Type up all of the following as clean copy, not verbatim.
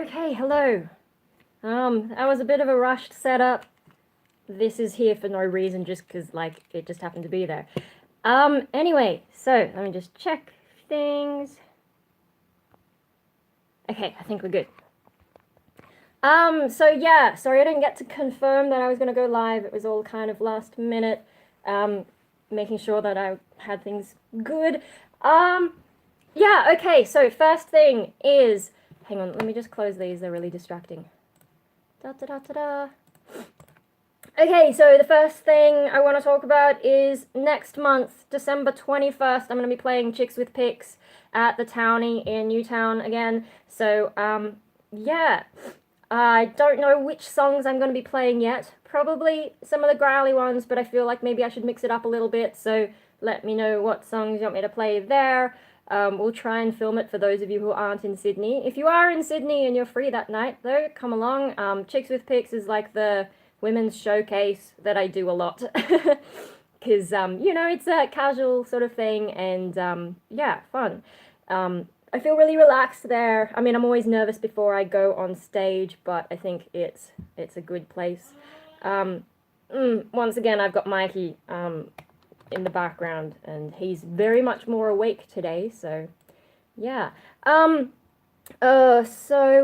Okay, hello. That was a bit of a rushed setup. This is here for no reason, just because, like, it just happened to be there. Anyway, so let me just check things. Okay, I think we're good. So yeah, sorry I didn't get to confirm that I was gonna go live. It was all kind of last minute, making sure that I had things good. Yeah, okay, so first thing is, hang on, let me just close these, they're really distracting. Da da da da da. Okay, so the first thing I want to talk about is next month, December 21st, I'm going to be playing Chicks with Pics at the Townie in Newtown again. So, yeah, I don't know which songs I'm going to be playing yet. Probably some of the growly ones, but I feel like maybe I should mix it up a little bit. So let me know what songs you want me to play there. We'll try and film it for those of you who aren't in Sydney. If you are in Sydney and you're free that night, though, come along. Chicks with Pics is like the women's showcase that I do a lot. Because, you know, it's a casual sort of thing and, yeah, fun. I feel really relaxed there. I mean, I'm always nervous before I go on stage, but I think it's a good place. Once again, I've got Mikey in the background, and he's very much more awake today, so yeah. So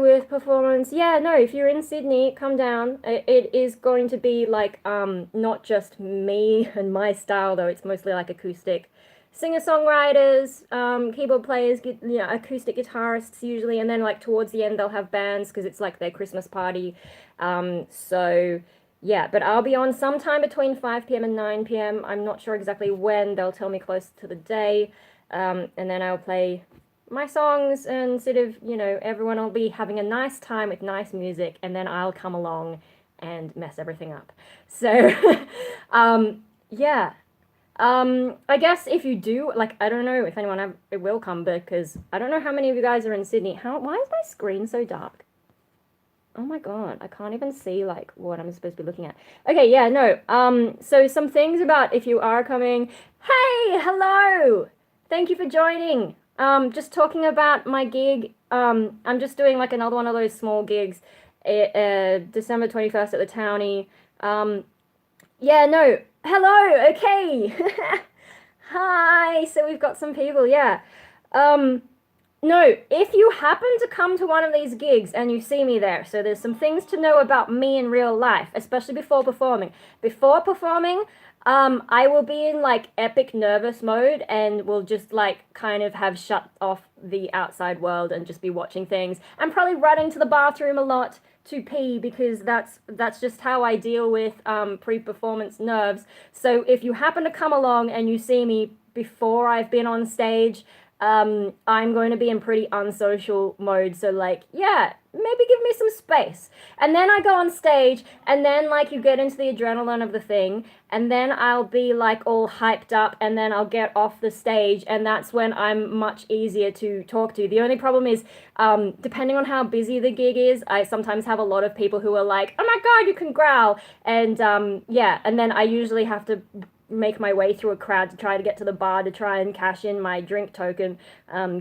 with performance, yeah, no, if you're in Sydney, come down. It is going to be like, not just me and my style, though, it's mostly like acoustic singer-songwriters, keyboard players, acoustic guitarists usually, and then like towards the end they'll have bands because it's like their Christmas party. So yeah, but I'll be on sometime between 5 p.m. and 9 p.m. I'm not sure exactly when, they'll tell me close to the day, and then I'll play my songs and sort of, you know, everyone will be having a nice time with nice music, and then I'll come along and mess everything up. So, yeah. I guess if you do, like, I don't know if anyone it will come, because I don't know how many of you guys are in Sydney. Why is my screen so dark? Oh my god, I can't even see, like, what I'm supposed to be looking at. Okay, yeah, no, so some things about if you are coming. Hey, hello! Thank you for joining. Just talking about my gig, I'm just doing, like, another one of those small gigs, December 21st at the Townie. Yeah, no, hello, okay. Hi, so we've got some people, yeah. No, if you happen to come to one of these gigs and you see me there, so there's some things to know about me in real life, especially before performing. Before performing, I will be in like epic nervous mode and will just like kind of have shut off the outside world and just be watching things and probably running to the bathroom a lot to pee, because that's just how I deal with pre-performance nerves. So if you happen to come along and you see me before I've been on stage, I'm going to be in pretty unsocial mode, so like, yeah, maybe give me some space. And then I go on stage, and then like you get into the adrenaline of the thing, and then I'll be like all hyped up, and then I'll get off the stage, and that's when I'm much easier to talk to. The only problem is, depending on how busy the gig is, I sometimes have a lot of people who are like, oh my god, you can growl, and yeah, and then I usually have to make my way through a crowd to try to get to the bar to try and cash in my drink token,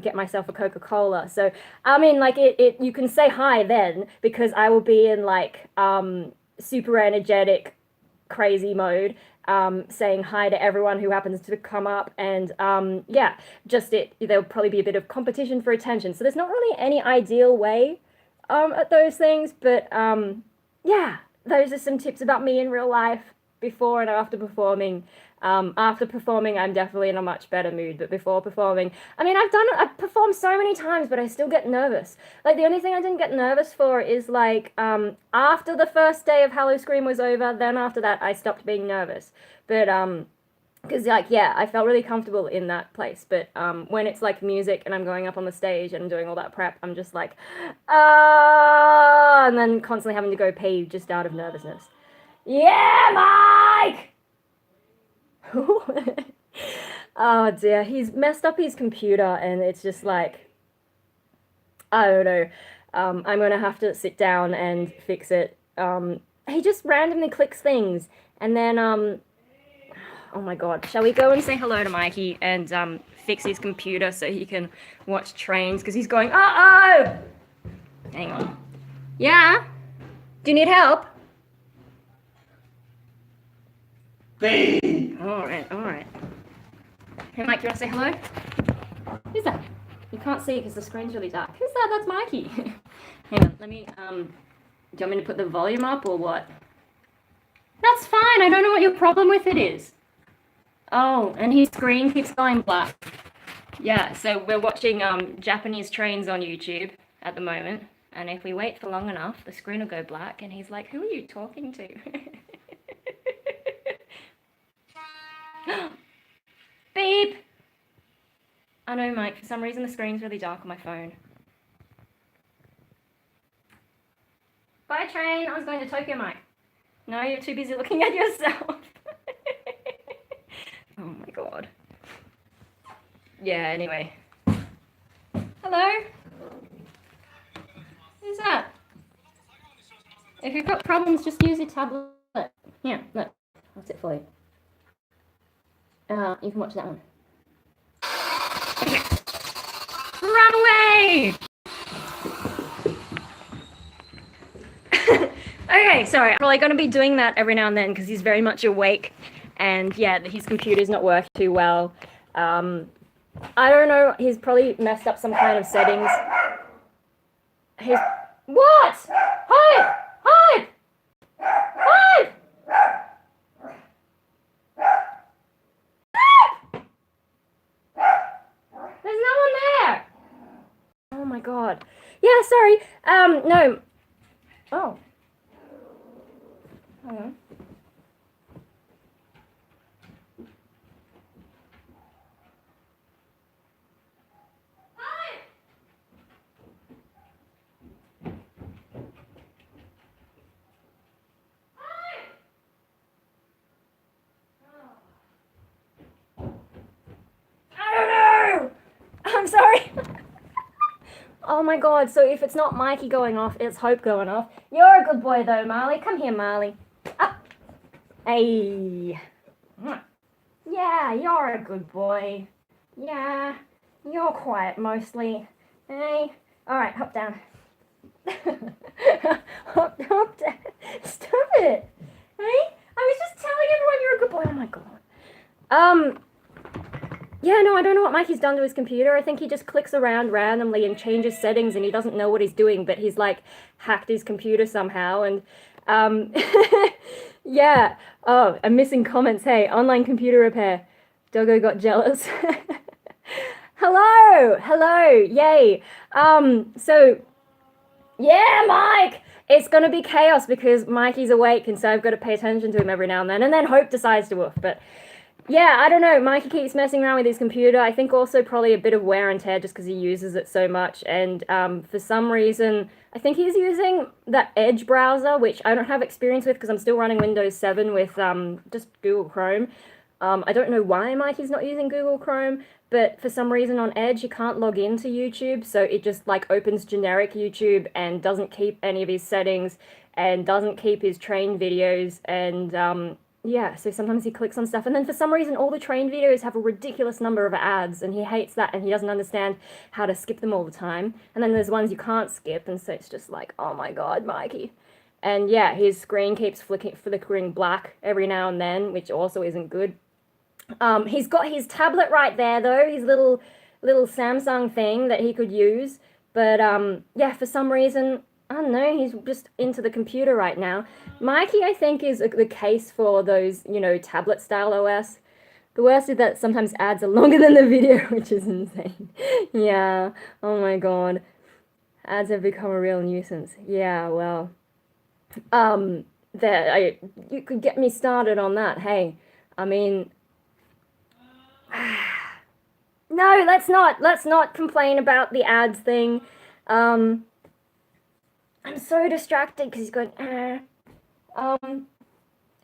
get myself a Coca-Cola. So, I mean, like, you can say hi then, because I will be in, like, super energetic, crazy mode, saying hi to everyone who happens to come up, and, yeah, there'll probably be a bit of competition for attention. So there's not really any ideal way, at those things, but, yeah, those are some tips about me in real life before and after performing. After performing, I'm definitely in a much better mood, but before performing, I mean, I've performed so many times, but I still get nervous. Like, the only thing I didn't get nervous for is, like, after the first day of Hello Scream was over, then after that, I stopped being nervous. But, because, like, yeah, I felt really comfortable in that place, but, when it's, like, music and I'm going up on the stage and I'm doing all that prep, I'm just like, and then constantly having to go pee just out of nervousness. Yeah, Mike! Oh dear, he's messed up his computer and it's just like, I don't know. I'm gonna have to sit down and fix it. He just randomly clicks things and then, oh my god, shall we go and say hello to Mikey and fix his computer so he can watch trains, because he's going, uh-oh! Hang on. Yeah? Do you need help? Alright, alright. Hey Mike, you want to say hello? Who's that? You can't see because the screen's really dark. Who's that? That's Mikey. Hang on, let me, do you want me to put the volume up or what? That's fine, I don't know what your problem with it is. Oh, and his screen keeps going black. Yeah, so we're watching Japanese trains on YouTube at the moment. And if we wait for long enough, the screen will go black and he's like, who are you talking to? Beep! I know, Mike, for some reason the screen's really dark on my phone. Bye, train. I was going to Tokyo, Mike. No, you're too busy looking at yourself. Oh my god. Yeah, anyway. Hello? Who's that? If you've got problems, just use your tablet. Yeah, look. I'll sit for you. You can watch that one. Run away! Okay, sorry. I'm probably going to be doing that every now and then because he's very much awake. And yeah, his computer's not working too well. I don't know. He's probably messed up some kind of settings. He's... What? Hide! Hide! Hide! There's no one there! Oh my god. Yeah, sorry. No. Oh. Hang on. I'm sorry. Oh my god, so if it's not Mikey going off, it's Hope going off. You're a good boy though, Marley. Come here, Marley. Up. Hey. Yeah, you're a good boy. Yeah, you're quiet mostly. Hey. Alright, hop down. hop down. Stop it. Hey? I was just telling everyone you're a good boy. Oh my god. Yeah, no, I don't know what Mikey's done to his computer. I think he just clicks around randomly and changes settings and he doesn't know what he's doing, but he's like hacked his computer somehow and yeah. Oh, I'm missing comments. Hey, online computer repair. Doggo got jealous. Hello, yay. So yeah, Mike, it's gonna be chaos because Mikey's awake and so I've got to pay attention to him every now and then Hope decides to woof, but yeah, I don't know. Mikey keeps messing around with his computer. I think also probably a bit of wear and tear just because he uses it so much. And for some reason, I think he's using that Edge browser, which I don't have experience with because I'm still running Windows 7 with just Google Chrome. I don't know why Mikey's not using Google Chrome, but for some reason on Edge, you can't log into YouTube. So it just like opens generic YouTube and doesn't keep any of his settings and doesn't keep his train videos and... yeah, so sometimes he clicks on stuff, and then for some reason all the train videos have a ridiculous number of ads, and he hates that, and he doesn't understand how to skip them all the time. And then there's ones you can't skip, and so it's just like, oh my god, Mikey. And yeah, his screen keeps flickering black every now and then, which also isn't good. He's got his tablet right there, though, his little Samsung thing that he could use. But yeah, for some reason... I don't know, he's just into the computer right now. Mikey, I think, is the case for those, you know, tablet-style OS. The worst is that sometimes ads are longer than the video, which is insane. Yeah, oh my god. Ads have become a real nuisance. Yeah, well. You could get me started on that, hey. I mean... No, let's not complain about the ads thing. I'm so distracted because he's going,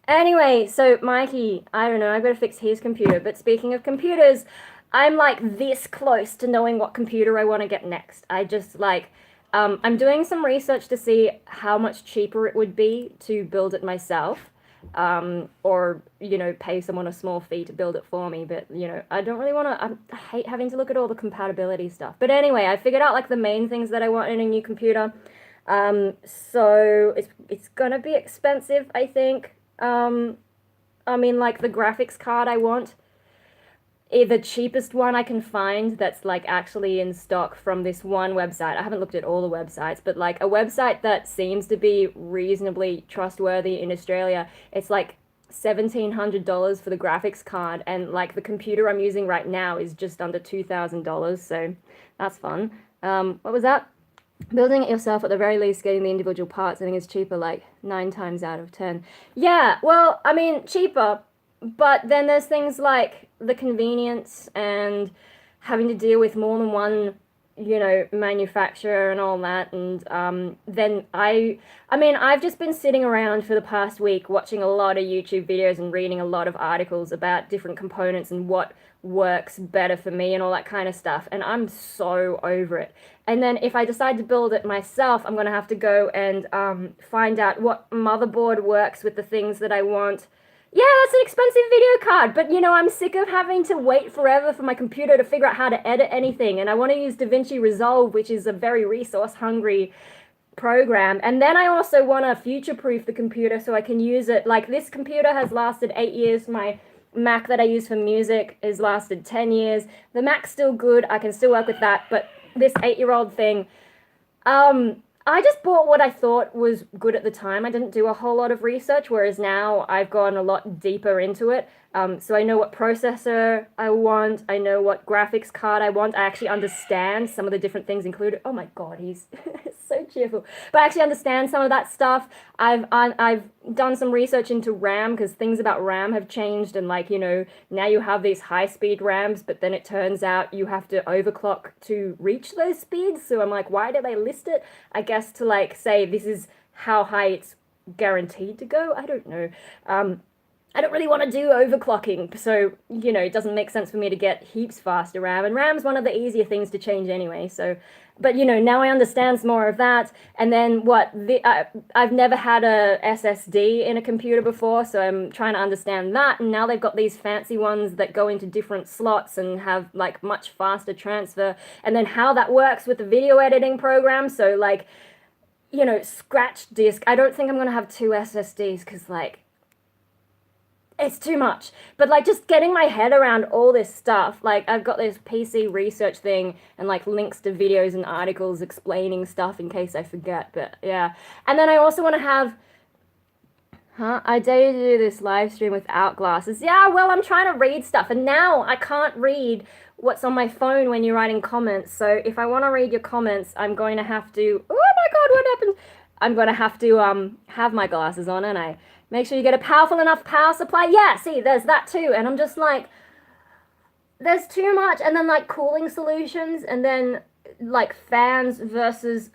Anyway, so Mikey, I don't know, I've got to fix his computer. But speaking of computers, I'm like this close to knowing what computer I want to get next. I just like, I'm doing some research to see how much cheaper it would be to build it myself. Or, you know, pay someone a small fee to build it for me. But, you know, I don't really want to, I hate having to look at all the compatibility stuff. But anyway, I figured out like the main things that I want in a new computer. So it's gonna be expensive, I think. I mean, like the graphics card I want, the cheapest one I can find that's like actually in stock from this one website. I haven't looked at all the websites, but like a website that seems to be reasonably trustworthy in Australia, it's like $1,700 for the graphics card, and like the computer I'm using right now is just under $2,000, so that's fun. What was that? Building it yourself, at the very least, getting the individual parts, I think is cheaper, like 9 times out of 10. Yeah, well, I mean, cheaper, but then there's things like the convenience and having to deal with more than one, manufacturer and all that. And then I mean, I've just been sitting around for the past week watching a lot of YouTube videos and reading a lot of articles about different components and what works better for me and all that kind of stuff. And I'm so over it. And then if I decide to build it myself, I'm going to have to go and find out what motherboard works with the things that I want. Yeah, that's an expensive video card, but I'm sick of having to wait forever for my computer to figure out how to edit anything. And I want to use DaVinci Resolve, which is a very resource hungry program. And then I also want to future-proof the computer so I can use it. Like, this computer has lasted 8 years. My Mac that I use for music has lasted 10 years. The Mac's still good. I can still work with that. But this 8-year-old thing, I just bought what I thought was good at the time. I didn't do a whole lot of research, whereas now I've gone a lot deeper into it. So I know what processor I want. I know what graphics card I want. I actually understand some of the different things included. Oh my God, he's so cheerful. But I actually understand some of that stuff. I've done some research into RAM, because things about RAM have changed, and like, now you have these high-speed RAMs, but then it turns out you have to overclock to reach those speeds. So I'm like, why did they list it? I guess to like say this is how high it's guaranteed to go. I don't know. I don't really want to do overclocking, so, it doesn't make sense for me to get heaps faster RAM, and RAM's one of the easier things to change anyway, so, but, now I understand more of that. And then I've never had a SSD in a computer before, so I'm trying to understand that, and now they've got these fancy ones that go into different slots and have, like, much faster transfer, and then how that works with the video editing program, so, like, scratch disk. I don't think I'm going to have 2 SSDs, because, like, it's too much. But like, just getting my head around all this stuff, like I've got this PC research thing and like links to videos and articles explaining stuff in case I forget, but yeah. And then I also want to have, I dare you to do this live stream without glasses. Yeah, well, I'm trying to read stuff, and now I can't read what's on my phone when you're writing comments. So if I want to read your comments, I'm going to have to, oh my God, what happened? I'm going to have my glasses on, and I make sure you get a powerful enough power supply. Yeah, see, there's that too. And I'm just like, there's too much. And then like cooling solutions, and then like fans versus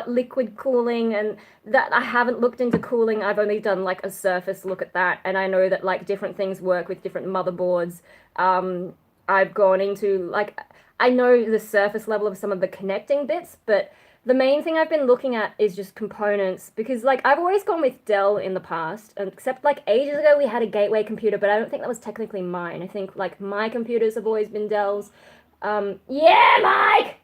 liquid cooling, and that I haven't looked into cooling. I've only done like a surface look at that, and I know that like different things work with different motherboards. I've gone into like, I know the surface level of some of the connecting bits, but the main thing I've been looking at is just components, because like I've always gone with Dell in the past, except like ages ago we had a gateway computer, but I don't think that was technically mine. I think like my computers have always been Dell's. Yeah, Mike!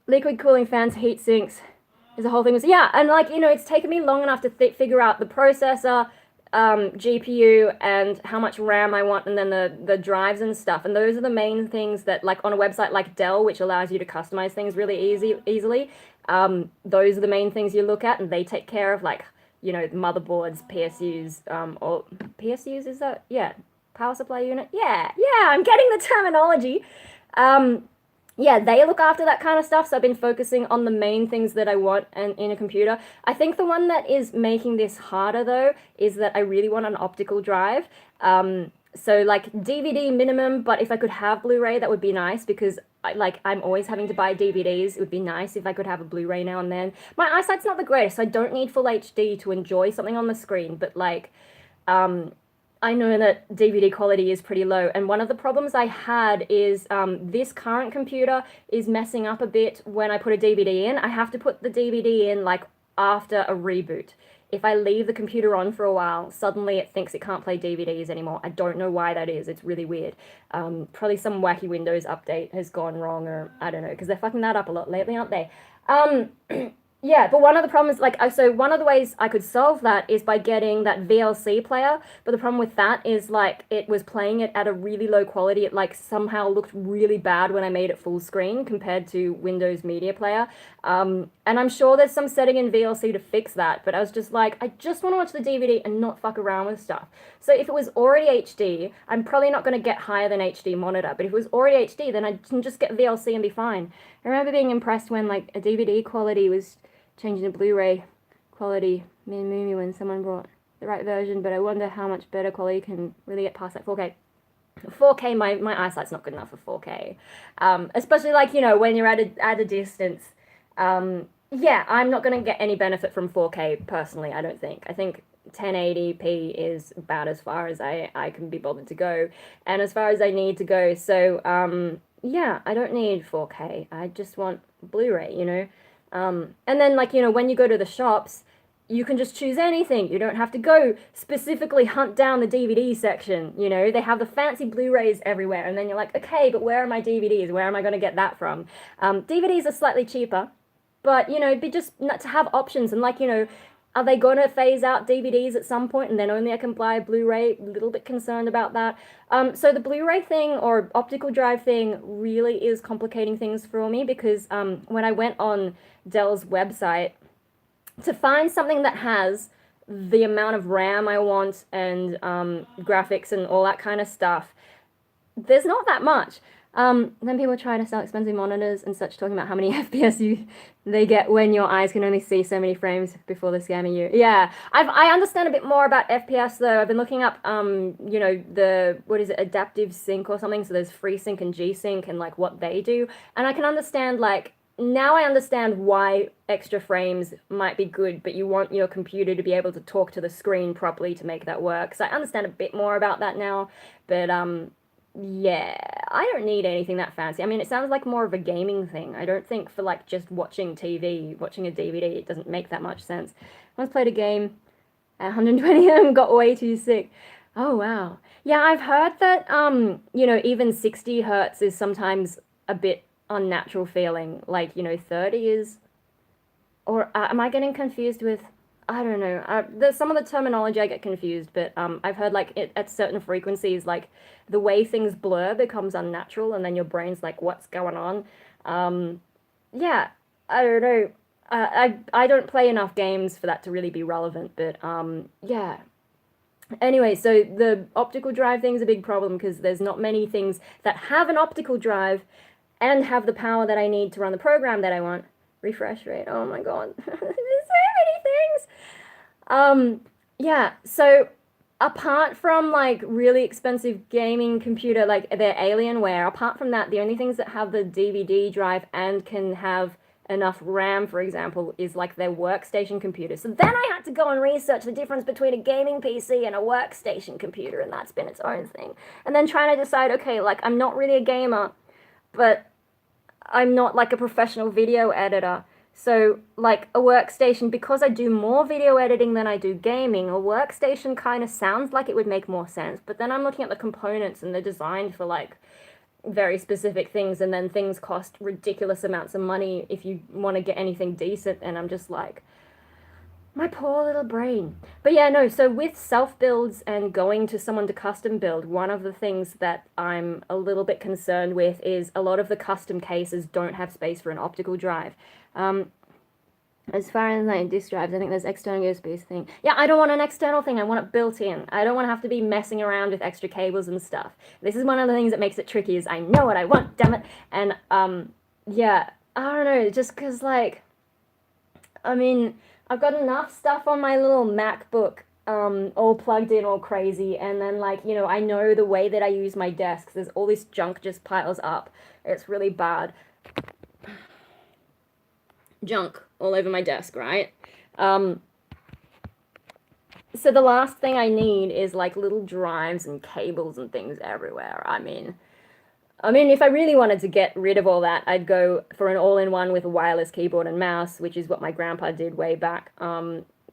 Liquid cooling fans, heat sinks is the whole thing. Yeah, and like, it's taken me long enough to figure out the processor, GPU, and how much RAM I want, and then the drives and stuff. And those are the main things that, like, on a website like Dell, which allows you to customize things really easily, those are the main things you look at, and they take care of, like, motherboards, PSUs, or PSUs, is that? Yeah, power supply unit? Yeah, I'm getting the terminology. Yeah, they look after that kind of stuff, so I've been focusing on the main things that I want in a computer. I think the one that is making this harder, though, is that I really want an optical drive. So, like, DVD minimum, but if I could have Blu-ray, that would be nice, because, I'm always having to buy DVDs. It would be nice if I could have a Blu-ray now and then. My eyesight's not the greatest, so I don't need full HD to enjoy something on the screen, but, like, I know that DVD quality is pretty low, and one of the problems I had is this current computer is messing up a bit when I put a DVD in. I have to put the DVD in like after a reboot. if I leave the computer on for a while, suddenly it thinks it can't play DVDs anymore. I don't know why that is. It's really weird. Probably some wacky Windows update has gone wrong, or I don't know, because they're fucking that up a lot lately, aren't they? Yeah, but one of the problems, like, so one of the ways I could solve that is by getting that VLC player. But the problem with that is, like, it was playing it at a really low quality. It, like, somehow looked really bad when I made it full screen compared to Windows Media Player. And I'm sure there's some setting in VLC to fix that. But I was just like, I just want to watch the DVD and not fuck around with stuff. So if it was already HD, I'm probably not going to get higher than HD monitor. But if it was already HD, then I can just get VLC and be fine. I remember being impressed when, like, a DVD quality was changing to Blu-ray quality mini-movie when someone brought the right version, but I wonder how much better quality can really get past that 4K. 4K, my eyesight's not good enough for 4K. Especially, like, you know, when you're at a distance. Yeah, I'm not going to get any benefit from 4K, personally, I don't think. I think 1080p is about as far as I can be bothered to go, and as far as I need to go. So, yeah, I don't need 4K. I just want Blu-ray, you know? And then, like, you know, when you go to the shops, you can just choose anything. You don't have to go specifically hunt down the DVD section, you know? They have the fancy Blu-rays everywhere, and then you're like, okay, but where are my DVDs? Where am I going to get that from? DVDs are slightly cheaper, but, you know, it'd be just not to have options. And, like, you know, are they going to phase out DVDs at some point and then only I can buy a Blu-ray? A little bit concerned about that. So the Blu-ray thing or optical drive thing really is complicating things for me, because when I went on Dell's website to find something that has the amount of RAM I want and graphics and all that kind of stuff, there's not that much. Then people try to sell expensive monitors and such, talking about how many FPS they get when your eyes can only see so many frames before they're scamming you. Yeah, I understand a bit more about FPS though. I've been looking up, you know, the, what is it, adaptive sync or something. So there's FreeSync and G-Sync and, like, what they do. And I can understand, like, now I understand why extra frames might be good, but you want your computer to be able to talk to the screen properly to make that work. So I understand a bit more about that now, but yeah, I don't need anything that fancy. I mean, it sounds like more of a gaming thing. I don't think for, like, just watching TV, watching a DVD, it doesn't make that much sense. I once played a game at 120 and got way too sick. Oh, wow. Yeah, I've heard that, you know, even 60 hertz is sometimes a bit unnatural feeling. Like, you know, 30 is... Or am I getting confused with... I don't know. There's some of the terminology I get confused, but I've heard, like, at certain frequencies, like, the way things blur becomes unnatural, and then your brain's like, what's going on? Yeah, I don't know. I don't play enough games for that to really be relevant, but yeah. Anyway, so the optical drive thing's a big problem, because there's not many things that have an optical drive and have the power that I need to run the program that I want. Refresh rate, oh my god. There's so many things! Yeah, so apart from, like, really expensive gaming computer, like their Alienware, apart from that, the only things that have the DVD drive and can have enough RAM, for example, is, like, their workstation computer. So then I had to go and research the difference between a gaming PC and a workstation computer, and that's been its own thing. And then trying to decide, okay, like, I'm not really a gamer, but I'm not, like, a professional video editor. So, like, a workstation, because I do more video editing than I do gaming, a workstation kind of sounds like it would make more sense. But then I'm looking at the components, and they're designed for, like, very specific things, and then things cost ridiculous amounts of money if you want to get anything decent, and I'm just like, my poor little brain. But yeah, no, so with self-builds and going to someone to custom build, one of the things that I'm a little bit concerned with is a lot of the custom cases don't have space for an optical drive. As far as, like, disk drives, I think there's external USB thing. Yeah, I don't want an external thing. I want it built in. I don't want to have to be messing around with extra cables and stuff. This is one of the things that makes it tricky, is I know what I want, damn it. And, yeah, I don't know, just because, like, I mean, I've got enough stuff on my little MacBook, all plugged in, all crazy, and then, like, you know, I know the way that I use my desk. There's all this junk just piles up. It's really bad. Junk all over my desk, right? So the last thing I need is, like, little drives and cables and things everywhere. I mean, if I really wanted to get rid of all that, I'd go for an all-in-one with a wireless keyboard and mouse, which is what my grandpa did way back.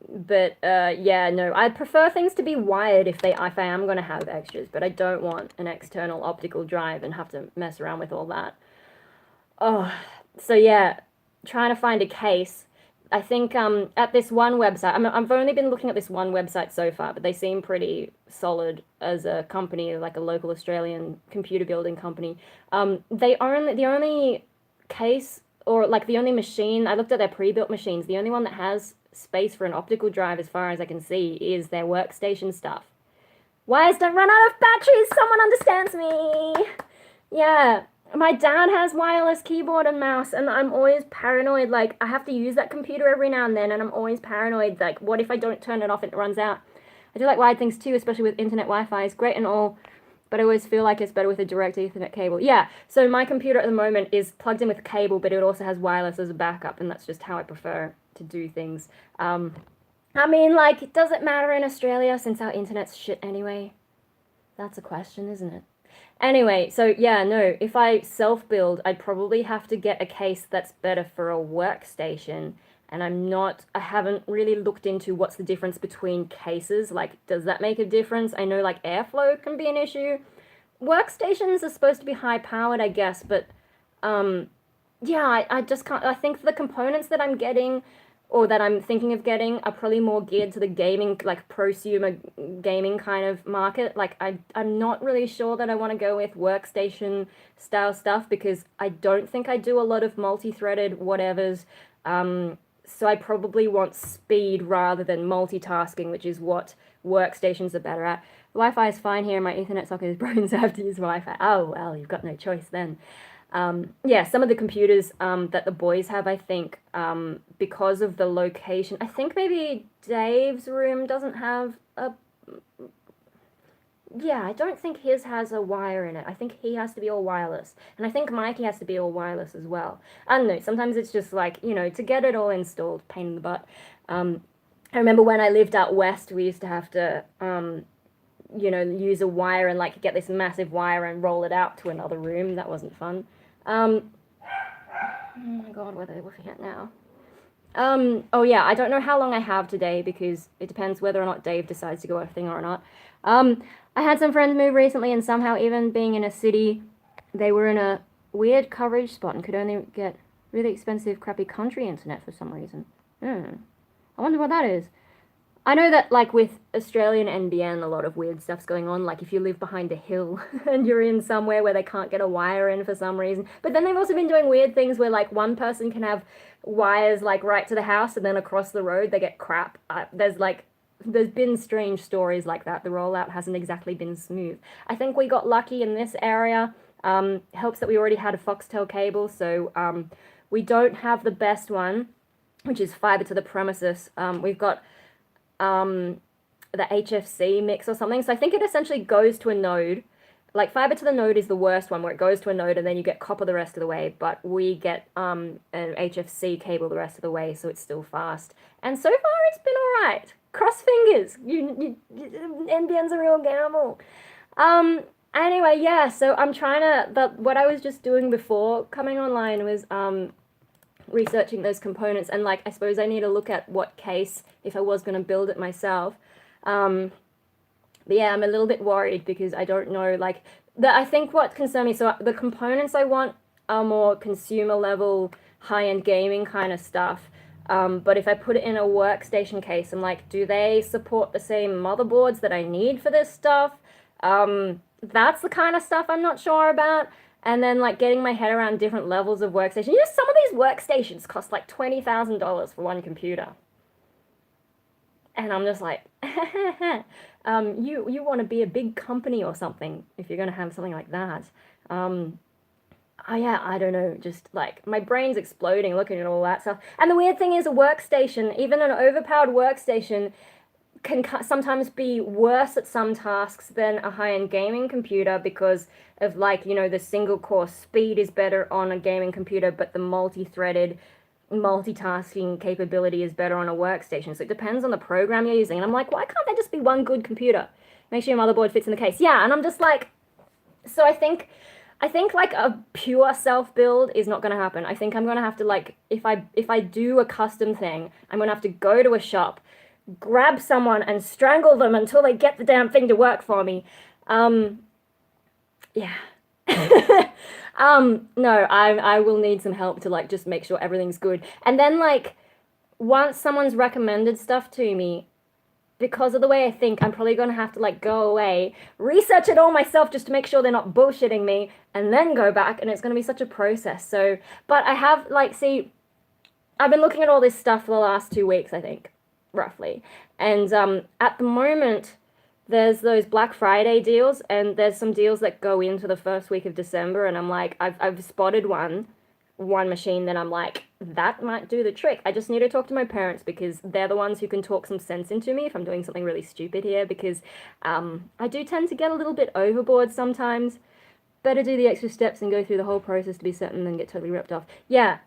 But yeah, no, I prefer things to be wired if I am gonna have extras, but I don't want an external optical drive and have to mess around with all that. Oh, so yeah, trying to find a case. I think at this one website, I've only been looking at this one website so far, but they seem pretty solid as a company, like a local Australian computer building company. The only case or like the only machine, I looked at their pre-built machines, the only one that has space for an optical drive as far as I can see is their workstation stuff. Wires don't run out of batteries, someone understands me. Yeah, my dad has wireless keyboard and mouse, and I'm always paranoid. Like, I have to use that computer every now and then, and I'm always paranoid. Like, what if I don't turn it off and it runs out? I do like wired things too, especially with internet Wi-Fi. It's great and all, but I always feel like it's better with a direct Ethernet cable. Yeah, so my computer at the moment is plugged in with a cable, but it also has wireless as a backup, and that's just how I prefer to do things. I mean, like, does it matter in Australia since our internet's shit anyway? That's a question, isn't it? Anyway, so yeah, no, if I self-build, I'd probably have to get a case that's better for a workstation. And I haven't really looked into what's the difference between cases. Like, does that make a difference? I know like airflow can be an issue. Workstations are supposed to be high powered, I guess, but um, yeah, I just can't. I think the components that I'm getting or that I'm thinking of getting are probably more geared to the gaming, like prosumer gaming kind of market. Like I'm not really sure that I want to go with workstation style stuff because I don't think I do a lot of multi-threaded whatevers. So I probably want speed rather than multitasking, which is what workstations are better at. Wi-Fi is fine here. My Ethernet socket is broken, so I have to use Wi-Fi. Oh well, you've got no choice then. Yeah, some of the computers that the boys have, I think, because of the location, I think maybe Dave's room doesn't have a. Yeah, I don't think his has a wire in it. I think he has to be all wireless. And I think Mikey has to be all wireless as well. I don't know, sometimes it's just like, to get it all installed, pain in the butt. I remember when I lived out west, we used to have to, use a wire and like get this massive wire and roll it out to another room. That wasn't fun. Oh my god, where are we at now? Oh yeah, I don't know how long I have today because it depends whether or not Dave decides to go a thing or not. I had some friends move recently and somehow even being in a city, they were in a weird coverage spot and could only get really expensive, crappy country internet for some reason. I wonder what that is. I know that, like, with Australian NBN, a lot of weird stuff's going on. Like, if you live behind a hill and you're in somewhere where they can't get a wire in for some reason. But then they've also been doing weird things where, like, one person can have wires, like, right to the house and then across the road they get crap. There's been strange stories like that. The rollout hasn't exactly been smooth. I think we got lucky in this area. Helps that we already had a Foxtel cable, so we don't have the best one, which is fiber to the premises. We've got the HFC mix or something. So I think it essentially goes to a node. Like fiber to the node is the worst one where it goes to a node and then you get copper the rest of the way, but we get an HFC cable the rest of the way, so it's still fast. And so far it's been alright. Cross fingers. NBN's a real gamble. Anyway, yeah, so I'm trying to, what I was just doing before coming online was researching those components, and like I suppose I need to look at what case if I was going to build it myself. But yeah, I'm a little bit worried because I don't know, like I think what concerns me, so the components I want are more consumer level, high-end gaming kind of stuff. But if I put it in a workstation case, I'm like, do they support the same motherboards that I need for this stuff? That's the kind of stuff I'm not sure about. And then like getting my head around different levels of workstation. Some of these workstations cost like $20,000 for one computer. And I'm just like, you want to be a big company or something if you're going to have something like that. Yeah, I don't know, just like my brain's exploding looking at all that stuff. And the weird thing is a workstation, even an overpowered workstation, can sometimes be worse at some tasks than a high-end gaming computer because of like, the single core speed is better on a gaming computer, but the multi-threaded multitasking capability is better on a workstation. So it depends on the program you're using. And I'm like, why can't there just be one good computer? Make sure your motherboard fits in the case. Yeah, and I'm just like, so I think like a pure self-build is not going to happen. I think I'm going to have to like, if I do a custom thing, I'm going to have to go to a shop, grab someone and strangle them until they get the damn thing to work for me. Yeah. No, I will need some help to like just make sure everything's good. And then like once someone's recommended stuff to me, because of the way I think, I'm probably gonna have to like go away, research it all myself just to make sure they're not bullshitting me, and then go back, and it's gonna be such a process. So, but I have like, see, I've been looking at all this stuff for the last 2 weeks, I think, roughly, and at the moment, there's those Black Friday deals, and there's some deals that go into the first week of December, and I'm like, I've spotted one machine that I'm like, that might do the trick. I just need to talk to my parents because they're the ones who can talk some sense into me if I'm doing something really stupid here, because I do tend to get a little bit overboard sometimes. Better do the extra steps and go through the whole process to be certain than get totally ripped off. Yeah.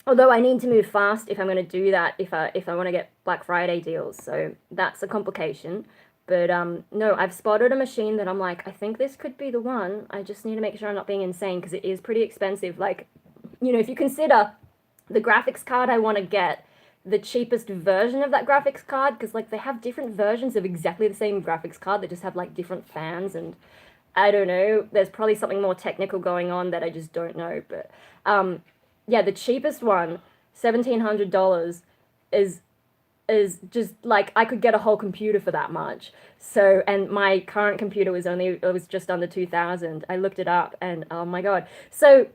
Although I need to move fast if I'm going to do that, if I want to get Black Friday deals, so that's a complication. But no, I've spotted a machine that I'm like, I think this could be the one. I just need to make sure I'm not being insane because it is pretty expensive. Like, you know, if you consider the graphics card I want to get, the cheapest version of that graphics card, because like they have different versions of exactly the same graphics card, they just have like different fans, and I don't know, there's probably something more technical going on that I just don't know. But yeah, the cheapest one, $1,700, is just like I could get a whole computer for that much. So, and my current computer was just under 2,000. I looked it up, and oh my god. So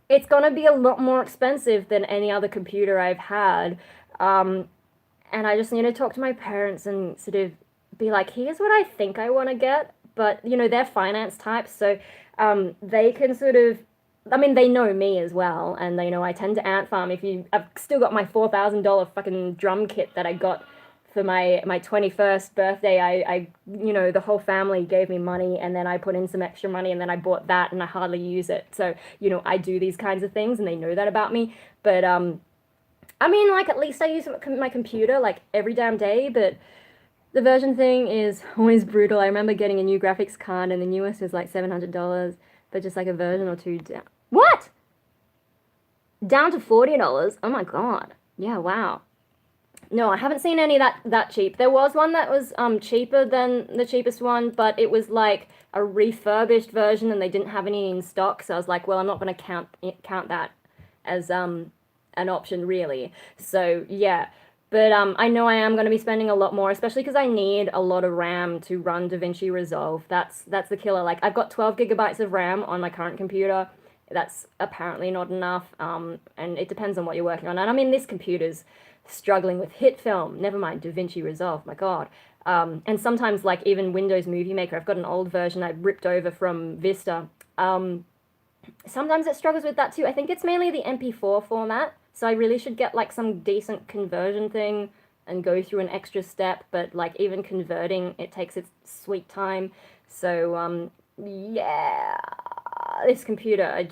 it's gonna be a lot more expensive than any other computer I've had. And I just need to talk to my parents and sort of be like, here's what I think I want to get. But, you know, they're finance types, so they can sort of, I mean, they know me as well, and they know I tend to ant farm. I've still got my $4,000 fucking drum kit that I got for my 21st birthday. I, you know, the whole family gave me money, and then I put in some extra money, and then I bought that, and I hardly use it. So, you know, I do these kinds of things, and they know that about me. But, I mean, like, at least I use my computer, like, every damn day, but the version thing is always brutal. I remember getting a new graphics card, and the newest was like $700, but just like a version or two down. What? Down to $40? Oh my god. Yeah, wow. No, I haven't seen any that cheap. There was one that was cheaper than the cheapest one, but it was like a refurbished version, and they didn't have any in stock. So I was like, well, I'm not going to count that as an option really. So yeah, but I know I am going to be spending a lot more, especially because I need a lot of RAM to run DaVinci Resolve. That's the killer. Like I've got 12 gigabytes of RAM on my current computer. That's apparently not enough, and it depends on what you're working on. And I mean, this computer's struggling with hit film, never mind DaVinci Resolve, my god. And sometimes, like, even Windows Movie Maker, I've got an old version I ripped over from Vista. Sometimes it struggles with that too. I think it's mainly the MP4 format, so I really should get, like, some decent conversion thing and go through an extra step, but, like, even converting, it takes its sweet time. So, yeah, this computer,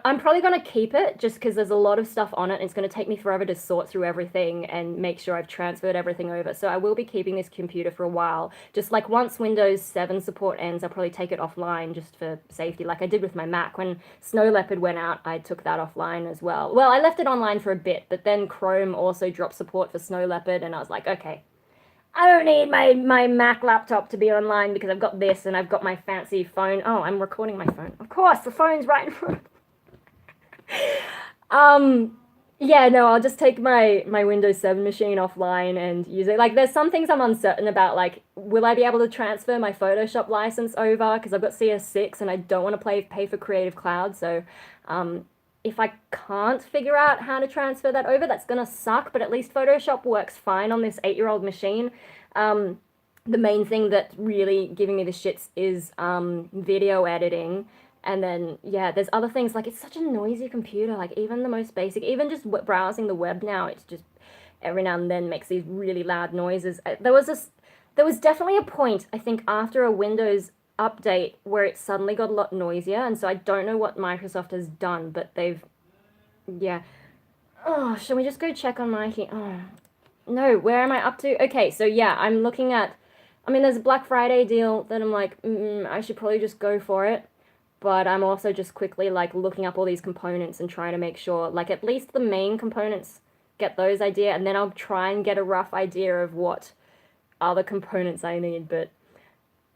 I'm probably going to keep it just because there's a lot of stuff on it, and it's going to take me forever to sort through everything and make sure I've transferred everything over. So I will be keeping this computer for a while. Just like once Windows 7 support ends, I'll probably take it offline just for safety, like I did with my Mac. When Snow Leopard went out, I took that offline as well. Well, I left it online for a bit, but then Chrome also dropped support for Snow Leopard, and I was like, okay, I don't need my Mac laptop to be online because I've got this and I've got my fancy phone. Oh, I'm recording my phone. Of course, the phone's right in front. Yeah, no, I'll just take my Windows 7 machine offline and use it. Like, there's some things I'm uncertain about, like, will I be able to transfer my Photoshop license over? Because I've got CS6 and I don't want to pay for Creative Cloud, so, if I can't figure out how to transfer that over, that's gonna suck, but at least Photoshop works fine on this 8-year-old machine. The main thing that's really giving me the shits is, video editing. And then, yeah, there's other things, like, it's such a noisy computer, like, even the most basic, even just browsing the web now, it's just, every now and then makes these really loud noises. There was definitely a point, I think, after a Windows update where it suddenly got a lot noisier, and so I don't know what Microsoft has done, but yeah. Oh, should we just go check on my, oh, no, where am I up to? Okay, so yeah, I'm looking at, I mean, there's a Black Friday deal that I'm like, I should probably just go for it. But I'm also just quickly, like, looking up all these components and trying to make sure, like, at least the main components get those idea, and then I'll try and get a rough idea of what other components I need. But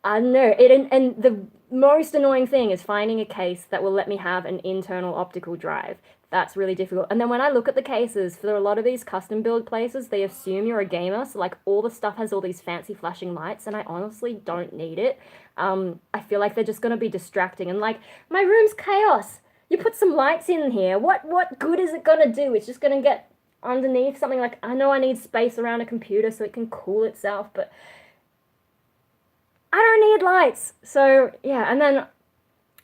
I don't know. And the most annoying thing is finding a case that will let me have an internal optical drive. That's really difficult. And then when I look at the cases for a lot of these custom build places, they assume you're a gamer, so like all the stuff has all these fancy flashing lights, and I honestly don't need it. I feel like they're just gonna be distracting, and like my room's chaos. You put some lights in here. What good is it gonna do? It's just gonna get underneath something. Like, I know I need space around a computer so it can cool itself, but I don't need lights. So yeah, and then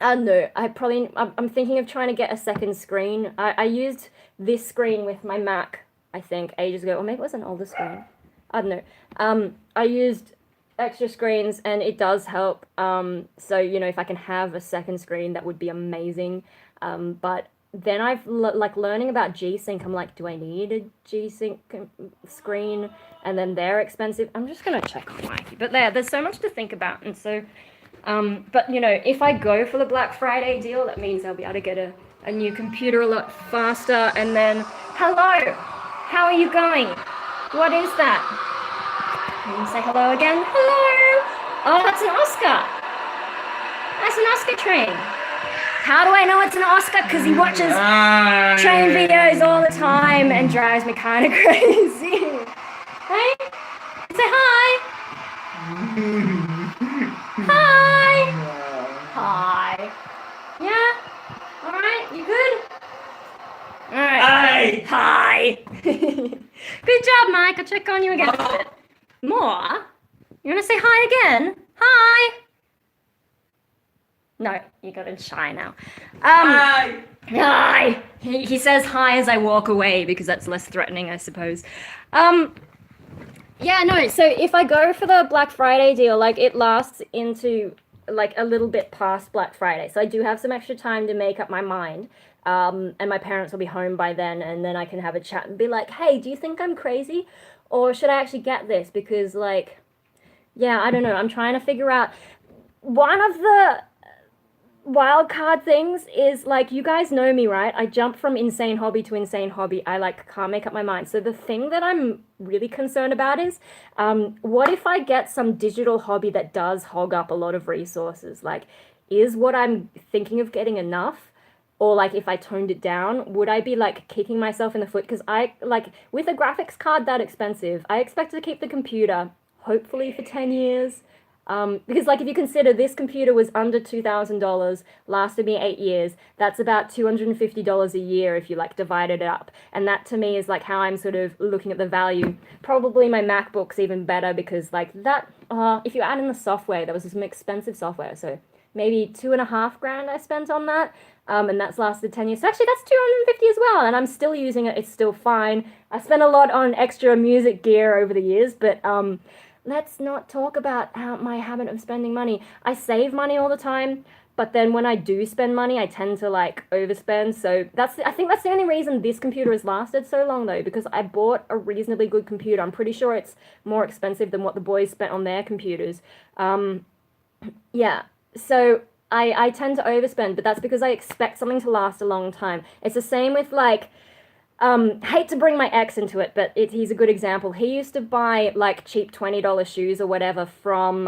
I don't know. I'm thinking of trying to get a second screen. I used this screen with my Mac, I think, ages ago, or maybe it was an older screen. I don't know. I used extra screens, and it does help. So you know, if I can have a second screen, that would be amazing. But then I've like learning about G-Sync. I'm like, do I need a G-Sync screen? And then they're expensive. I'm just gonna check on Mikey. But there's so much to think about, and so. But you know, if I go for the Black Friday deal, that means I'll be able to get a new computer a lot faster. And then, hello, how are you going? What is that? Can you say hello again? Hello. Oh, that's an Oscar. That's an Oscar train. How do I know it's an Oscar? Because he watches train videos all the time and drives me kind of crazy. Hey, say hi. Hi. Hi. Yeah. All right. You good? All right. Hi. Good job, Mike. I'll check on you again. More? You want to say hi again? Hi. No, you got in shy now. Hi. Hi. He says hi as I walk away because that's less threatening, I suppose. Yeah, no, so if I go for the Black Friday deal, like it lasts into like a little bit past Black Friday. So I do have some extra time to make up my mind. And my parents will be home by then, and then I can have a chat and be like, hey, do you think I'm crazy? Or should I actually get this? Because like, yeah, I don't know. I'm trying to figure out. One of the wild card things is like, you guys know me, right? I jump from insane hobby to insane hobby. I like can't make up my mind. So the thing that I'm really concerned about is what if I get some digital hobby that does hog up a lot of resources? Like, is what I'm thinking of getting enough? Or like, if I toned it down, would I be like kicking myself in the foot? Because I like, with a graphics card that expensive, I expect to keep the computer hopefully for 10 years. Because like, if you consider this computer was under $2,000, lasted me 8 years, that's about $250 a year if you like divide it up. And that to me is like how I'm sort of looking at the value. Probably my MacBook's even better because like that, if you add in the software, there was some expensive software. So maybe $2,500 I spent on that. And that's lasted 10 years. So actually that's 250 as well. And I'm still using it. It's still fine. I spent a lot on extra music gear over the years, but, let's not talk about my habit of spending money. I save money all the time, but then when I do spend money, I tend to like overspend. So I think that's the only reason this computer has lasted so long though, because I bought a reasonably good computer. I'm pretty sure it's more expensive than what the boys spent on their computers. Yeah, so I tend to overspend, but that's because I expect something to last a long time. It's the same with like, hate to bring my ex into it, but he's a good example. He used to buy like cheap $20 shoes or whatever from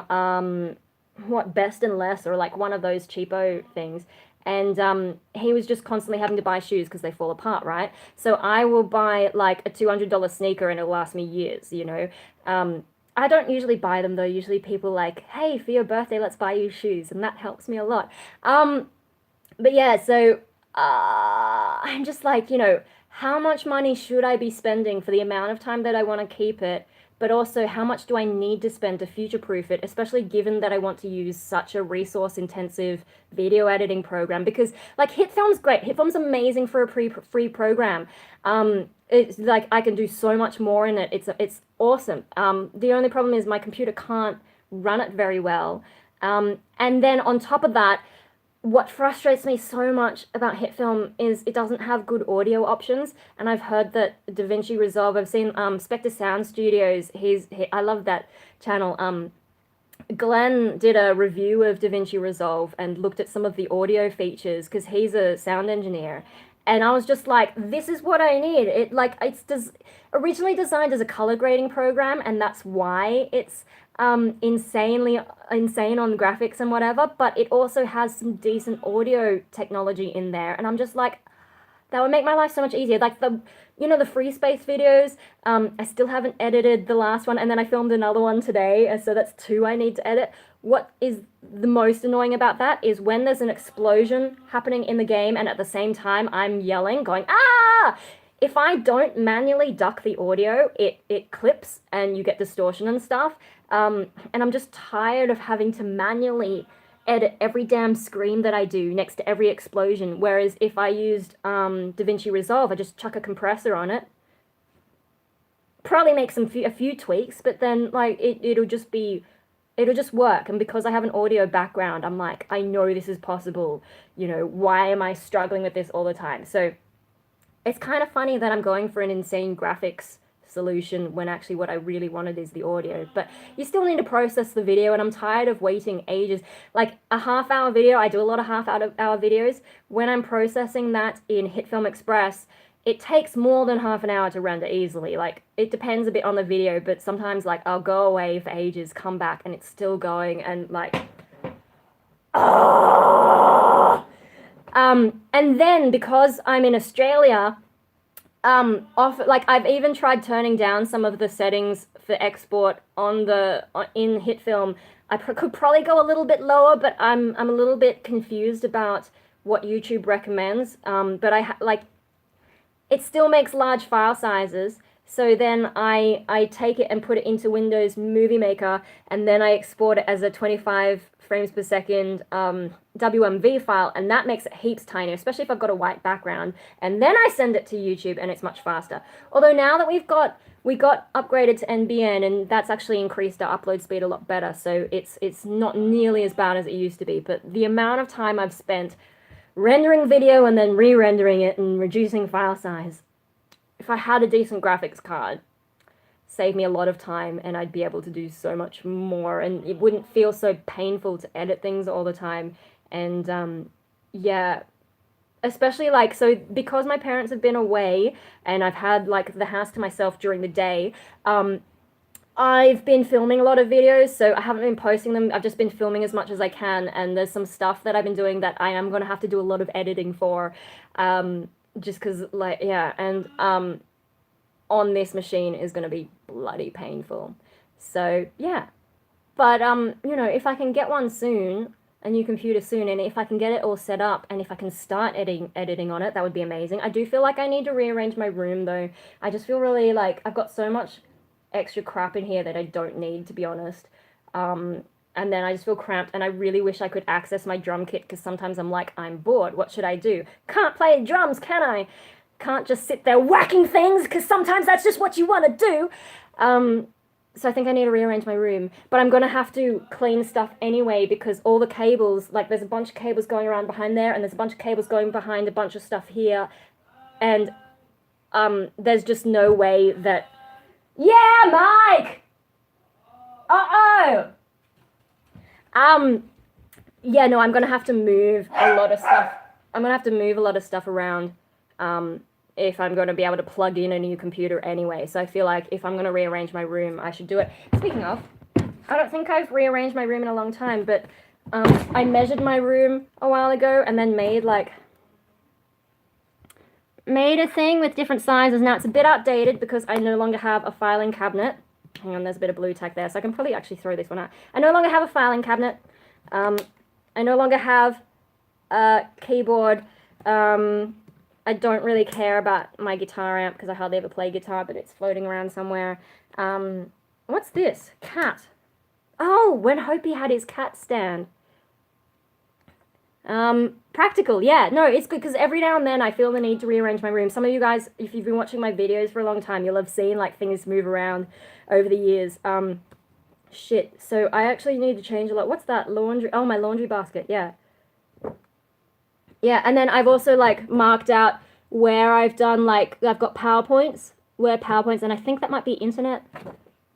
Best and Less, or like one of those cheapo things. And he was just constantly having to buy shoes because they fall apart, right? So I will buy like a $200 sneaker and it'll last me years, you know? I don't usually buy them though. Usually people like, hey, for your birthday, let's buy you shoes. And that helps me a lot. But yeah, so I'm just like, you know, how much money should I be spending for the amount of time that I want to keep it? But also, how much do I need to spend to future-proof it, especially given that I want to use such a resource-intensive video editing program? Because, like, HitFilm's great. HitFilm's amazing for a free program. It's like, I can do so much more in it. It's awesome. The only problem is my computer can't run it very well. And then on top of that, what frustrates me so much about HitFilm is it doesn't have good audio options, and I've heard that DaVinci Resolve, I've seen Spectre Sound Studios, I love that channel. Glenn did a review of DaVinci Resolve and looked at some of the audio features because he's a sound engineer, and I was just like, this is what I need. It like it's originally designed as a color grading program, and that's why it's insane on graphics and whatever, but it also has some decent audio technology in there, and I'm just like, that would make my life so much easier. Like the free space videos, I still haven't edited the last one, and then I filmed another one today, so that's two I need to edit. What is the most annoying about that is when there's an explosion happening in the game, and at the same time I'm yelling, going, ah! If I don't manually duck the audio, it clips and you get distortion and stuff. And I'm just tired of having to manually edit every damn scream that I do next to every explosion. Whereas if I used DaVinci Resolve, I just chuck a compressor on it. Probably make a few tweaks, but then like it'll just work. And because I have an audio background, I'm like, I know this is possible. You know, why am I struggling with this all the time? So it's kind of funny that I'm going for an insane graphics solution when actually what I really wanted is the audio. But you still need to process the video, and I'm tired of waiting ages. Like a half-hour video, I do a lot of half-hour videos. When I'm processing that in HitFilm Express, it takes more than half an hour to render easily. Like, it depends a bit on the video, but sometimes like I'll go away for ages, come back, and it's still going, and like, oh! And then because I'm in Australia, I've even tried turning down some of the settings for export in HitFilm. I could probably go a little bit lower, but I'm a little bit confused about what YouTube recommends. But it still makes large file sizes. So then I take it and put it into Windows Movie Maker, and then I export it as a 25 frames per second WMV file, and that makes it heaps tinier, especially if I've got a white background. And then I send it to YouTube, and it's much faster. Although now that we got upgraded to NBN, and that's actually increased our upload speed a lot better, so it's not nearly as bad as it used to be. But the amount of time I've spent rendering video and then re-rendering it and reducing file size, if I had a decent graphics card, save me a lot of time, and I'd be able to do so much more, and it wouldn't feel so painful to edit things all the time. And yeah, especially like, so because my parents have been away and I've had like the house to myself during the day, I've been filming a lot of videos, so I haven't been posting them. I've just been filming as much as I can, and there's some stuff that I've been doing that I am going to have to do a lot of editing for, just because, like, yeah, and on this machine is going to be bloody painful. So yeah, but you know, if I can get one soon, a new computer soon, and if I can get it all set up, and if I can start editing on it, that would be amazing. I do feel like I need to rearrange my room though. I just feel really like I've got so much extra crap in here that I don't need, to be honest. And then I just feel cramped, and I really wish I could access my drum kit, because sometimes I'm like, I'm bored, what should I do? Can't play drums, can I? Can't just sit there whacking things, because sometimes that's just what you want to do. So I think I need to rearrange my room, but I'm going to have to clean stuff anyway, because all the cables, like there's a bunch of cables going around behind there, and there's a bunch of cables going behind a bunch of stuff here, and there's just no way that... Yeah, Mike! Uh-oh! Yeah, no, I'm going to have to move a lot of stuff. I'm going to have to move a lot of stuff around, if I'm going to be able to plug in a new computer anyway. So I feel like if I'm going to rearrange my room, I should do it. Speaking of, I don't think I've rearranged my room in a long time, but I measured my room a while ago and then made a thing with different sizes. Now it's a bit outdated because I no longer have a filing cabinet. Hang on, there's a bit of blue tack there, so I can probably actually throw this one out. I no longer have a filing cabinet. I no longer have a keyboard. I don't really care about my guitar amp because I hardly ever play guitar, but it's floating around somewhere. What's this? Cat. Oh, when Hopi had his cat stand. Practical, yeah. No, it's good because every now and then I feel the need to rearrange my room. Some of you guys, if you've been watching my videos for a long time, you'll have seen like things move around over the years. Shit. So I actually need to change a lot. What's that? Laundry. Oh, my laundry basket. Yeah. Yeah, and then I've also like marked out where I've done like, I've got PowerPoints, and I think that might be internet.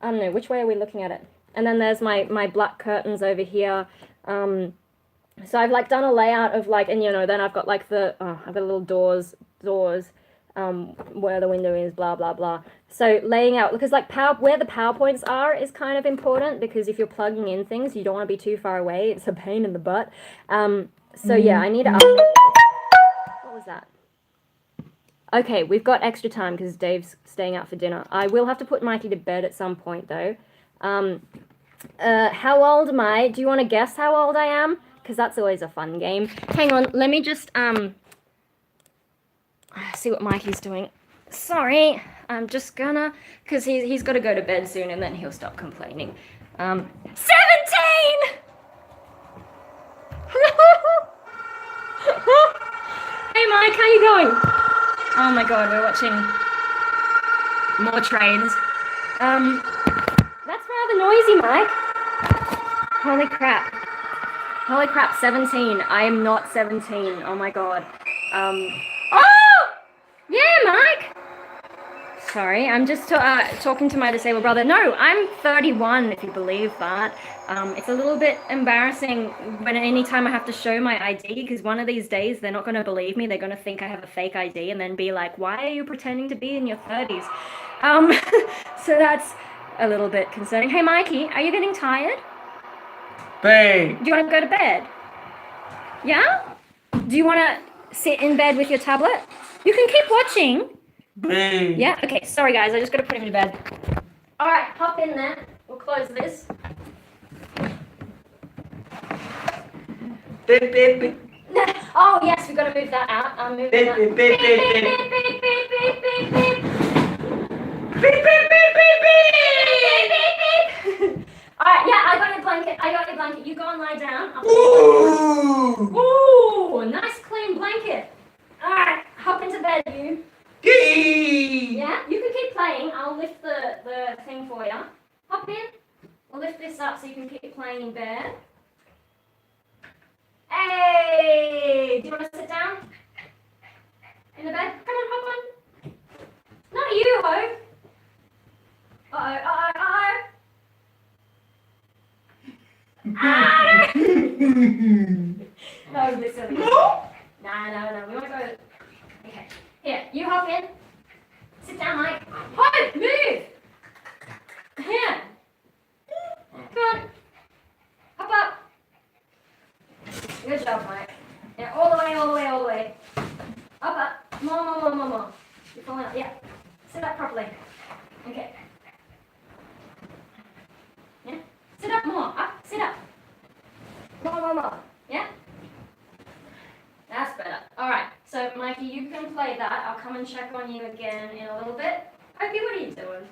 I don't know, which way are we looking at it? And then there's my black curtains over here. So I've like done a layout of like, and you know, then I've got like I've got little doors doors, where the window is, blah, blah, blah. So laying out, because like where the power points are is kind of important, because if you're plugging in things, you don't want to be too far away. It's a pain in the butt. So yeah, I need to update this. What was that? Okay, we've got extra time because Dave's staying out for dinner. I will have to put Mikey to bed at some point though. How old am I? Do you want to guess how old I am? Because that's always a fun game. Hang on, let me just see what Mikey's doing. Sorry, I'm just gonna, because he's got to go to bed soon and then he'll stop complaining. 17! Hey Mike, how you going? Oh my god, we're watching more trains. That's rather noisy, Mike. Holy crap. Holy crap, 17. I am not 17. Oh my god. Oh! Yeah, Mike! Sorry, I'm just talking to my disabled brother. No, I'm 31, if you believe that. It's a little bit embarrassing when anytime I have to show my ID, because one of these days they're not going to believe me. They're going to think I have a fake ID and then be like, why are you pretending to be in your 30s? So that's a little bit concerning. Hey, Mikey, are you getting tired? Babe. Do you want to go to bed? Yeah? Do you want to sit in bed with your tablet? You can keep watching. Babe. Yeah? Okay, sorry guys, I just got to put him to bed. Alright, hop in there. We'll close this. Beep, beep, beep. Oh yes, we've got to move that out. I'm moving that. Beep, beep, beep, beep, beep. Beep, beep, beep, beep, beep. Beep, beep, beep, beep, beep. Alright, yeah, I got your blanket. You go and lie down. Ooh. Ooh, nice clean blanket. Alright, hop into bed, you. Gee. Yeah, you can keep playing. I'll lift the thing for you. Hop in. We'll lift this up so you can keep playing in bed. Hey! Do you want to sit down? In the bed? Come on, hop on. Not you, ho. Uh-oh, uh-oh, uh-oh. Ah! No, this is silly. No, we want to go. Okay. Here, you hop in. Sit down, Mike. Ho! Move! Here. Come on. Hop up. Good job, Mike. Yeah, all the way. Up. More. You're falling up. Yeah. Sit up properly. Okay. Yeah. Sit up more. Up. Sit up. More. Yeah? That's better. Alright, so Mikey, you can play that. I'll come and check on you again in a little bit. Opie, what are you doing?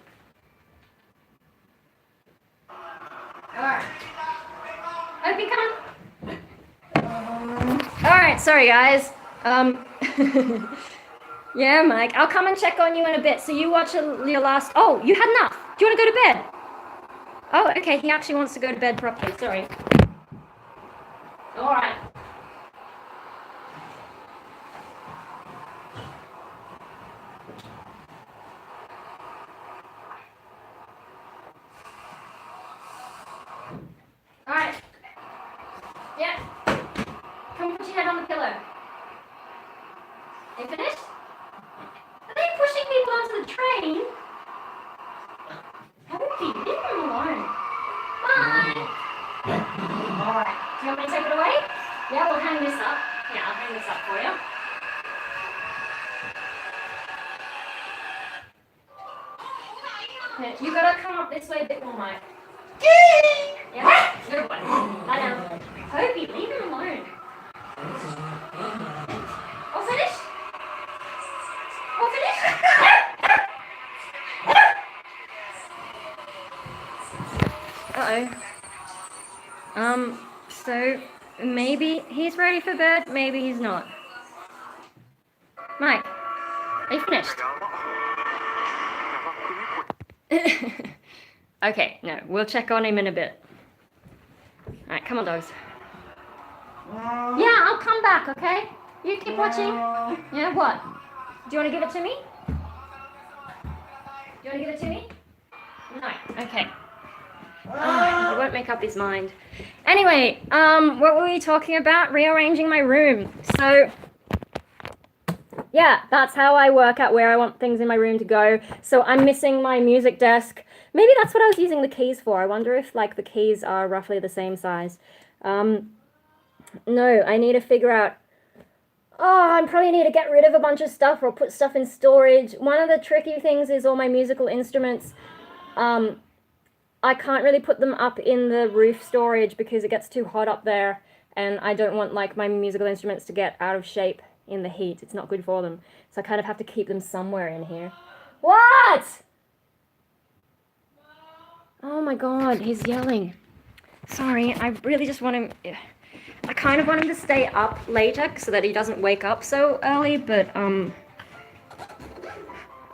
Alright. Opie, come on. Alright, sorry guys. Yeah, Mike, I'll come and check on you in a bit. So you watch your last... Oh, you had enough. Do you want to go to bed? Oh, okay, he actually wants to go to bed properly. Sorry. Alright. Alright. Yeah. Come put your head on the pillow. You finished? Are they pushing people onto the train? Hope leave them alone. Bye. Alright. Do you want me to take it away? Yeah, we'll hang this up. Yeah, I'll hang this up for you. Yeah, you gotta come up this way a bit more, Mike. Yeah, good one. Lie down. Hope leave him alone. All finished? All finished? Uh-oh. So maybe he's ready for bed, maybe he's not. Mike, are you finished? Okay, no, we'll check on him in a bit. Alright, come on, dogs. Yeah, I'll come back, okay? You keep watching. Yeah, what? Do you want to give it to me? Do you want to give it to me? No, okay. He won't make up his mind. Anyway, what were we talking about? Rearranging my room. So, Yeah, that's how I work out where I want things in my room to go. So I'm missing my music desk. Maybe that's what I was using the keys for. I wonder if like the keys are roughly the same size. No, I need to figure out. Oh, I probably need to get rid of a bunch of stuff or put stuff in storage. One of the tricky things is all my musical instruments. I can't really put them up in the roof storage because it gets too hot up there, and I don't want like my musical instruments to get out of shape in the heat. It's not good for them. So I kind of have to keep them somewhere in here. What? Oh my god, he's yelling. Sorry, I really just want him. I kind of want him to stay up later so that he doesn't wake up so early, but are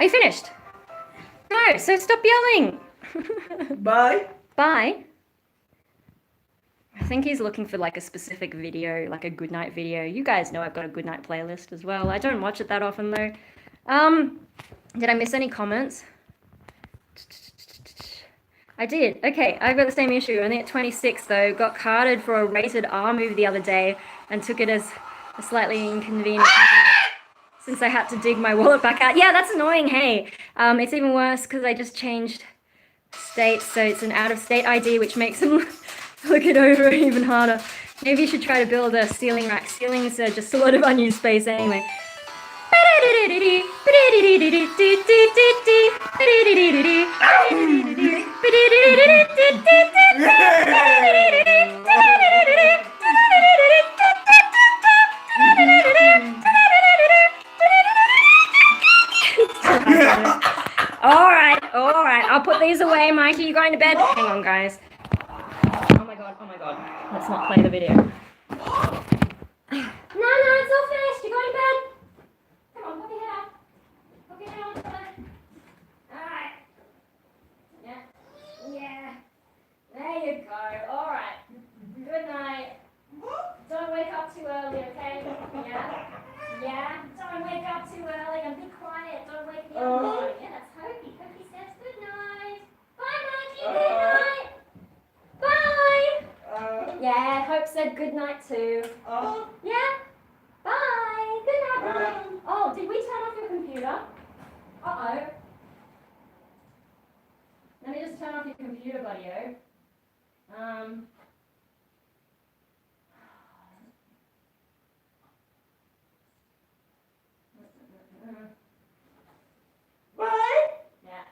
you finished? No, so stop yelling. Bye. Bye. I think he's looking for like a specific video, like a goodnight video. You guys know I've got a goodnight playlist as well. I don't watch it that often though. Did I miss any comments? I did. Okay, I've got the same issue. Only at 26 though. Got carded for a rated R movie the other day and took it as a slightly inconvenient since I had to dig my wallet back out. Yeah, that's annoying, hey. It's even worse because I just changed states, so it's an out-of-state ID, which makes them look it over even harder. Maybe you should try to build a ceiling rack. Ceilings are just a lot of unused space anyway. All right. I'll put these away, Mikey. You going to bed? Hang on, guys. Oh my god. Let's not play the video. No, it's all finished. You're going to bed. Come on, put your head up. Put your head on the bed. Alright. Yeah. There you go. Alright. Good night. Don't wake up too early, okay? Yeah. Don't wake up too early and be quiet. Don't wake me up. Yeah, that's Hopi. Hopi says good night. Bye, Mikey. Good night. Bye. Yeah, Hope said good night too. Yeah. Bye. Good night, Mike. Oh, did we turn off your computer? Uh-oh. Let me just turn off your computer, buddy-o. Bye. Yeah.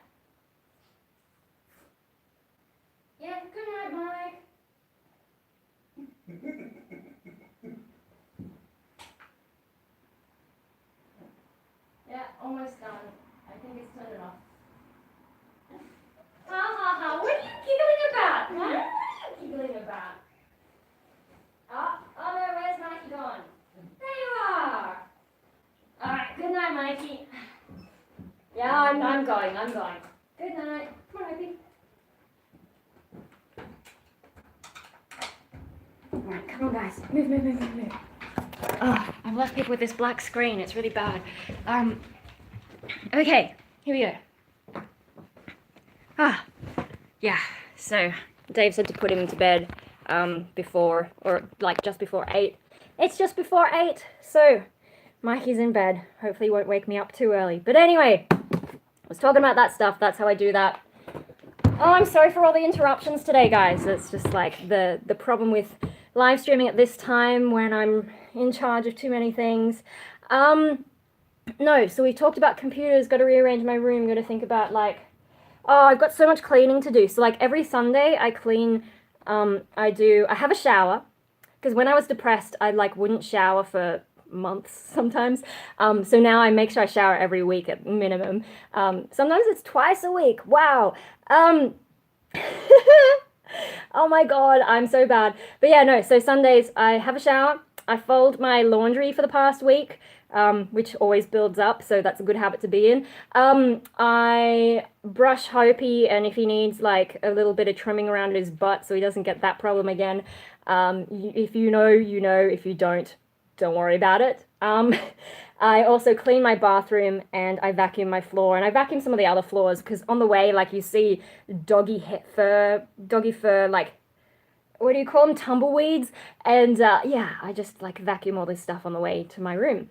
Yeah, good night, Mike. Yeah, almost done. I think it's turned it off. Ha. What are you giggling about? Huh? What are you giggling about? Oh no, where's Mikey gone? There you are. Alright, good night, Mikey. Yeah, I'm going. Good night. Come on, Hopi. Alright, come on, guys. Move. Oh, I've left people with this black screen. It's really bad. Okay, here we go. Yeah, so Dave said to put him to bed before, or like just before 8. It's just before 8, so Mikey's in bed. Hopefully he won't wake me up too early. But anyway, I was talking about that stuff. That's how I do that. Oh, I'm sorry for all the interruptions today, guys. It's just like the problem with live streaming at this time when I'm in charge of too many things. No, so we talked about computers, got to rearrange my room, got to think about like, oh, I've got so much cleaning to do. So like every Sunday I clean, I have a shower, because when I was depressed, I like wouldn't shower for months sometimes. So now I make sure I shower every week at minimum. Sometimes it's twice a week. Wow. Oh my god, I'm so bad. But yeah, no, so Sundays I have a shower. I fold my laundry for the past week, which always builds up, so that's a good habit to be in. I brush Hopi, and if he needs like a little bit of trimming around his butt so he doesn't get that problem again, if you know, you know. If you don't worry about it. I also clean my bathroom and I vacuum my floor, and I vacuum some of the other floors because on the way, like you see doggy fur, like, what do you call them? Tumbleweeds. And yeah, I just like vacuum all this stuff on the way to my room.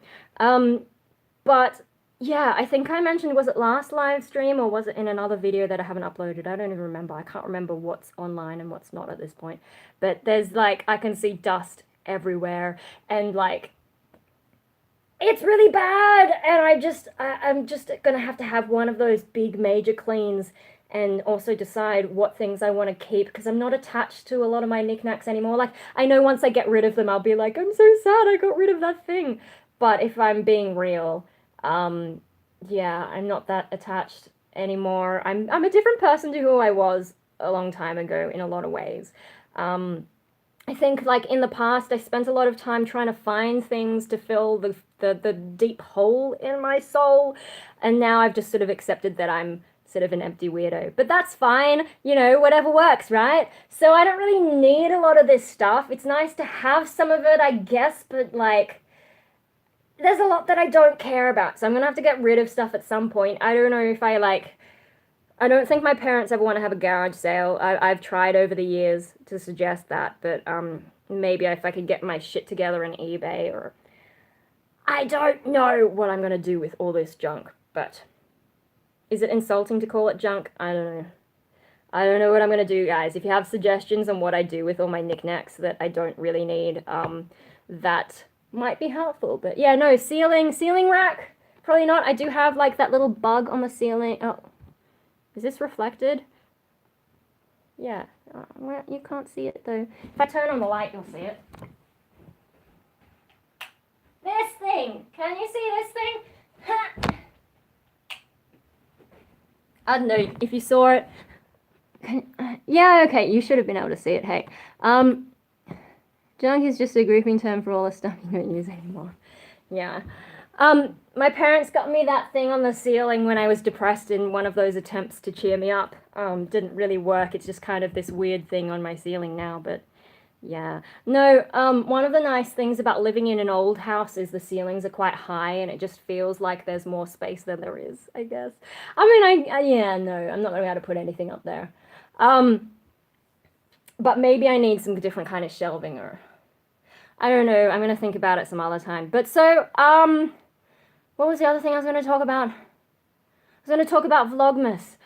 But yeah, I think I mentioned, was it last live stream or was it in another video that I haven't uploaded? I don't even remember. I can't remember what's online and what's not at this point. But there's like, I can see dust everywhere and like, it's really bad. And I'm just gonna have to have one of those big major cleans and also decide what things I want to keep because I'm not attached to a lot of my knickknacks anymore. Like, I know once I get rid of them, I'll be like, I'm so sad I got rid of that thing. But if I'm being real, yeah, I'm not that attached anymore. I'm a different person to who I was a long time ago in a lot of ways. I think like in the past I spent a lot of time trying to find things to fill the deep hole in my soul, and now I've just sort of accepted that I'm sort of an empty weirdo. But that's fine, you know, whatever works, right? So I don't really need a lot of this stuff. It's nice to have some of it, I guess, but like there's a lot that I don't care about, so I'm gonna have to get rid of stuff at some point. I don't know if I don't think my parents ever want to have a garage sale. I've tried over the years to suggest that, but maybe if I could get my shit together on eBay, or I don't know what I'm gonna do with all this junk. But is it insulting to call it junk? I don't know. I don't know what I'm gonna do, guys. If you have suggestions on what I do with all my knickknacks that I don't really need, that might be helpful. But yeah, no, ceiling rack, probably not. I do have like that little bug on the ceiling. Oh, is this reflected? Yeah, well, you can't see it though. If I turn on the light, you'll see it. This thing, can you see this thing? Ha! I don't know if you saw it. Yeah, okay, you should have been able to see it. Hey, junk is just a grouping term for all the stuff you don't use anymore. Yeah. My parents got me that thing on the ceiling when I was depressed in one of those attempts to cheer me up. Didn't really work. It's just kind of this weird thing on my ceiling now, but yeah. No, one of the nice things about living in an old house is the ceilings are quite high and it just feels like there's more space than there is, I guess. I mean, yeah, no, I'm not gonna be able to put anything up there. But maybe I need some different kind of shelving, or I don't know. I'm gonna think about it some other time. But so, what was the other thing I was gonna talk about? I was gonna talk about Vlogmas.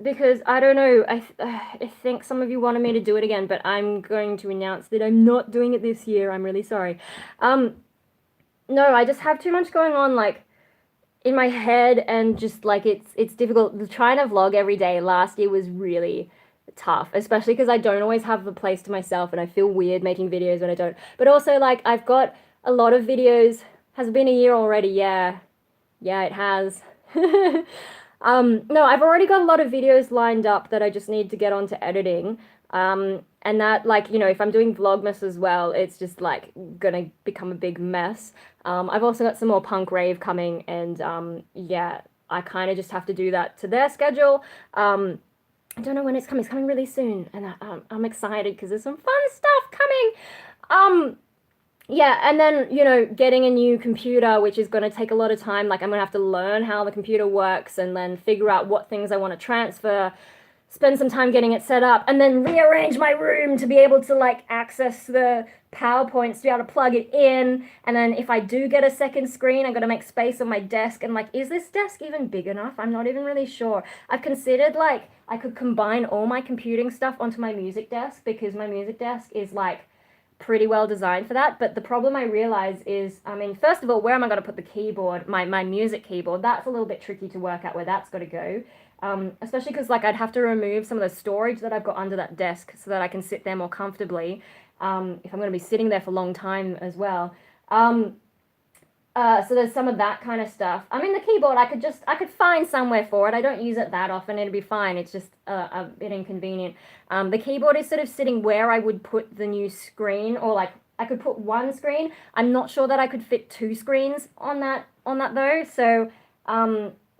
Because I don't know. I think some of you wanted me to do it again, but I'm going to announce that I'm not doing it this year. I'm really sorry. No, I just have too much going on, like in my head, and just like it's difficult. Trying to vlog every day last year was really tough, especially because I don't always have the place to myself and I feel weird making videos when I don't. But also, like, I've got a lot of videos. Has it been a year already? Yeah, it has. No, I've already got a lot of videos lined up that I just need to get onto editing. And that, like, you know, if I'm doing Vlogmas as well, it's just like gonna become a big mess. I've also got some more punk rave coming, and yeah, I kind of just have to do that to their schedule. I don't know when it's coming. It's coming really soon, and I'm excited because there's some fun stuff coming. Yeah, and then, you know, getting a new computer, which is going to take a lot of time. Like, I'm going to have to learn how the computer works and then figure out what things I want to transfer, spend some time getting it set up, and then rearrange my room to be able to, like, access the PowerPoints, to be able to plug it in. And then if I do get a second screen, I'm going to make space on my desk. And, like, is this desk even big enough? I'm not even really sure. I've considered, like, I could combine all my computing stuff onto my music desk, because my music desk is, like, pretty well designed for that. But the problem I realize is, I mean, first of all, where am I going to put the keyboard, my music keyboard? That's a little bit tricky to work out where that's got to go. Especially because, like, I'd have to remove some of the storage that I've got under that desk so that I can sit there more comfortably, if I'm going to be sitting there for a long time as well. So there's some of that kind of stuff. I mean, the keyboard, I could find somewhere for it. I don't use it that often. It'd be fine. It's just a bit inconvenient. The keyboard is sort of sitting where I would put the new screen, or like I could put one screen. I'm not sure that I could fit two screens on that though. So,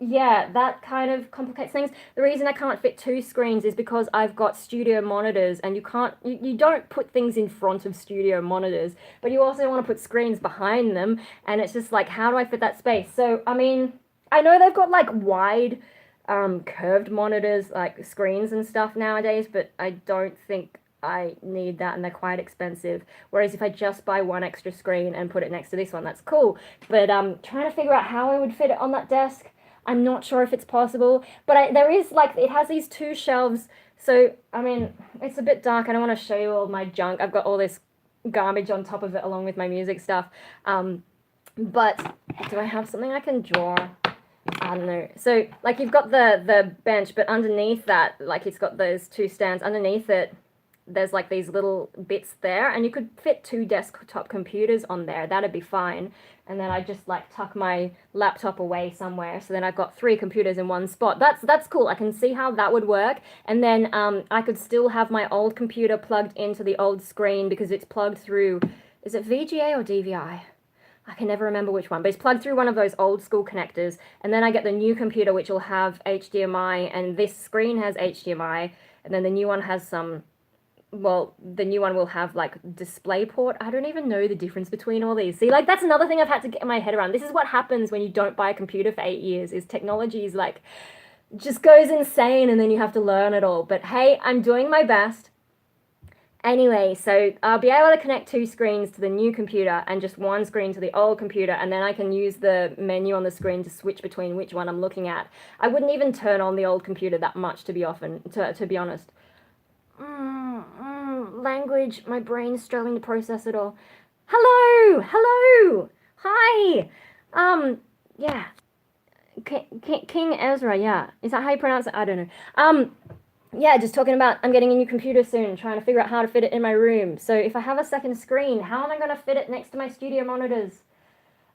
yeah, that kind of complicates things. The reason I can't fit two screens is because I've got studio monitors, and you don't put things in front of studio monitors, but you also want to put screens behind them, and it's just like, how do I fit that space? So, I mean, I know they've got like wide, curved monitors, like screens and stuff nowadays, but I don't think I need that and they're quite expensive. Whereas if I just buy one extra screen and put it next to this one, that's cool. But trying to figure out how I would fit it on that desk. I'm not sure if it's possible, but there is like, it has these two shelves. So, I mean, it's a bit dark. I don't want to show you all my junk. I've got all this garbage on top of it along with my music stuff. But do I have something I can draw? I don't know. So, like, you've got the bench, but underneath that, like, it's got those two stands. Underneath it, there's, like, these little bits there, and you could fit 2 desktop computers on there. That'd be fine. And then I just, like, tuck my laptop away somewhere, so then I've got 3 computers in one spot. That's cool. I can see how that would work. And then I could still have my old computer plugged into the old screen because it's plugged through, is it VGA or DVI? I can never remember which one, but it's plugged through one of those old school connectors, and then I get the new computer which will have HDMI, and this screen has HDMI, and then the new one has some, well, the new one will have like DisplayPort. I don't even know the difference between all these. See, like, that's another thing I've had to get my head around. This is what happens when you don't buy a computer for 8 years, is technology is like, just goes insane, and then you have to learn it all. But hey, I'm doing my best. Anyway, so I'll be able to connect 2 screens to the new computer and just 1 screen to the old computer, and then I can use the menu on the screen to switch between which one I'm looking at. I wouldn't even turn on the old computer that much, to be honest. Language, my brain's struggling to process it all. Hello! Hi! Yeah. King Ezra, yeah. Is that how you pronounce it? I don't know. Yeah, just talking about I'm getting a new computer soon, trying to figure out how to fit it in my room. So if I have a second screen, how am I going to fit it next to my studio monitors?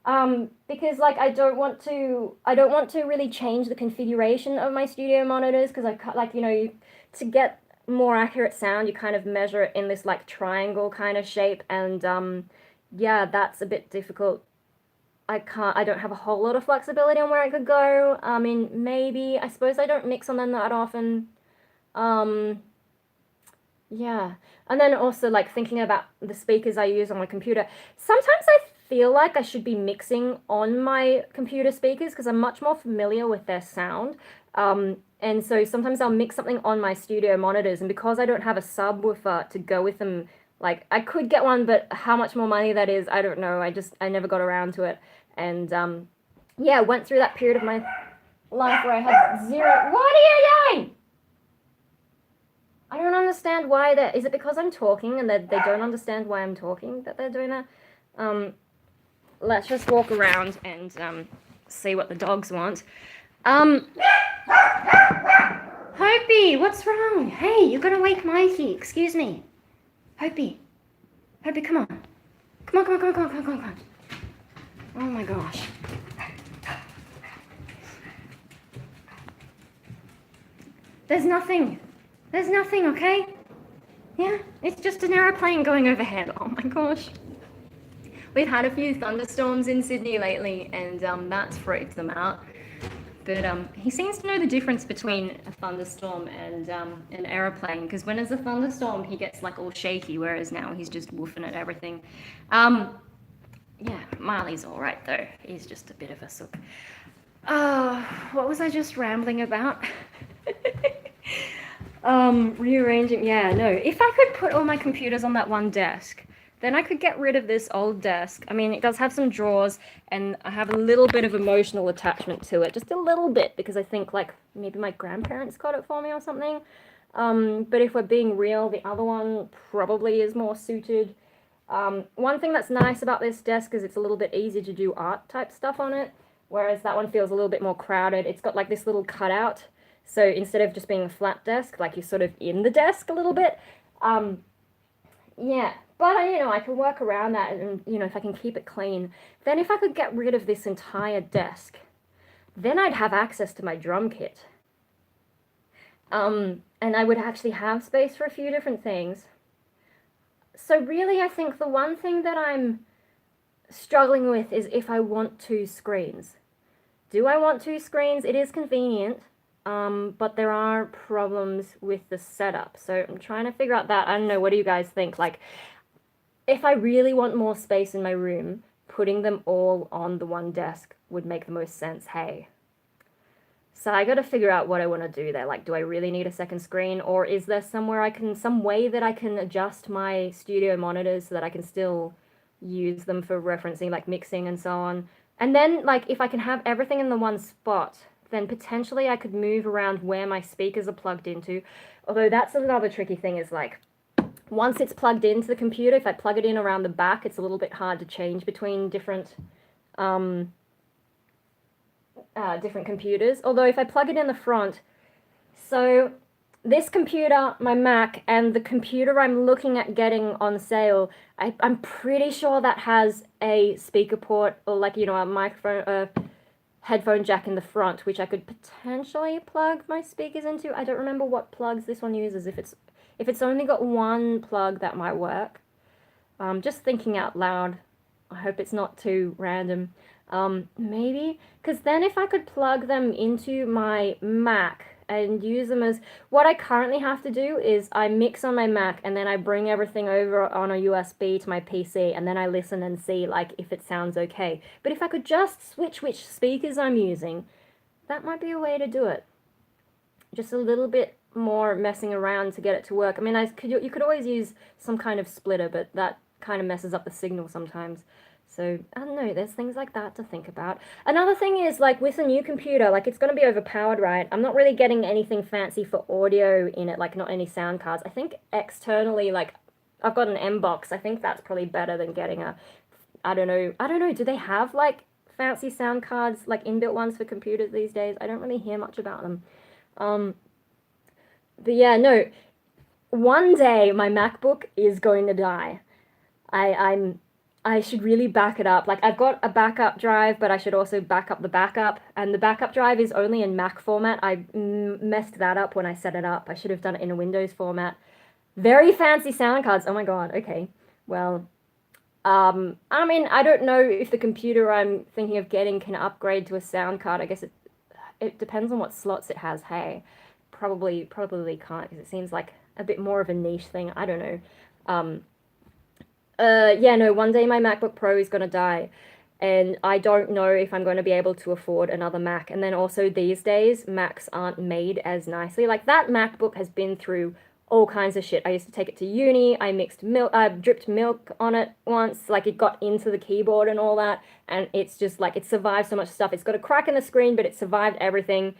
Because like I don't want to really change the configuration of my studio monitors, because like, you know, to get more accurate sound, you kind of measure it in this like triangle kind of shape, and yeah, that's a bit difficult. I don't have a whole lot of flexibility on where I could go. I mean, maybe, I suppose I don't mix on them that often. Yeah. And then also, like, thinking about the speakers I use on my computer, sometimes I feel like I should be mixing on my computer speakers because I'm much more familiar with their sound. And so sometimes I'll mix something on my studio monitors, and because I don't have a subwoofer to go with them, like, I could get one, but how much more money that is, I don't know. I never got around to it. And, yeah, went through that period of my life where I had zero. What are you doing? I don't understand why that. Is it because I'm talking and they don't understand why I'm talking that they're doing that? Let's just walk around and see what the dogs want. Hopi, what's wrong? Hey, you're gonna wake Mikey. Excuse me. Hopi, come on. Come on. Oh my gosh. There's nothing, okay? Yeah, it's just an aeroplane going overhead. Oh my gosh. We've had a few thunderstorms in Sydney lately, and that's freaked them out. But he seems to know the difference between a thunderstorm and an aeroplane, because when there's a thunderstorm, he gets like all shaky, whereas now he's just woofing at everything. Yeah, Marley's all right though. He's just a bit of a sook. What was I just rambling about? Rearranging, yeah, no. If I could put all my computers on that one desk, then I could get rid of this old desk. I mean, it does have some drawers, and I have a little bit of emotional attachment to it, just a little bit, because I think, like, maybe my grandparents got it for me or something. But if we're being real, the other one probably is more suited. One thing that's nice about this desk is it's a little bit easier to do art type stuff on it, whereas that one feels a little bit more crowded. It's got like this little cutout, so instead of just being a flat desk, like you're sort of in the desk a little bit. Yeah, but you know, I can work around that, and you know, if I can keep it clean, then if I could get rid of this entire desk, then I'd have access to my drum kit. And I would actually have space for a few different things. So really, I think the one thing that I'm struggling with is if I want 2 screens. Do I want 2 screens? It is convenient, but there are problems with the setup. So I'm trying to figure out that. I don't know, what do you guys think? Like, if I really want more space in my room, putting them all on the one desk would make the most sense, hey. So I got to figure out what I want to do there. Like, do I really need a second screen, or is there some way that I can adjust my studio monitors so that I can still use them for referencing, like mixing and so on? And then, like, if I can have everything in the one spot, then potentially I could move around where my speakers are plugged into. Although that's another tricky thing is like, once it's plugged into the computer, if I plug it in around the back, it's a little bit hard to change between um, different computers. Although if I plug it in the front, so this computer, my Mac, and the computer I'm looking at getting on sale, I'm pretty sure that has a speaker port or like, you know, a microphone, headphone jack in the front, which I could potentially plug my speakers into. I don't remember what plugs this one uses. If it's only got one plug, that might work. Just thinking out loud. I hope it's not too random. Maybe, because then if I could plug them into my Mac and use them as, what I currently have to do is I mix on my Mac and then I bring everything over on a USB to my PC and then I listen and see like if it sounds okay. But if I could just switch which speakers I'm using, that might be a way to do it. Just a little bit more messing around to get it to work. I mean, you could always use some kind of splitter, but that kind of messes up the signal sometimes. So, I don't know, there's things like that to think about. Another thing is, like, with a new computer, like, it's going to be overpowered, right? I'm not really getting anything fancy for audio in it, like, not any sound cards. I think externally, like, I've got an M box. I think that's probably better than getting a, I don't know, do they have, like, fancy sound cards, like, inbuilt ones for computers these days? I don't really hear much about them. But yeah, no, one day my MacBook is going to die. I should really back it up. Like, I've got a backup drive, but I should also back up the backup. And the backup drive is only in Mac format. I messed that up when I set it up. I should have done it in a Windows format. Very fancy sound cards. Oh my god. Okay. Well, I mean, I don't know if the computer I'm thinking of getting can upgrade to a sound card. I guess it depends on what slots it has. Hey, probably can't because it seems like a bit more of a niche thing. I don't know. Yeah, no, one day my MacBook Pro is gonna die, and I don't know if I'm going to be able to afford another Mac. And then also these days, Macs aren't made as nicely. Like, that MacBook has been through all kinds of shit. I used to take it to uni, I mixed milk, dripped milk on it once, like it got into the keyboard and all that, and it's just like, it survived so much stuff. It's got a crack in the screen, but it survived everything.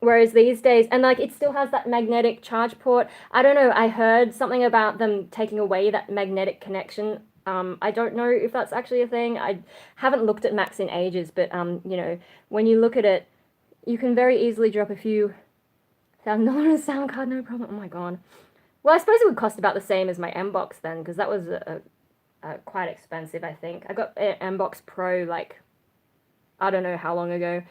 Whereas these days, and like it still has that magnetic charge port. I don't know, I heard something about them taking away that magnetic connection. I don't know if that's actually a thing. I haven't looked at Macs in ages, but you know, when you look at it, you can very easily drop a few $1,000 on a sound card, no problem. Oh my god. Well, I suppose it would cost about the same as my M box then, because that was quite expensive, I think. I got an M box Pro like, I don't know how long ago.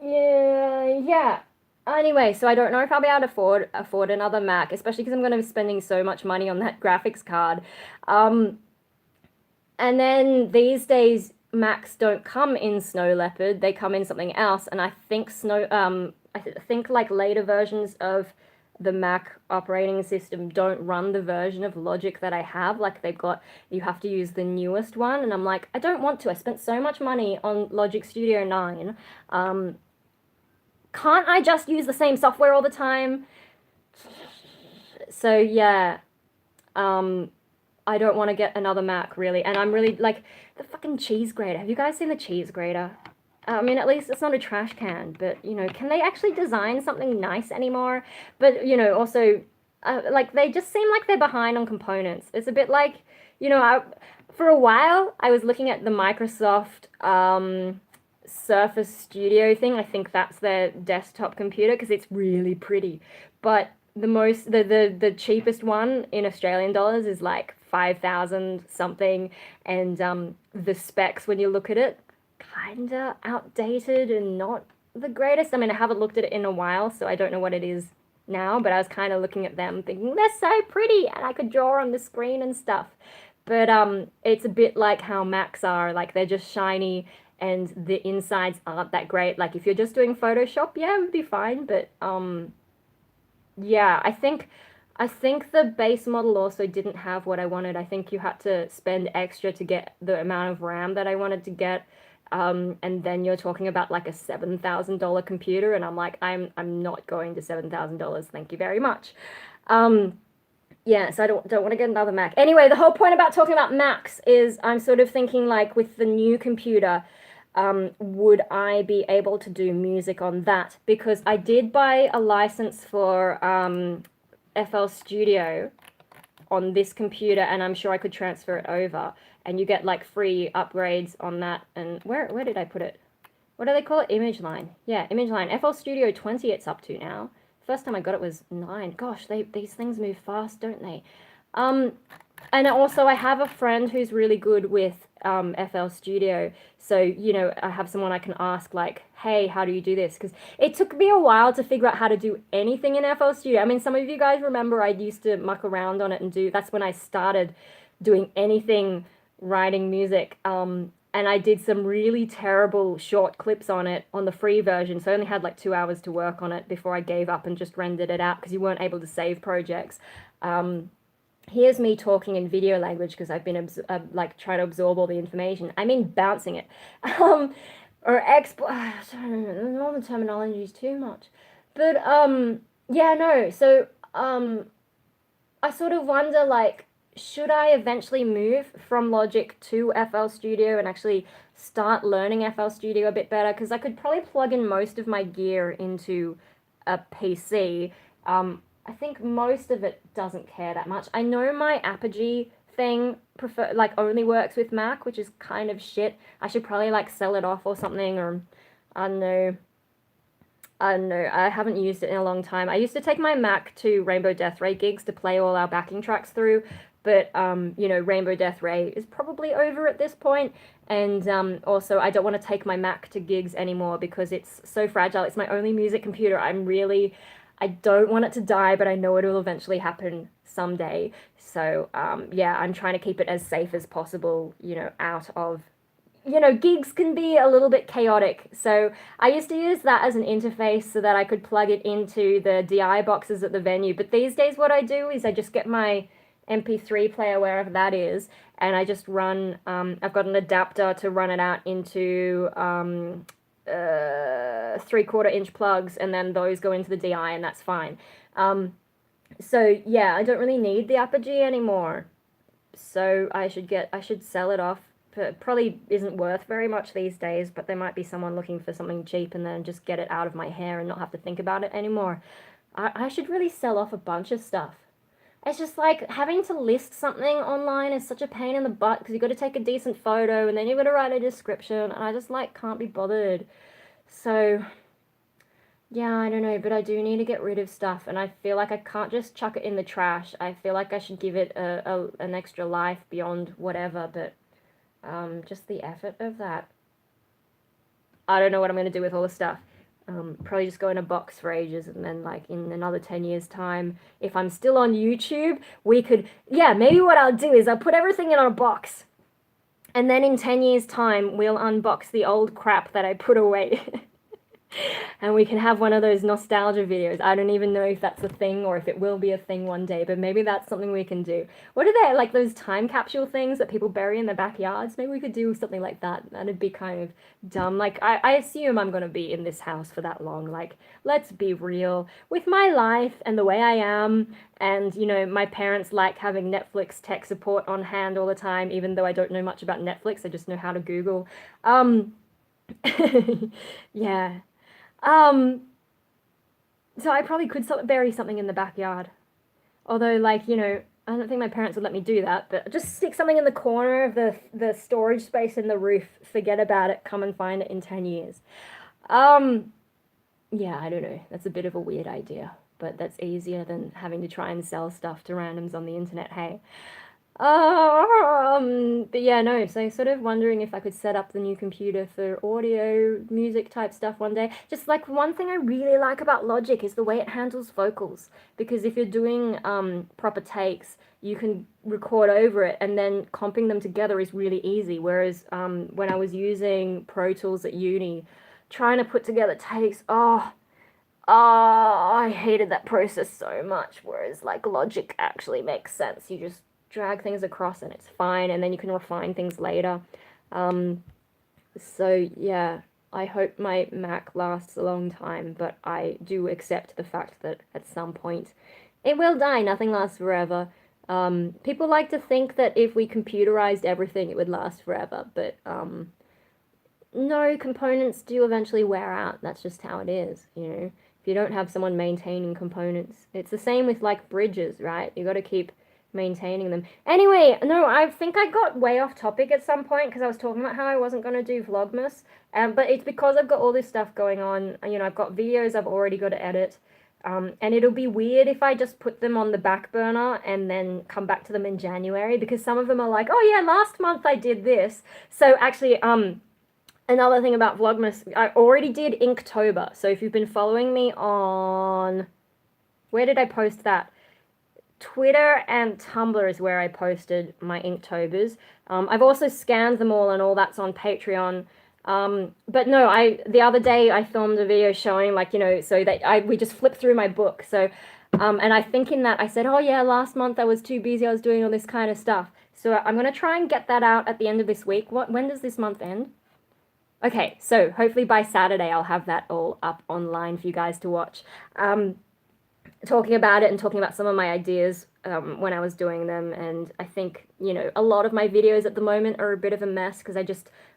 Yeah. Anyway, so I don't know if I'll be able to afford another Mac, especially because I'm going to be spending so much money on that graphics card. And then these days, Macs don't come in Snow Leopard; they come in something else. And I think I think like later versions of the Mac operating system don't run the version of Logic that I have. Like, you have to use the newest one, and I'm like, I don't want to. I spent so much money on Logic Studio 9. Can't I just use the same software all the time? So yeah, I don't want to get another Mac really, and I'm really like the fucking cheese grater. Have you guys seen the cheese grater? I mean, at least it's not a trash can, but you know, can they actually design something nice anymore? But you know, also, like they just seem like they're behind on components. It's a bit like, you know, for a while I was looking at the Microsoft Surface Studio thing. I think that's their desktop computer because it's really pretty. But the cheapest one in Australian dollars is like 5,000 something, and the specs when you look at it, kinda outdated and not the greatest. I mean, I haven't looked at it in a while, so I don't know what it is now, but I was kind of looking at them thinking they're so pretty and I could draw on the screen and stuff. But it's a bit like how Macs are, like they're just shiny and the insides aren't that great. Like if you're just doing Photoshop, yeah, it would be fine, but yeah, I think the base model also didn't have what I wanted. I think you had to spend extra to get the amount of RAM that I wanted to get. And then you're talking about like a $7,000 computer, and I'm like, I'm not going to $7,000. Thank you very much. Yeah, so I don't want to get another Mac. Anyway, the whole point about talking about Macs is I'm sort of thinking like with the new computer, would I be able to do music on that? Because I did buy a license for FL Studio on this computer, and I'm sure I could transfer it over, and you get like free upgrades on that. And where did I put it? What do they call it? Image Line. Yeah, Image Line. FL Studio 20 it's up to now. First time I got it was 9. Gosh, these things move fast, don't they? And also I have a friend who's really good with FL Studio. So, you know, I have someone I can ask like, hey, how do you do this? Because it took me a while to figure out how to do anything in FL Studio. I mean, some of you guys remember I used to muck around on it and that's when I started doing anything writing music. And I did some really terrible short clips on it on the free version. So I only had like 2 hours to work on it before I gave up and just rendered it out because you weren't able to save projects. Here's me talking in video language because I've been like trying to absorb all the information. I mean bouncing it. Or export. All the terminology is too much. But yeah, no. So I sort of wonder like, should I eventually move from Logic to FL Studio and actually start learning FL Studio a bit better? Because I could probably plug in most of my gear into a PC. I think most of it doesn't care that much. I know my Apogee thing only works with Mac, which is kind of shit. I should probably like sell it off or something, or I don't know. I don't know. I haven't used it in a long time. I used to take my Mac to Rainbow Death Ray gigs to play all our backing tracks through, but you know, Rainbow Death Ray is probably over at this point, and also I don't want to take my Mac to gigs anymore because it's so fragile. It's my only music computer. I don't want it to die, but I know it will eventually happen someday. So yeah, I'm trying to keep it as safe as possible, you know, out of, you know, gigs can be a little bit chaotic. So I used to use that as an interface so that I could plug it into the DI boxes at the venue. But these days what I do is I just get my MP3 player, wherever that is, and I just run, I've got an adapter to run it out into 3/4 inch plugs, and then those go into the DI, and that's fine. So yeah, I don't really need the Apogee anymore. So I should sell it off. It probably isn't worth very much these days, but there might be someone looking for something cheap and then just get it out of my hair and not have to think about it anymore. I should really sell off a bunch of stuff. It's just like having to list something online is such a pain in the butt because you got to take a decent photo and then you got to write a description, and I just like can't be bothered. So yeah, I don't know, but I do need to get rid of stuff, and I feel like I can't just chuck it in the trash. I feel like I should give it an extra life beyond whatever, but just the effort of that. I don't know what I'm going to do with all the stuff. Probably just go in a box for ages, and then like in another 10 years time, if I'm still on YouTube, yeah, maybe what I'll do is I'll put everything in a box, and then in 10 years time, we'll unbox the old crap that I put away. And we can have one of those nostalgia videos. I don't even know if that's a thing or if it will be a thing one day, but maybe that's something we can do. What are they, like those time capsule things that people bury in their backyards? Maybe we could do something like that. That'd be kind of dumb. Like, I assume I'm going to be in this house for that long. Like, let's be real. With my life and the way I am, and, you know, my parents like having Netflix tech support on hand all the time, even though I don't know much about Netflix. I just know how to Google. Yeah. So I probably could bury something in the backyard. Although, like, you know, I don't think my parents would let me do that, but just stick something in the corner of the storage space in the roof, forget about it, come and find it in 10 years. Yeah, I don't know. That's a bit of a weird idea, but that's easier than having to try and sell stuff to randoms on the internet, hey. But yeah, no, so sort of wondering if I could set up the new computer for audio, music type stuff one day. Just like one thing I really like about Logic is the way it handles vocals. Because if you're doing proper takes, you can record over it, and then comping them together is really easy. Whereas when I was using Pro Tools at uni, trying to put together takes, I hated that process so much. Whereas like Logic actually makes sense. You just drag things across and it's fine, and then you can refine things later. So yeah, I hope my Mac lasts a long time, but I do accept the fact that at some point it will die. Nothing lasts forever. People like to think that if we computerized everything, it would last forever, but no, components do eventually wear out. That's just how it is, you know. If you don't have someone maintaining components, it's the same with like bridges, right? You got to keep maintaining them. Anyway, no, I think I got way off topic at some point because I was talking about how I wasn't going to do Vlogmas. But it's because I've got all this stuff going on. You know, I've got videos I've already got to edit. And it'll be weird if I just put them on the back burner and then come back to them in January because some of them are like, oh yeah, last month I did this. So actually, another thing about Vlogmas, I already did Inktober. So if you've been following me on, where did I post that? Twitter and Tumblr is where I posted my Inktobers. I've also scanned them all, and all that's on Patreon. But no, the other day I filmed a video showing, like, you know, so that we just flipped through my book. So and I think in that I said, oh yeah, last month I was too busy, I was doing all this kind of stuff. So I'm gonna try and get that out at the end of this week. When does this month end? Okay, so hopefully by Saturday I'll have that all up online for you guys to watch. Talking about it and talking about some of my ideas when I was doing them. And I think, you know, a lot of my videos at the moment are a bit of a mess because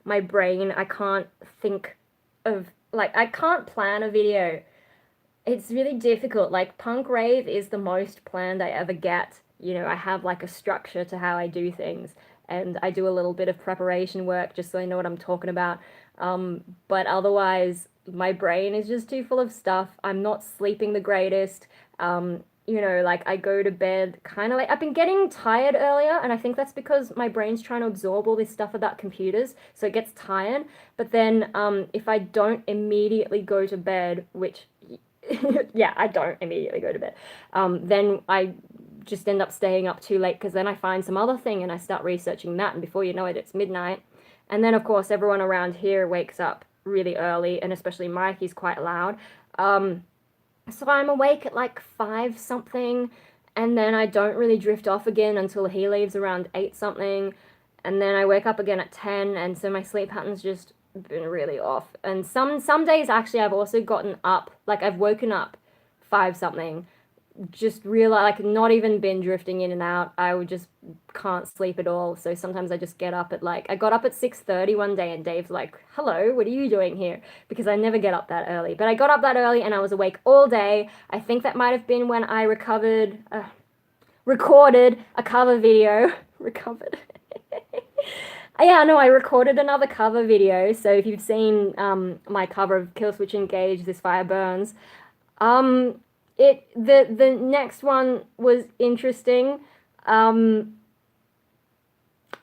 my brain, I can't think of, like, I can't plan a video. It's really difficult. Like, punk rave is the most planned I ever get. You know, I have like a structure to how I do things, and I do a little bit of preparation work just so I know what I'm talking about. But otherwise, my brain is just too full of stuff. I'm not sleeping the greatest. You know, like I go to bed kind of like I've been getting tired earlier, and I think that's because my brain's trying to absorb all this stuff about computers, so it gets tired. But then, if I don't immediately go to bed, which yeah, I don't immediately go to bed. Then I just end up staying up too late because then I find some other thing and I start researching that, and before you know it, it's midnight. And then, of course, everyone around here wakes up really early, and especially Mike, he's quite loud. So I'm awake at like 5 something, and then I don't really drift off again until he leaves around 8 something, and then I wake up again at 10, and so my sleep pattern's just been really off. And some days actually I've also gotten up, like I've woken up 5 something, just realize like not even been drifting in and out. I would just can't sleep at all. So sometimes I just get up at like I got up at 6:30 one day, and Dave's like, "Hello, what are you doing here?" Because I never get up that early. But I got up that early and I was awake all day. I think that might have been when I recorded a cover video. Recovered. Yeah, no, I recorded another cover video. So if you've seen my cover of Kill Switch Engage, This Fire Burns, the next one was interesting. I'm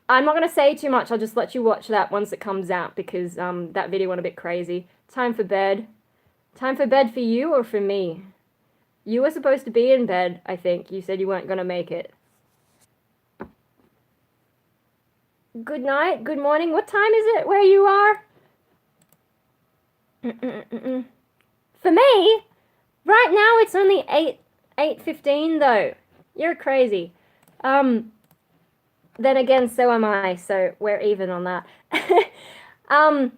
not gonna say too much. I'll just let you watch that once it comes out because that video went a bit crazy. Time for bed. Time for bed for you or for me? You were supposed to be in bed, I think. You said you weren't gonna make it. Good night, good morning. What time is it where you are? For me? Right now it's only 8:15 though. You're crazy. Then again, so am I, so we're even on that. um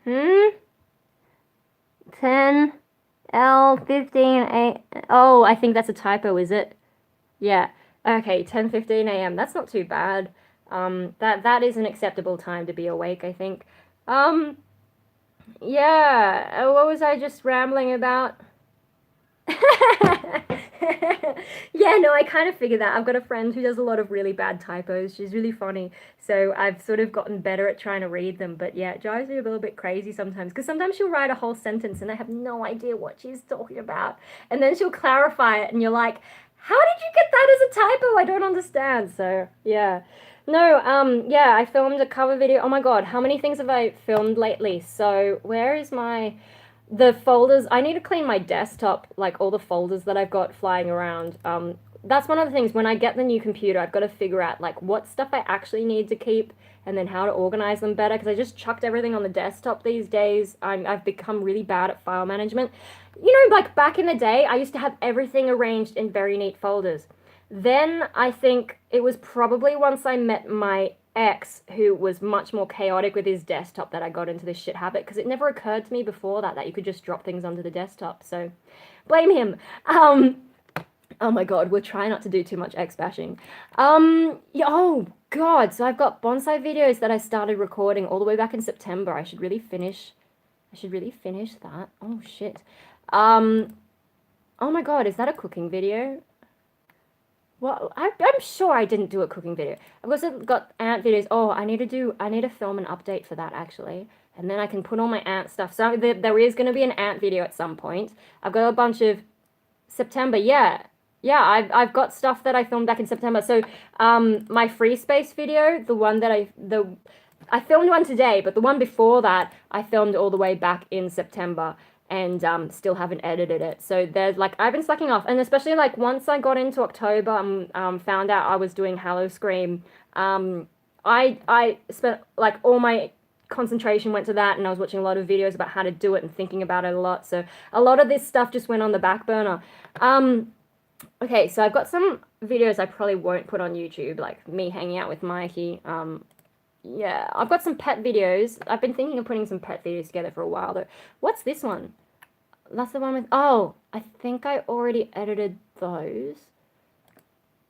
10 L 15 A. Oh, I think that's a typo, is it? Yeah. Okay, 10:15 a.m. That's not too bad. That is an acceptable time to be awake, I think. Yeah, what was I just rambling about? Yeah, no, I kind of figured that. I've got a friend who does a lot of really bad typos. She's really funny. So I've sort of gotten better at trying to read them. But yeah, it drives me a little bit crazy sometimes. Because sometimes she'll write a whole sentence and I have no idea what she's talking about. And then she'll clarify it and you're like, how did you get that as a typo? I don't understand. So yeah. No, yeah, I filmed a cover video. Oh my God, how many things have I filmed lately? So where is the folders? I need to clean my desktop, like all the folders that I've got flying around. That's one of the things when I get the new computer, I've got to figure out like what stuff I actually need to keep and then how to organize them better because I just chucked everything on the desktop these days. I've become really bad at file management. You know, like back in the day, I used to have everything arranged in very neat folders. Then I think it was probably once I met my ex who was much more chaotic with his desktop that I got into this shit habit, because it never occurred to me before that you could just drop things onto the desktop. So blame him. Oh my god, we'll try not to do too much ex bashing. Yeah, oh god, so I've got bonsai videos that I started recording all the way back in September. I should really finish that. Oh shit. Oh my god, is that a cooking video? Well, I'm sure I didn't do a cooking video. I've also got ant videos. Oh, I need to film an update for that actually. And then I can put all my ant stuff. So there is going to be an ant video at some point. I've got a bunch of September. Yeah. Yeah, I've got stuff that I filmed back in September. So, my free space video, the one that I filmed one today, but the one before that I filmed all the way back in September, and still haven't edited it. So there's like, I've been slacking off, and especially like once I got into October, found out I was doing Hallow Scream. I spent like all my concentration went to that, and I was watching a lot of videos about how to do it and thinking about it a lot. So a lot of this stuff just went on the back burner. Okay, so I've got some videos I probably won't put on YouTube, like me hanging out with Mikey. Yeah, I've got some pet videos. I've been thinking of putting some pet videos together for a while, though. What's this one? That's the one with... Oh, I think I already edited those.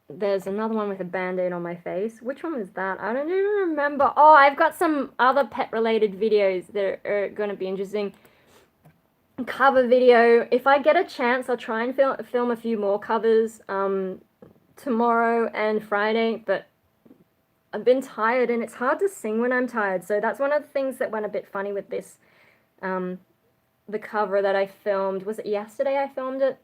There's another one with a band-aid on my face. Which one was that? I don't even remember. Oh, I've got some other pet-related videos that are going to be interesting. Cover video. If I get a chance, I'll try and film a few more covers tomorrow and Friday, but I've been tired, and it's hard to sing when I'm tired, so that's one of the things that went a bit funny with this, the cover that I filmed. Was it yesterday I filmed it?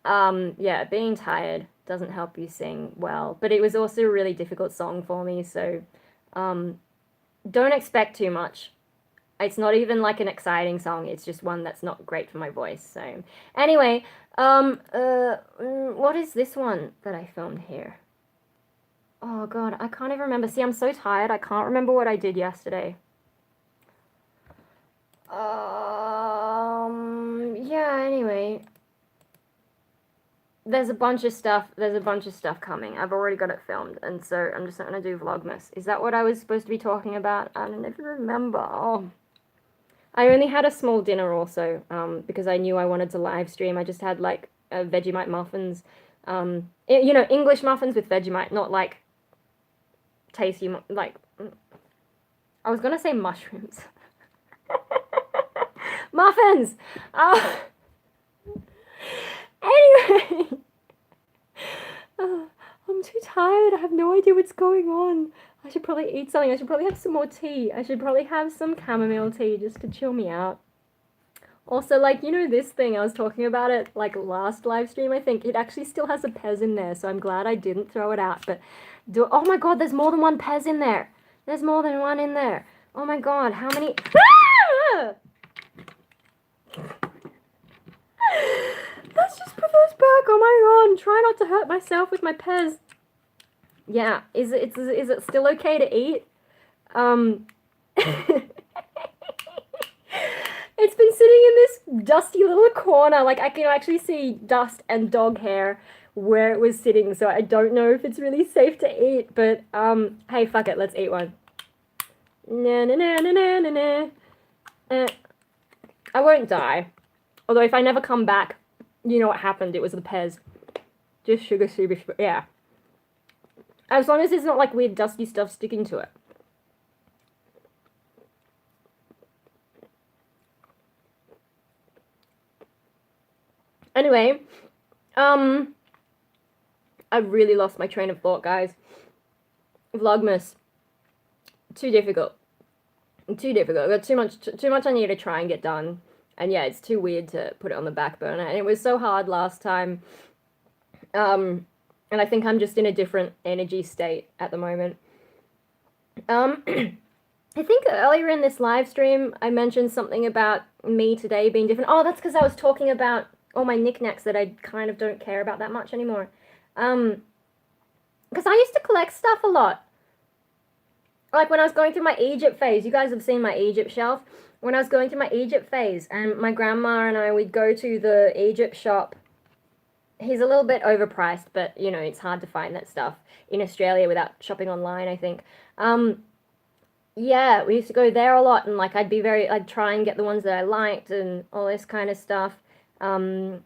Yeah, being tired doesn't help you sing well, but it was also a really difficult song for me, so don't expect too much. It's not even like an exciting song, it's just one that's not great for my voice, so... Anyway, what is this one that I filmed here? Oh god, I can't even remember. See, I'm so tired, I can't remember what I did yesterday. Yeah, anyway. There's a bunch of stuff coming. I've already got it filmed, and so I'm just not gonna do Vlogmas. Is that what I was supposed to be talking about? I don't even remember. Oh. I only had a small dinner also, because I knew I wanted to live stream. I just had, like, Vegemite muffins. You know, English muffins with Vegemite, not, like, tasty, like, I was gonna say mushrooms. Muffins! Anyway. I'm too tired. I have no idea what's going on. I should probably eat something. I should probably have some more tea. I should probably have some chamomile tea just to chill me out. Also, like, you know this thing, I was talking about it, like, last live stream, I think. It actually still has a Pez in there, so I'm glad I didn't throw it out. But, oh my god, there's more than one Pez in there. There's more than one in there. Oh my god, how many... Ah! Let's just put those back. Oh my god, try not to hurt myself with my Pez. Yeah, is it still okay to eat? It's been sitting in this dusty little corner. Like, I can actually see dust and dog hair where it was sitting, so I don't know if it's really safe to eat, but, hey, fuck it, let's eat one. Na na na na na na na. I won't die. Although if I never come back, you know what happened, it was the Pez. Just sugar, yeah. As long as there's not, like, weird dusty stuff sticking to it. Anyway, I really lost my train of thought, guys. Vlogmas. Too difficult. Too difficult. I've got too much I need to try and get done. And yeah, it's too weird to put it on the back burner. And it was so hard last time. And I think I'm just in a different energy state at the moment. I think earlier in this live stream, I mentioned something about me today being different. Oh, that's because I was talking about all my knickknacks that I kind of don't care about that much anymore. Because I used to collect stuff a lot. Like when I was going through my Egypt phase, you guys have seen my Egypt shelf. When I was going through my Egypt phase, and my grandma and I would go to the Egypt shop he's a little bit overpriced, but you know, it's hard to find that stuff in Australia without shopping online, I think. Um, yeah, we used to go there a lot, and like I'd try and get the ones that I liked and all this kind of stuff. Um,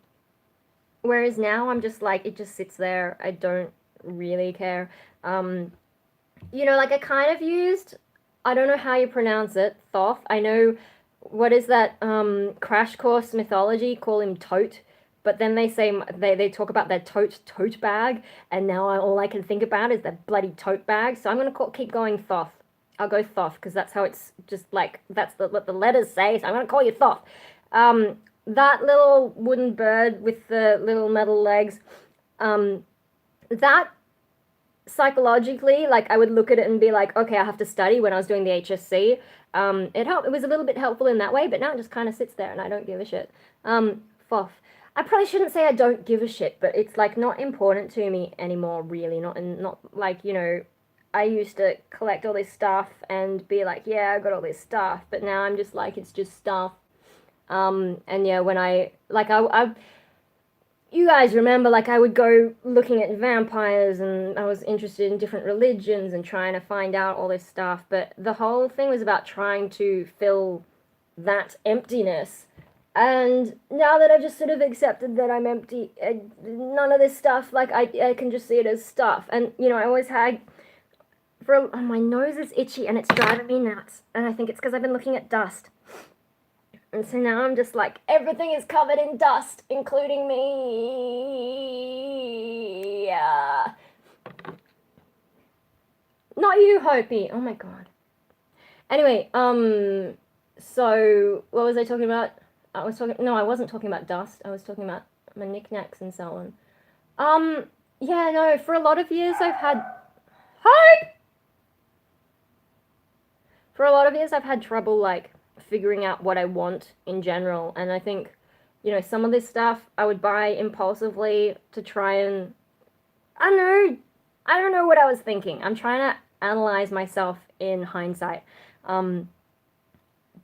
whereas now I'm just like, it just sits there. I don't really care. Um, you know, like I kind of used, I don't know how you pronounce it, Thoth. I know, what is that, Crash Course Mythology, call him Tote. But then they say, they talk about their tote bag, and now all I can think about is that bloody tote bag. So I'm gonna keep going Thoth. I'll go Thoth because that's how it's just like, that's what the letters say. So I'm gonna call you Thoth. Um, that little wooden bird with the little metal legs, um, that psychologically, like I would look at it and be like, okay, I have to study when I was doing the HSC. It helped. It was a little bit helpful in that way, but now it just kind of sits there and I don't give a shit. Foff. I probably shouldn't say I don't give a shit, but it's like not important to me anymore, really. Not like, you know, I used to collect all this stuff and be like, yeah, I got all this stuff, but now I'm just like, it's just stuff. And yeah, when I you guys remember, like, I would go looking at vampires and I was interested in different religions and trying to find out all this stuff, but the whole thing was about trying to fill that emptiness. And now that I've just sort of accepted that I'm empty, none of this stuff, like, I can just see it as stuff. And, you know, I always had, oh, my nose is itchy and it's driving me nuts. And I think it's because I've been looking at dust. And so now I'm just like, everything is covered in dust, including me. Yeah. Not you, Hopi. Oh my god. Anyway, so what was I talking about? No, I wasn't talking about dust. I was talking about my knickknacks and so on. Yeah, no, for a lot of years I've had, Hope! For a lot of years I've had trouble, like, figuring out what I want in general. And I think, you know, some of this stuff I would buy impulsively to try and, I don't know what I was thinking. I'm trying to analyze myself in hindsight.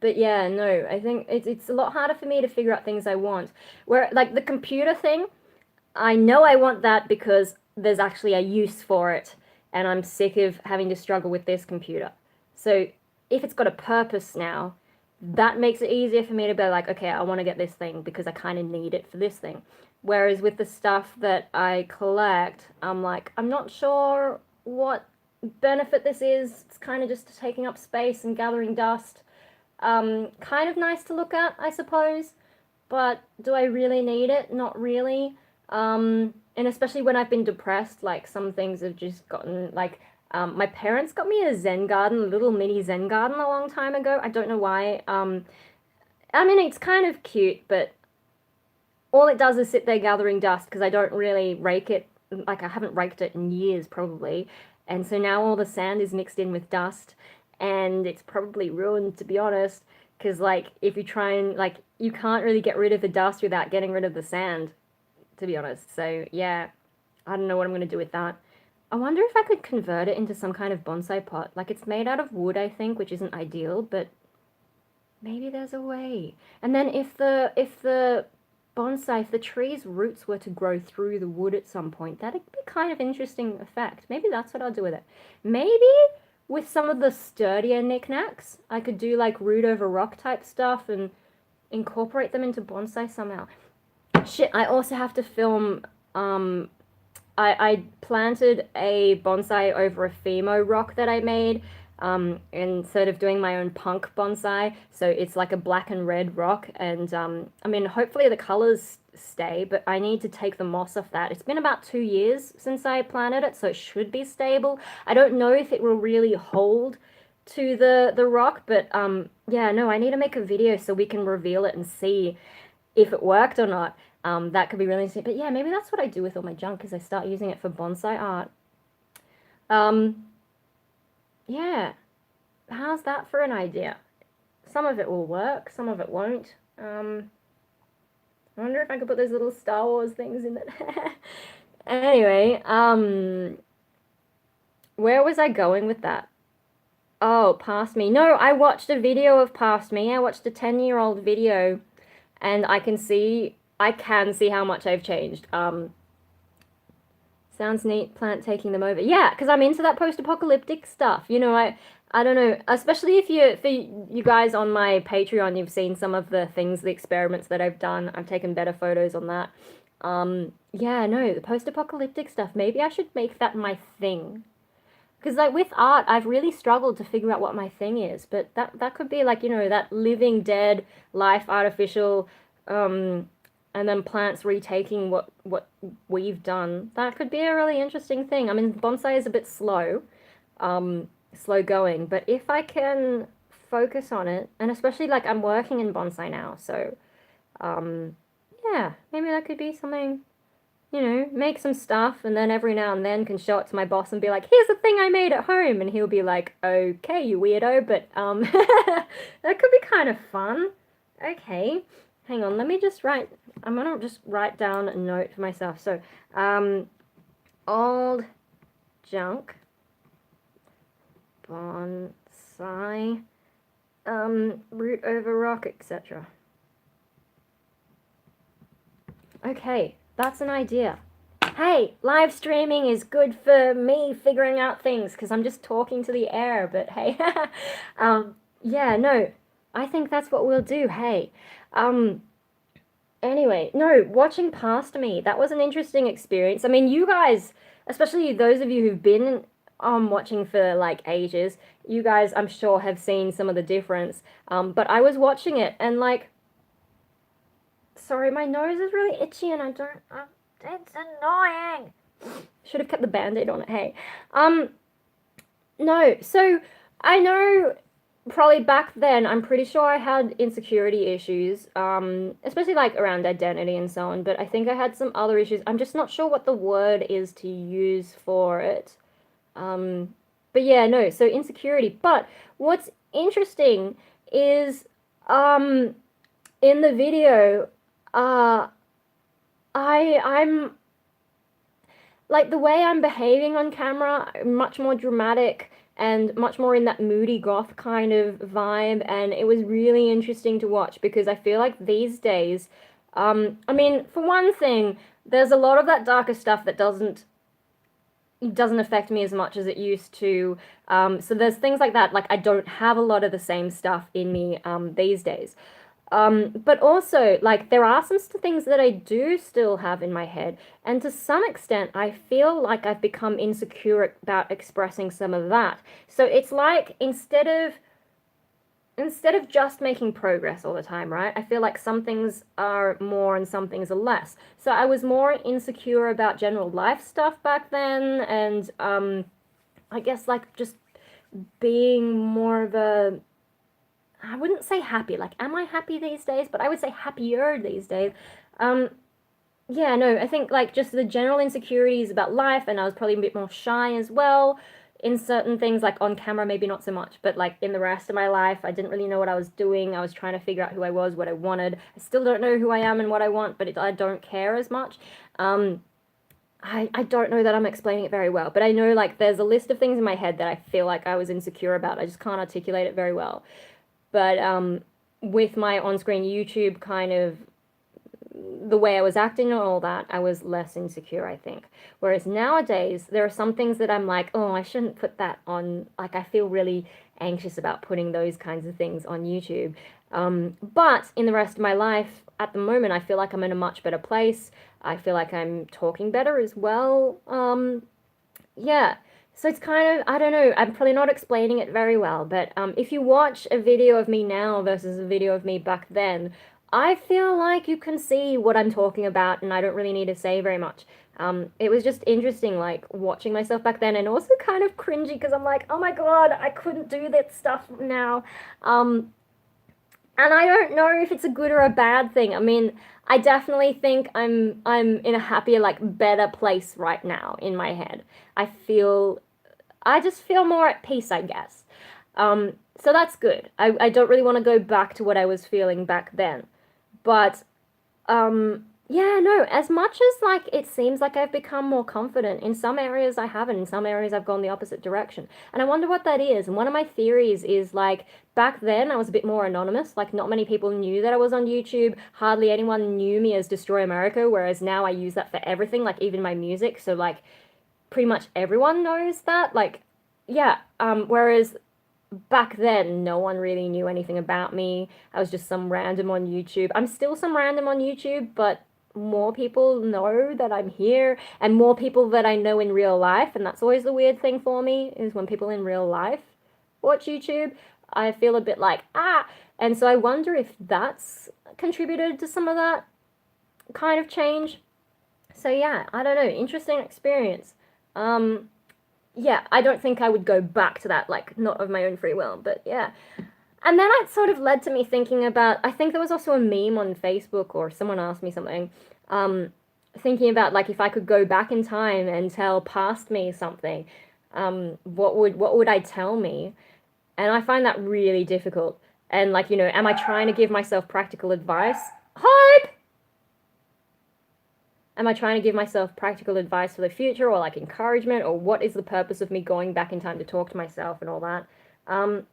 But yeah, no, I think it's a lot harder for me to figure out things I want. Where, like, the computer thing, I know I want that because there's actually a use for it, and I'm sick of having to struggle with this computer. So if it's got a purpose now, that makes it easier for me to be like, okay, I want to get this thing because I kind of need it for this thing. Whereas with the stuff that I collect, I'm like, I'm not sure what benefit this is. It's kind of just taking up space and gathering dust. Kind of nice to look at, I suppose, but do I really need it? Not really. And especially when I've been depressed, like, some things have just gotten, like, my parents got me a Zen garden, a little mini Zen garden a long time ago. I don't know why. I mean, it's kind of cute, but all it does is sit there gathering dust because I don't really rake it. Like, I haven't raked it in years, probably. And so now all the sand is mixed in with dust, and it's probably ruined, to be honest. Because, like, if you try and, like, you can't really get rid of the dust without getting rid of the sand, to be honest. So, yeah, I don't know what I'm going to do with that. I wonder if I could convert it into some kind of bonsai pot. Like, it's made out of wood, I think, which isn't ideal, but maybe there's a way. And then if the bonsai, if the tree's roots were to grow through the wood at some point, that'd be kind of interesting effect. Maybe that's what I'll do with it. Maybe with some of the sturdier knickknacks, I could do like root over rock type stuff and incorporate them into bonsai somehow. Shit, I also have to film, I planted a bonsai over a Fimo rock that I made, instead of doing my own punk bonsai. So it's like a black and red rock, and I mean, hopefully the colors stay, but I need to take the moss off that. It's been about 2 years since I planted it, so it should be stable. I don't know if it will really hold to the rock, but yeah, no, I need to make a video so we can reveal it and see if it worked or not. That could be really interesting. But yeah, maybe that's what I do with all my junk, is I start using it for bonsai art. Yeah. How's that for an idea? Some of it will work, some of it won't. I wonder if I could put those little Star Wars things in it. Anyway, where was I going with that? Oh, Past Me. No, I watched a video of Past Me. I watched a 10-year-old video, and I can see I can see how much I've changed. Sounds neat, plant taking them over. Yeah, because I'm into that post-apocalyptic stuff. You know, I don't know, especially if you for you guys on my Patreon, you've seen some of the things, the experiments that I've done. I've taken better photos on that. Yeah, no, the post-apocalyptic stuff. Maybe I should make that my thing. Because like with art, I've really struggled to figure out what my thing is. But that could be like, you know, that living dead life artificial and then plants retaking what we've done. That could be a really interesting thing. I mean, bonsai is a bit slow, slow going, but if I can focus on it, and especially like I'm working in bonsai now, so um, yeah, maybe that could be something, you know, make some stuff and then every now and then can show it to my boss and be like, here's the thing I made at home. And he'll be like, okay, you weirdo, but that could be kind of fun. Okay, hang on, let me just write, I'm gonna just write down a note for myself. So, old junk, bonsai, root over rock, etc. Okay, that's an idea. Hey, live streaming is good for me figuring out things because I'm just talking to the air, but hey. Yeah, no, I think that's what we'll do. Hey. Anyway, no, watching past me, that was an interesting experience. I mean, you guys, especially those of you who've been watching for like ages, you guys, I'm sure, have seen some of the difference. But I was watching it and like, sorry, my nose is really itchy and I don't, it's annoying. Should have kept the band-aid on it, hey. No, so I know probably back then, I'm pretty sure I had insecurity issues, especially like around identity and so on, but I think I had some other issues. I'm just not sure what the word is to use for it. But yeah, no, so insecurity. But what's interesting is, in the video, I'm like the way I'm behaving on camera, much more dramatic and much more in that moody goth kind of vibe, and it was really interesting to watch because I feel like these days, I mean, for one thing, there's a lot of that darker stuff that doesn't affect me as much as it used to. So there's things like that. Like I don't have a lot of the same stuff in me these days. But also, like, there are some things that I do still have in my head, and to some extent, I feel like I've become insecure about expressing some of that. So it's like instead of just making progress all the time, right? I feel like some things are more and some things are less. So I was more insecure about general life stuff back then, and I guess like just being more of a, I wouldn't say happy. Like, am I happy these days? But I would say happier these days. Um, yeah, no, I think like just the general insecurities about life, and I was probably a bit more shy as well in certain things, like on camera, maybe not so much, but like in the rest of my life, I didn't really know what I was doing. I was trying to figure out who I was, what I wanted. I still don't know who I am and what I want, but I don't care as much. I don't know that I'm explaining it very well, but I know like there's a list of things in my head that I feel like I was insecure about. I just can't articulate it very well. But with my on-screen YouTube kind of the way I was acting and all that, I was less insecure, I think. Whereas nowadays, there are some things that I'm like, oh, I shouldn't put that on. Like, I feel really anxious about putting those kinds of things on YouTube. But in the rest of my life, at the moment, I feel like I'm in a much better place. I feel like I'm talking better as well. Yeah. So it's kind of, I don't know, I'm probably not explaining it very well, but if you watch a video of me now versus a video of me back then, I feel like you can see what I'm talking about and I don't really need to say very much. It was just interesting, like, watching myself back then and also kind of cringy because I'm like, oh my God, I couldn't do that stuff now. And I don't know if it's a good or a bad thing. I mean, I definitely think I'm in a happier, like, better place right now in my head. I just feel more at peace, I guess. So that's good. I don't really want to go back to what I was feeling back then. But Yeah, no, as much as like it seems like I've become more confident, in some areas I haven't, in some areas I've gone the opposite direction. And I wonder what that is. And one of my theories is like back then I was a bit more anonymous, like not many people knew that I was on YouTube, hardly anyone knew me as Destroy America, whereas now I use that for everything, like even my music. So like pretty much everyone knows that. Like yeah, whereas back then no one really knew anything about me. I was just some random on YouTube. I'm still some random on YouTube, but more people know that I'm here and more people that I know in real life. And that's always the weird thing for me is when people in real life watch YouTube, I feel a bit like, ah. And so I wonder if that's contributed to some of that kind of change. So yeah, I don't know. Interesting experience. Um, yeah, I don't think I would go back to that, like, not of my own free will, but yeah. And then it sort of led to me thinking about, I think there was also a meme on Facebook or someone asked me something, um, thinking about like if I could go back in time and tell past me something, what would I tell me? And I find that really difficult. And like, am I trying to give myself practical advice? Hope! Am I trying to give myself practical advice for the future or like encouragement or what is the purpose of me going back in time to talk to myself and all that?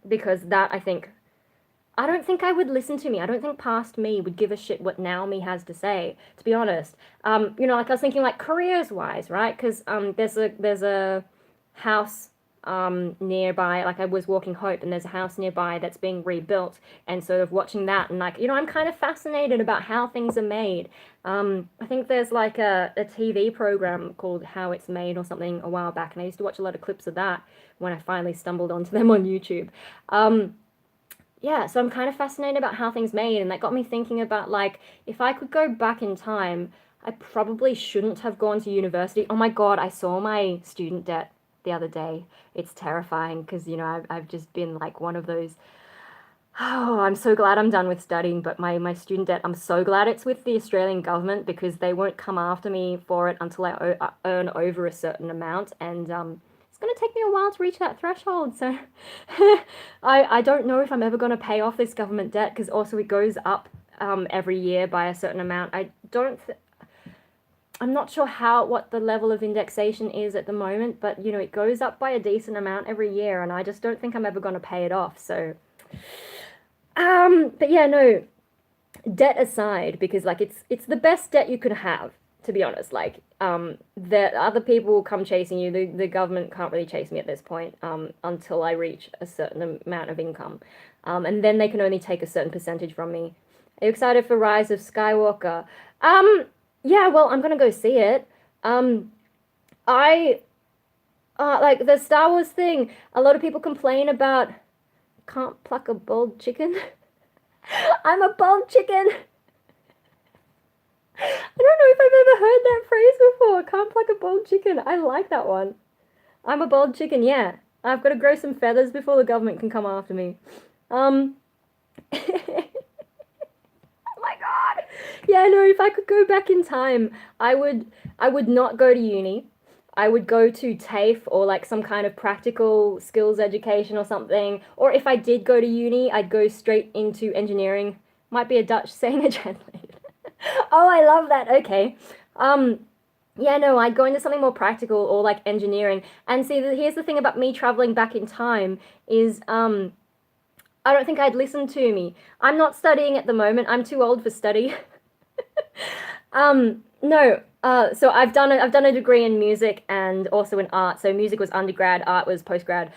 Because that I don't think I would listen to me. I don't think past me would give a shit what now me has to say, to be honest. Like I was thinking like careers wise, right? Because there's a house nearby. Like I was walking Hope, and there's a house nearby that's being rebuilt, and sort of watching that, and like I'm kind of fascinated about how things are made. I think there's like a TV program called How It's Made or something a while back, and I used to watch a lot of clips of that when I finally stumbled onto them on YouTube. Yeah, so I'm kind of fascinated about how things made, and that got me thinking about like if I could go back in time, I probably shouldn't have gone to university. Oh my God, I saw my student debt the other day. It's terrifying because I've just been like one of those. Oh, I'm so glad I'm done with studying, but my student debt, I'm so glad it's with the Australian government because they won't come after me for it until I earn over a certain amount, and it's going to take me a while to reach that threshold. So I don't know if I'm ever going to pay off this government debt because also it goes up every year by a certain amount. I'm not sure what the level of indexation is at the moment, but it goes up by a decent amount every year, and I just don't think I'm ever going to pay it off. So but yeah, no, debt aside, because like it's the best debt you could have, to be honest. Like, the other people will come chasing you. The government can't really chase me at this point, until I reach a certain amount of income. And then they can only take a certain percentage from me. Are you excited for Rise of Skywalker? Yeah, well, I'm gonna go see it. I like the Star Wars thing. A lot of people complain about can't pluck a bald chicken. I'm a bald chicken. I don't know if I've ever heard that phrase before. Can't pluck a bald chicken. I like that one. I'm a bald chicken, yeah. I've got to grow some feathers before the government can come after me. Oh my God. Yeah, no, if I could go back in time, I would not go to uni. I would go to TAFE or like some kind of practical skills education or something. Or if I did go to uni, I'd go straight into engineering. Might be a Dutch saying a translate. Oh, I love that. Okay. Um, yeah, no, I'd go into something more practical or like engineering. And see, here's the thing about me traveling back in time is I don't think I'd listen to me. I'm not studying at the moment. I'm too old for study. No. So I've done a degree in music and also in art. So music was undergrad, art was postgrad.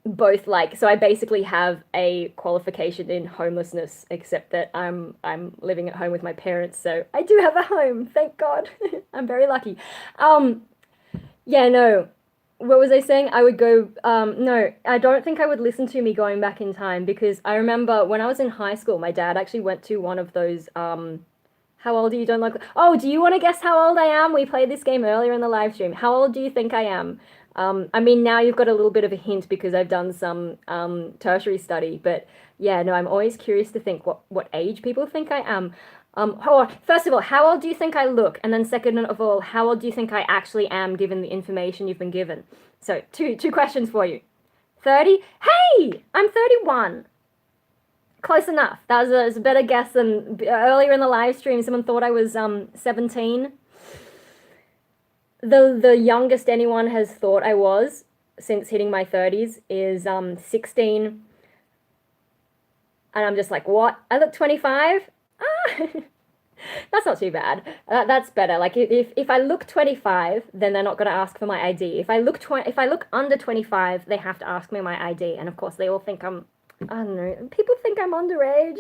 Both like so I basically have a qualification in homelessness, except that I'm living at home with my parents, so I do have a home, thank God. I'm very lucky. Um, yeah, no. What was I saying? I would go, no, I don't think I would listen to me going back in time because I remember when I was in high school, my dad actually went to one of those, how old are you? Don't look. Oh, do you want to guess how old I am? We played this game earlier in the live stream. How old do you think I am? I mean, now you've got a little bit of a hint because I've done some tertiary study, but yeah, no, I'm always curious to think what age people think I am. First of all, how old do you think I look? And then second of all, how old do you think I actually am given the information you've been given? So two questions for you. 30? Hey, I'm 31. Close enough. That was a better guess than earlier in the live stream. Someone thought I was 17. The youngest anyone has thought I was since hitting my 30s is 16. And I'm just like, what? I look 25? Ah, that's not too bad. That's better. Like if I look 25, then they're not going to ask for my ID. If I look under 25, they have to ask me my ID. And of course, they all think I don't know. People think I'm underage,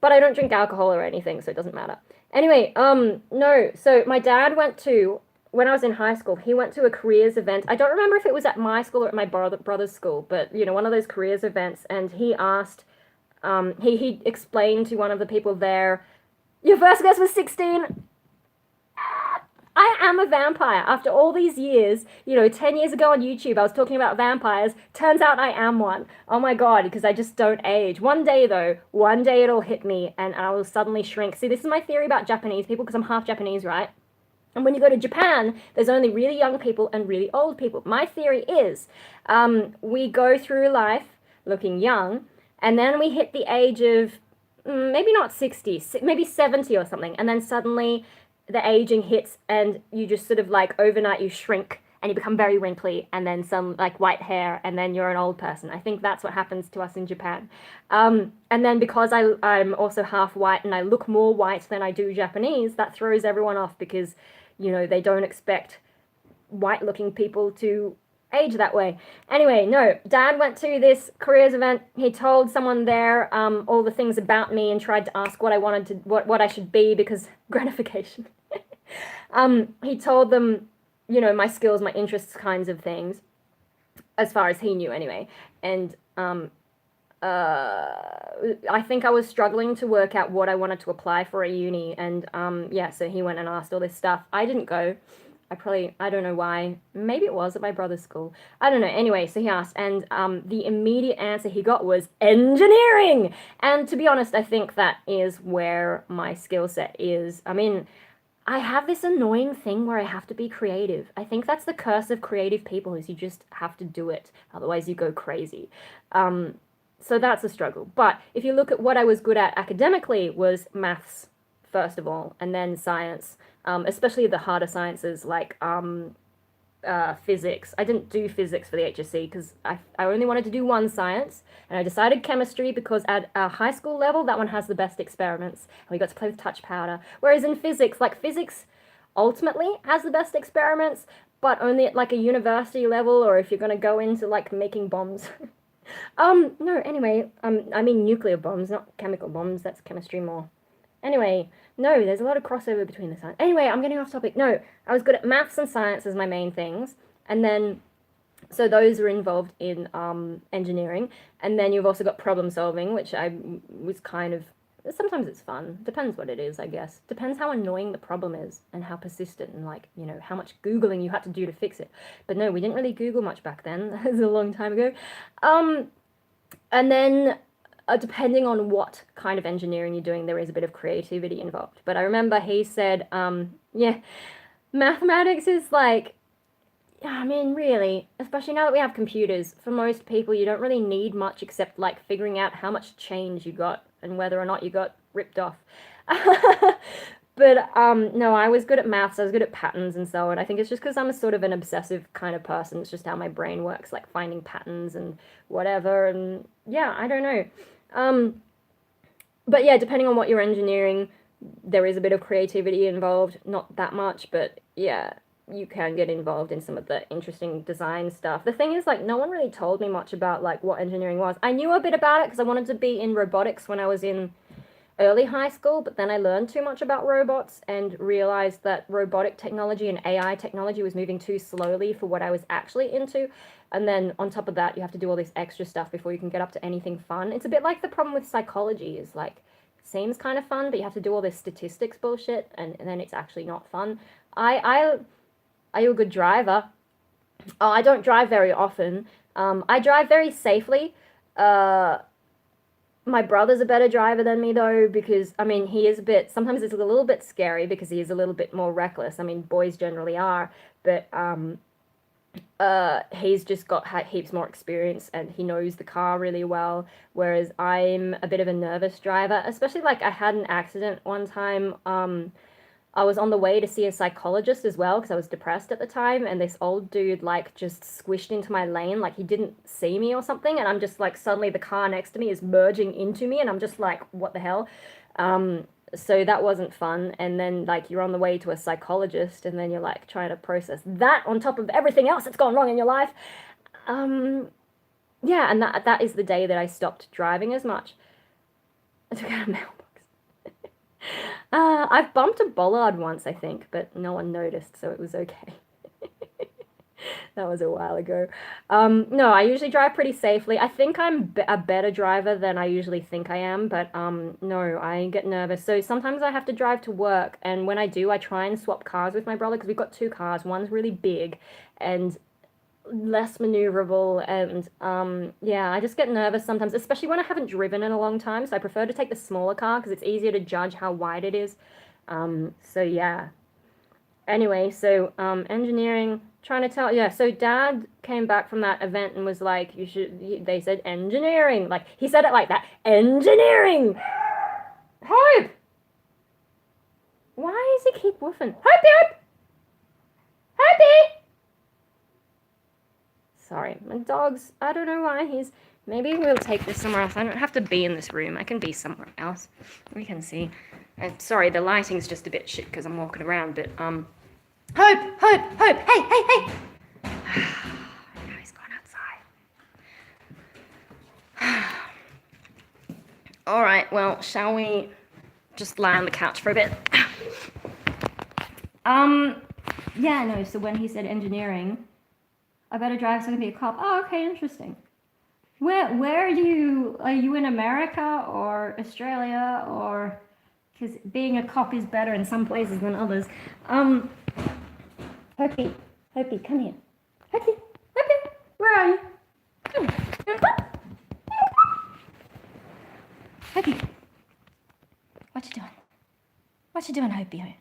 but I don't drink alcohol or anything, so it doesn't matter. Anyway, no. So my dad went to, when I was in high school, he went to a careers event. I don't remember if it was at my school or at my brother's school, but you know, one of those careers events. And he asked, he explained to one of the people there, your first guess was 16. I am a vampire. After all these years, you know, 10 years ago on YouTube, I was talking about vampires. Turns out I am one. Oh my God, because I just don't age. One day though, one day it'll hit me and I will suddenly shrink. See, this is my theory about Japanese people because I'm half Japanese, right? And when you go to Japan, there's only really young people and really old people. My theory is we go through life looking young and then we hit the age of maybe not 60, maybe 70 or something. And then suddenly the aging hits and you just sort of like overnight you shrink and you become very wrinkly and then some like white hair and then you're an old person. I think that's what happens to us in Japan. And then because I'm also half white and I look more white than I do Japanese, that throws everyone off because, you know, they don't expect white looking people to age that way. Anyway, no, Dad went to this careers event. He told someone there all the things about me and tried to ask what I wanted to, what I should be because gratification. He told them, you know, my skills, my interests kinds of things, as far as he knew anyway. And I think I was struggling to work out what I wanted to apply for at uni. And yeah, so he went and asked all this stuff. I didn't go. I don't know why. Maybe it was at my brother's school. I don't know. Anyway, so he asked, and the immediate answer he got was engineering. And to be honest, I think that is where my skill set is. I mean, I have this annoying thing where I have to be creative. I think that's the curse of creative people is you just have to do it. Otherwise you go crazy. So that's a struggle. But if you look at what I was good at academically was maths, first of all, and then science, especially the harder sciences like physics. I didn't do physics for the HSC because I only wanted to do one science, and I decided chemistry because at a high school level, that one has the best experiments, and we got to play with touch powder. Whereas in physics, like physics ultimately has the best experiments, but only at like a university level, or if you're going to go into like making bombs. No, anyway, I mean nuclear bombs, not chemical bombs, that's chemistry more. Anyway, no, there's a lot of crossover between the science. Anyway, I'm getting off topic. No, I was good at maths and science as my main things. And then, so those were involved in engineering. And then you've also got problem solving, which I was kind of, sometimes it's fun. Depends what it is, I guess. Depends how annoying the problem is and how persistent and like, you know, how much Googling you had to do to fix it. But no, we didn't really Google much back then. That was a long time ago. And then depending on what kind of engineering you're doing, there is a bit of creativity involved. But I remember he said, yeah, mathematics is like, I mean, really, especially now that we have computers, for most people, you don't really need much except like figuring out how much change you got and whether or not you got ripped off. But no, I was good at maths, I was good at patterns and so on. I think it's just because I'm a sort of an obsessive kind of person. It's just how my brain works, like finding patterns and whatever. And yeah, I don't know. But yeah, depending on what you're engineering, there is a bit of creativity involved. Not that much, but yeah, you can get involved in some of the interesting design stuff. The thing is, like, no one really told me much about like what engineering was. I knew a bit about it because I wanted to be in robotics when I was in early high school, but then I learned too much about robots and realized that robotic technology and AI technology was moving too slowly for what I was actually into. And then on top of that, you have to do all this extra stuff before you can get up to anything fun. It's a bit like the problem with psychology is like, it seems kind of fun, but you have to do all this statistics bullshit, and then it's actually not fun. Are you a good driver? Oh, I don't drive very often. I drive very safely. My brother's a better driver than me though, because I mean he is a bit, sometimes it's a little bit scary because he is a little bit more reckless. I mean boys generally are, but he's just got heaps more experience and he knows the car really well, whereas I'm a bit of a nervous driver, especially like I had an accident one time. I was on the way to see a psychologist as well because I was depressed at the time, and this old dude like just squished into my lane, like he didn't see me or something, and I'm just like suddenly the car next to me is merging into me, and I'm just like, what the hell? So that wasn't fun. And then like you're on the way to a psychologist, and then you're like trying to process that on top of everything else that's gone wrong in your life. Yeah, and that is the day that I stopped driving as much. I took out a mailbox. I've bumped a bollard once, I think, but no one noticed, so it was okay. That was a while ago. No, I usually drive pretty safely. I think I'm a better driver than I usually think I am, but no, I get nervous. So sometimes I have to drive to work, and when I do, I try and swap cars with my brother because we've got two cars. One's really big and less maneuverable, and yeah, I just get nervous sometimes, especially when I haven't driven in a long time. So I prefer to take the smaller car because it's easier to judge how wide it is. So yeah. Anyway, so engineering, trying to tell, yeah, so dad came back from that event and was like, you should, they said engineering, like he said it like that, engineering. Hope, why does he keep woofing? Hope, Hopey. Sorry, my dog's, I don't know why he's, maybe we'll take this somewhere else. I don't have to be in this room, I can be somewhere else. We can see. Sorry, the lighting's just a bit shit because I'm walking around, but Hope, hey. Now he's gone outside. All right, well, shall we just lie on the couch for a bit? Yeah, no, so when he said engineering, I better drive so I can be a cop. Oh, okay, interesting. Where are you in America or Australia, or, because being a cop is better in some places than others. Hopi, come here. Hopi, where are you? Hopi, what you doing? What you doing, Hopi?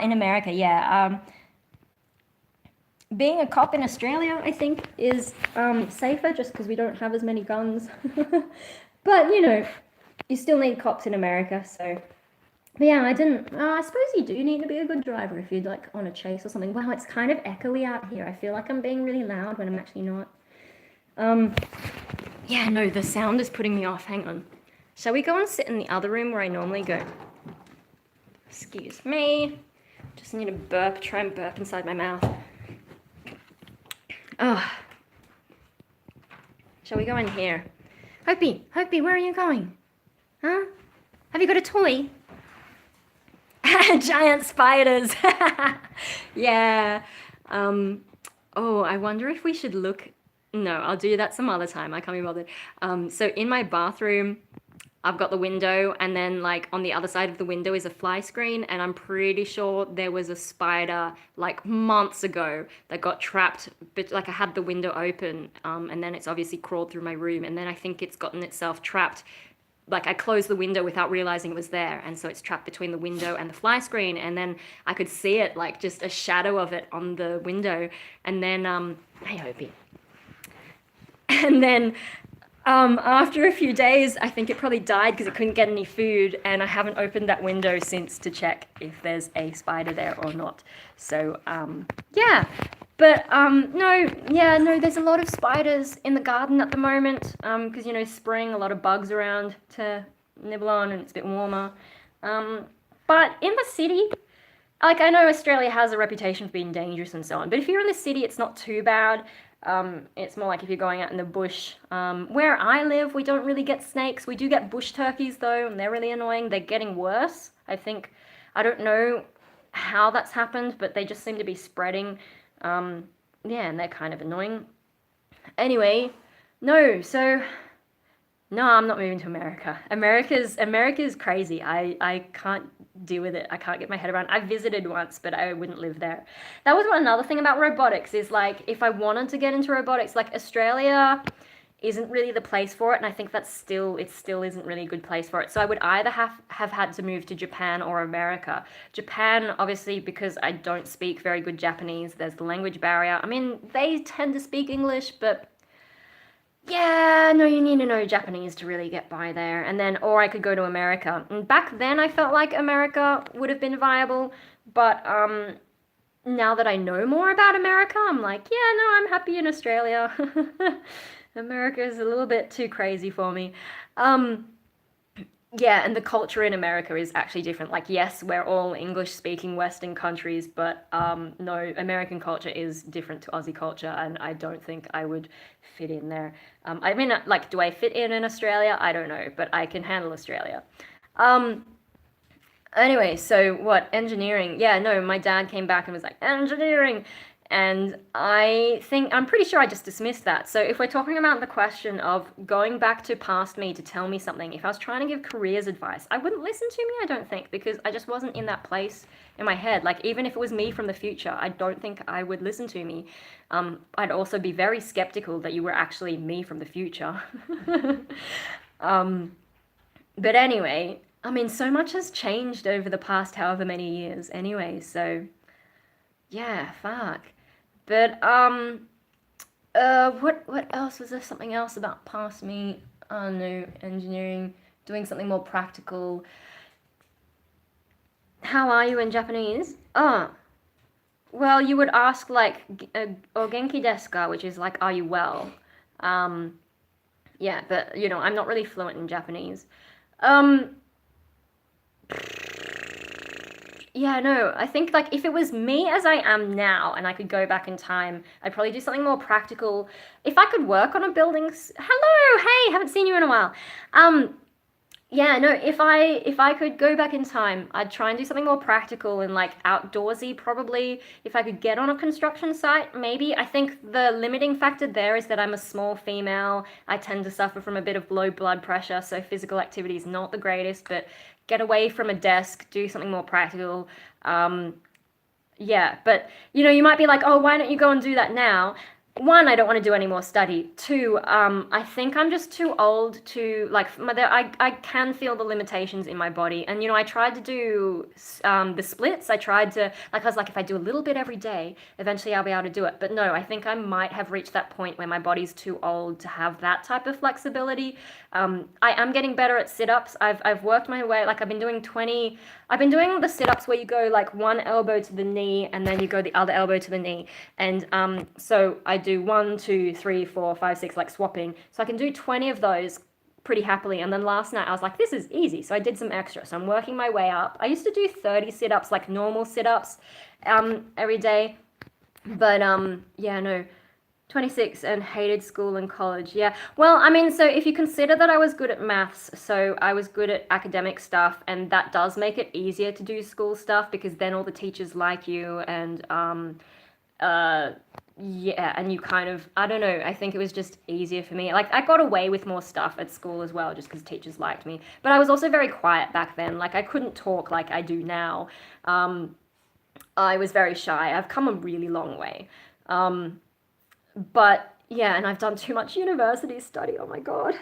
In America, yeah. Being a cop in Australia, I think, is safer just because we don't have as many guns. But, you know, you still need cops in America, so. But yeah, I didn't. I suppose you do need to be a good driver if you're like on a chase or something. Wow, it's kind of echoey out here. I feel like I'm being really loud when I'm actually not. Yeah, no, the sound is putting me off. Hang on. Shall we go and sit in the other room where I normally go? Excuse me. Just need to burp. Try and burp inside my mouth. Oh. Shall we go in here? Hopi, where are you going? Huh? Have you got a toy? Giant spiders. Yeah. Oh, I wonder if we should look. No, I'll do that some other time. I can't be bothered. So in my bathroom, I've got the window, and then like on the other side of the window is a fly screen, and I'm pretty sure there was a spider like months ago that got trapped, but like I had the window open, and then it's obviously crawled through my room, and then I think it's gotten itself trapped. Like I closed the window without realizing it was there, and so it's trapped between the window and the fly screen, and then I could see it, like just a shadow of it on the window, and then hey Hopi. And then after a few days, I think it probably died because it couldn't get any food, and I haven't opened that window since to check if there's a spider there or not. So yeah. But no, there's a lot of spiders in the garden at the moment, because, you know, spring, a lot of bugs around to nibble on, and it's a bit warmer. But in the city, like, I know Australia has a reputation for being dangerous and so on, but if you're in the city, it's not too bad. It's more like if you're going out in the bush. Where I live, we don't really get snakes. We do get bush turkeys, though, and they're really annoying. They're getting worse, I think. I don't know how that's happened, but they just seem to be spreading. Yeah, and they're kind of annoying. Anyway, no, I'm not moving to America. America's crazy. I can't deal with it. I can't get my head around. I visited once, but I wouldn't live there. That was another thing about robotics is like, if I wanted to get into robotics, like Australia isn't really the place for it, and I think it still isn't really a good place for it. So I would either have had to move to Japan or America. Japan, obviously, because I don't speak very good Japanese, there's the language barrier. I mean, they tend to speak English, but yeah, no, you need to know Japanese to really get by there. And then, or I could go to America. And back then, I felt like America would have been viable, but now that I know more about America, I'm like, yeah, no, I'm happy in Australia. America is a little bit too crazy for me. Yeah, and the culture in America is actually different. Like, yes, we're all English-speaking Western countries, but no, American culture is different to Aussie culture, and I don't think I would fit in there. I mean, like, do I fit in Australia? I don't know, but I can handle Australia. Um, Anyway, so what? Engineering. Yeah, no, my dad came back and was like, engineering. And I'm pretty sure I just dismissed that. So if we're talking about the question of going back to past me to tell me something, if I was trying to give careers advice, I wouldn't listen to me, I don't think, because I just wasn't in that place in my head. Like, even if it was me from the future, I don't think I would listen to me. I'd also be very skeptical that you were actually me from the future. um, but anyway, I mean, so much has changed over the past however many years anyway, so yeah, fuck. But what else was there? Something else about past me? Oh no, engineering, doing something more practical. How are you in Japanese? Oh, well, you would ask like o genki desu ka, which is like, are you well? Um, yeah, but you know, I'm not really fluent in Japanese. Um, Yeah, no, I think like if it was me as I am now and I could go back in time, I'd probably do something more practical. If I could work on a building, hello, hey, haven't seen you in a while. Um, yeah, no, if I could go back in time, I'd try and do something more practical and like outdoorsy probably. If I could get on a construction site, maybe. I think the limiting factor there is that I'm a small female. I tend to suffer from a bit of low blood pressure, so physical activity is not the greatest, but get away from a desk, do something more practical. Um, yeah, but you know, you might be like, oh, why don't you go and do that now? One, I don't want to do any more study. Two, I think I'm just too old to like. I can feel the limitations in my body, and you know, I tried to do the splits. I tried to like. I was like, if I do a little bit every day, eventually I'll be able to do it. But no, I think I might have reached that point where my body's too old to have that type of flexibility. I am getting better at sit-ups. I've worked my way. Like I've been doing 20. I've been doing the sit-ups where you go like one elbow to the knee and then you go the other elbow to the knee. And so I do 1, 2, 3, 4, 5, 6, like swapping. So I can do 20 of those pretty happily. And then last night I was like, this is easy. So I did some extra. So I'm working my way up. I used to do 30 sit-ups, like normal sit-ups, every day. But yeah, no. 26 and hated school and college. Yeah. Well, I mean, so if you consider that I was good at maths, so I was good at academic stuff, and that does make it easier to do school stuff because then all the teachers like you and uh yeah, and you kind of, I don't know, I think it was just easier for me. Like I got away with more stuff at school as well just because teachers liked me. But I was also very quiet back then. Like I couldn't talk like I do now. I was very shy. I've come a really long way. But yeah, and I've done too much university study. Oh my god.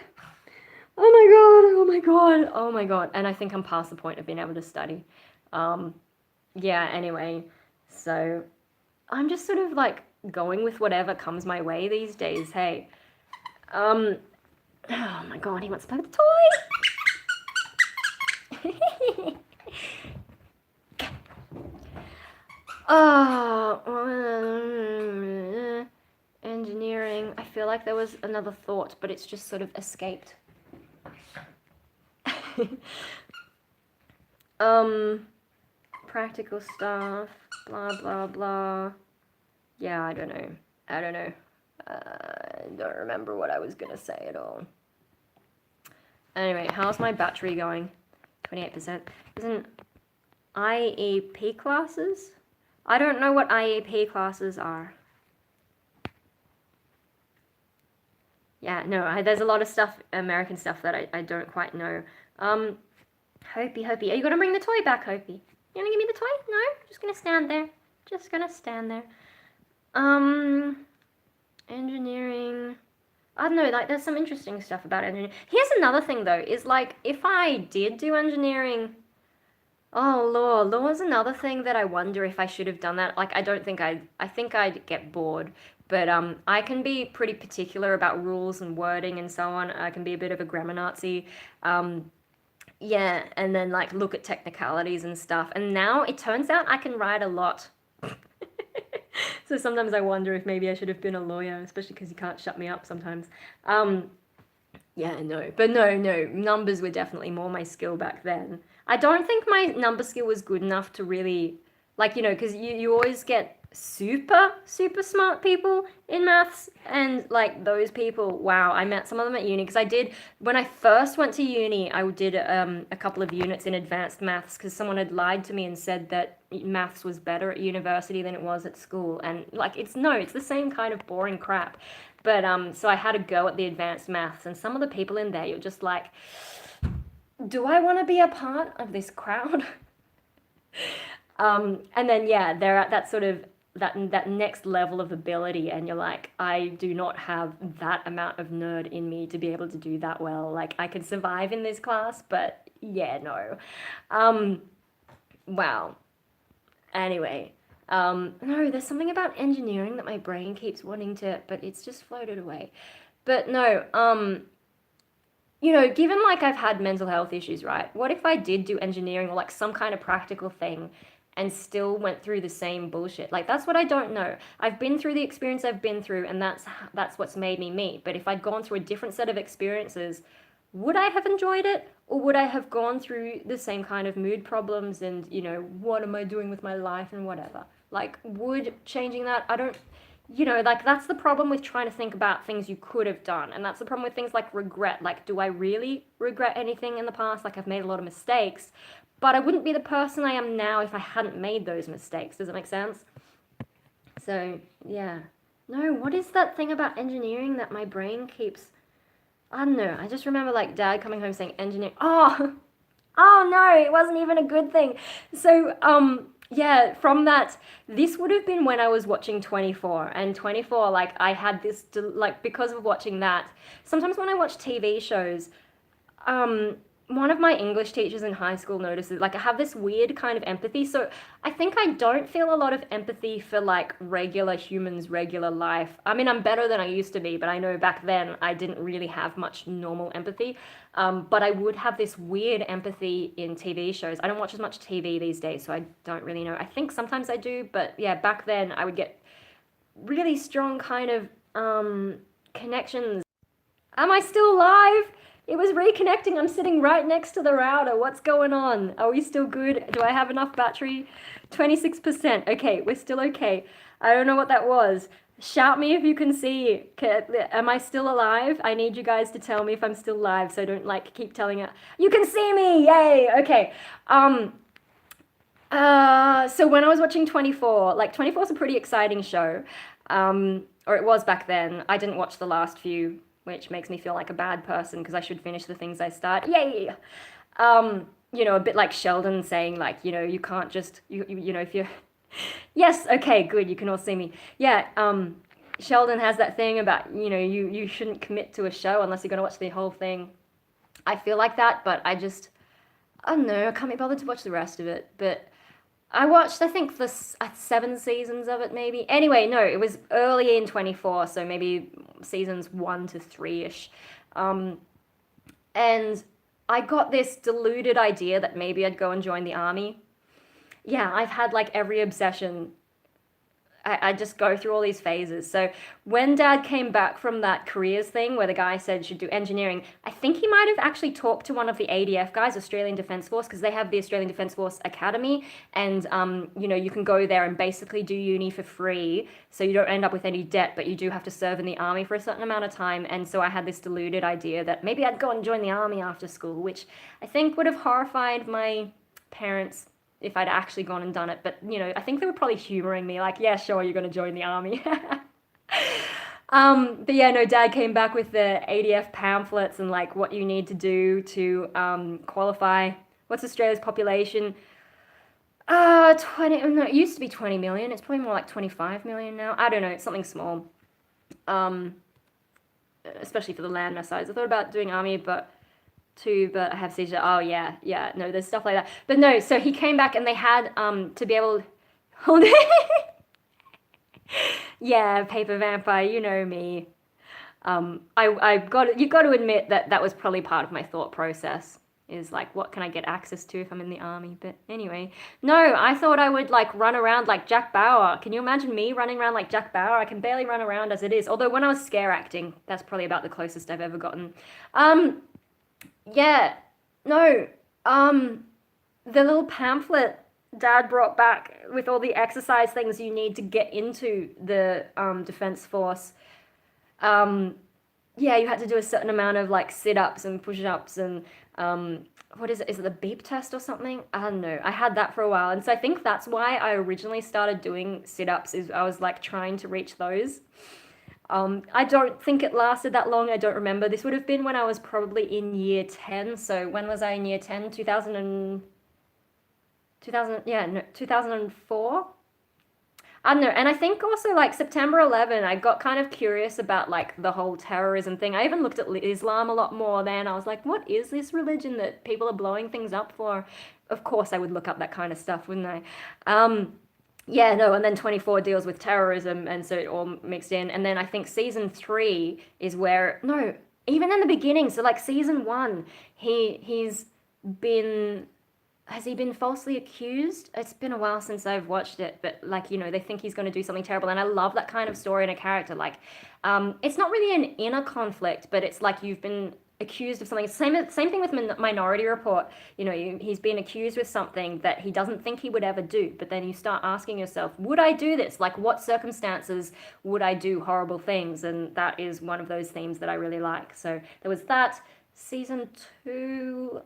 Oh my god. Oh my god. Oh my god. And I think I'm past the point of being able to study. Yeah, anyway. So I'm just sort of like going with whatever comes my way these days. Hey. Oh my god, he wants to play with the toy. Oh, engineering. I feel like there was another thought, but it's just sort of escaped. Practical stuff, blah, blah, blah. Yeah, I don't know. I don't know. I don't remember what I was gonna say at all. Anyway, how's my battery going? 28%. Isn't IEP classes? I don't know what IEP classes are. Yeah, no, there's a lot of stuff, American stuff that I don't quite know. Hopi, are you gonna bring the toy back, Hopi? You gonna give me the toy? No? Just gonna stand there. Just gonna stand there. Engineering. I don't know, like there's some interesting stuff about engineering. Here's another thing though, is like if I did do engineering, oh law is another thing that I wonder if I should have done that. Like I think I'd get bored. But I can be pretty particular about rules and wording and so on. I can be a bit of a grammar Nazi. Um, yeah, and then like look at technicalities and stuff. And now it turns out I can write a lot. So sometimes I wonder if maybe I should have been a lawyer, especially because you can't shut me up sometimes. Um, yeah, no, but no, numbers were definitely more my skill back then. I don't think my number skill was good enough to really, like, because you always get super smart people in maths, and like those people, wow, I met some of them at uni, because I did, when I first went to uni, I did a couple of units in advanced maths, because someone had lied to me and said that maths was better at university than it was at school, and like, it's the same kind of boring crap. But so I had a go at the advanced maths, and some of the people in there, you're just like, do I want to be a part of this crowd? And then yeah, they're at that sort of that next level of ability, and you're like, I do not have that amount of nerd in me to be able to do that well. Like I could survive in this class, but yeah, no. Um, wow. Anyway, no, there's something about engineering that my brain keeps wanting to, but it's just floated away. But no, given like I've had mental health issues, right? What if I did do engineering or like some kind of practical thing and still went through the same bullshit? Like that's what I don't know. I've been through the experience I've been through, and that's what's made me me. But if I'd gone through a different set of experiences, would I have enjoyed it? Or would I have gone through the same kind of mood problems and, what am I doing with my life and whatever? Like, would changing that, I don't, like that's the problem with trying to think about things you could have done. And that's the problem with things like regret. Like, do I really regret anything in the past? Like, I've made a lot of mistakes, but I wouldn't be the person I am now if I hadn't made those mistakes. Does that make sense? So, yeah. No, what is that thing about engineering that my brain keeps, I don't know. I just remember like dad coming home saying engineer. Oh, oh no, it wasn't even a good thing. So, yeah, from that, this would have been when I was watching 24. And 24, like, I had this, like, because of watching that, sometimes when I watch TV shows, um, one of my English teachers in high school notices, like, I have this weird kind of empathy. So I think I don't feel a lot of empathy for like regular humans, regular life. I mean, I'm better than I used to be, but I know back then I didn't really have much normal empathy. But I would have this weird empathy in TV shows. I don't watch as much TV these days, so I don't really know. I think sometimes I do, but yeah, back then I would get really strong kind of connections. Am I still alive? It was reconnecting. I'm sitting right next to the router. What's going on? Are we still good? Do I have enough battery? 26%. Okay, we're still okay. I don't know what that was. Shout me if you can see. Am I still alive? I need you guys to tell me if I'm still alive, so don't like keep telling it. You can see me! Yay! Okay. So when I was watching 24, like 24 is a pretty exciting show. Or it was back then. I didn't watch the last few, which makes me feel like a bad person because I should finish the things I start. Yay! A bit like Sheldon saying like, you can't just if you're yes, okay, good, you can all see me. Yeah, Sheldon has that thing about, you shouldn't commit to a show unless you're gonna watch the whole thing. I feel like that, but I don't know, I can't be bothered to watch the rest of it. But I watched, I think, the 7 seasons of it, maybe. Anyway, no, it was early in 24, so maybe seasons 1 to 3-ish. And I got this deluded idea that maybe I'd go and join the army. Yeah, I've had like every obsession. I just go through all these phases. So when dad came back from that careers thing where the guy said you should do engineering, I think he might have actually talked to one of the ADF guys, Australian Defence Force, because they have the Australian Defence Force Academy, and you can go there and basically do uni for free, so you don't end up with any debt, but you do have to serve in the army for a certain amount of time. And so I had this deluded idea that maybe I'd go and join the army after school, which I think would have horrified my parents if I'd actually gone and done it. But, I think they were probably humoring me, like, yeah, sure, you're going to join the army. But yeah, no, dad came back with the ADF pamphlets and like what you need to do to qualify. What's Australia's population? 20, no, it used to be 20 million. It's probably more like 25 million now. I don't know, it's something small. especially for the land massage. I thought about doing army, but I have seizure. Oh yeah, no, there's stuff like that. But no, so he came back and they had to be able to hold it. Yeah, paper vampire, you know me. You got to admit that that was probably part of my thought process. Is like, what can I get access to if I'm in the army? But anyway, no, I thought I would like run around like Jack Bauer. Can you imagine me running around like Jack Bauer? I can barely run around as it is. Although when I was scare acting, that's probably about the closest I've ever gotten. Yeah, no, the little pamphlet Dad brought back with all the exercise things you need to get into the defense force. Yeah, you had to do a certain amount of like sit-ups and push-ups and what is it? Is it the beep test or something? I don't know. I had that for a while, and so I think that's why I originally started doing sit-ups. Is I was like trying to reach those. I don't think it lasted that long. I don't remember. This would have been when I was probably in year 10. So when was I in year 10? 2004? I don't know. And I think also like September 11, I got kind of curious about like the whole terrorism thing. I even looked at Islam a lot more then. I was like, what is this religion that people are blowing things up for? Of course, I would look up that kind of stuff, wouldn't I? Yeah, no, and then 24 deals with terrorism, and so it all mixed in. And then I think season 3 is where, no, even in the beginning, so like season 1, he's been has he been falsely accused? It's been a while since I've watched it, but like, you know, they think he's going to do something terrible. And I love that kind of story in a character. Like, it's not really an inner conflict, but it's like you've been accused of something. Same thing with Minority Report. You know, he's been accused with something that he doesn't think he would ever do. But then you start asking yourself, would I do this? Like, what circumstances would I do horrible things? And that is one of those themes that I really like. So there was that. Season 2...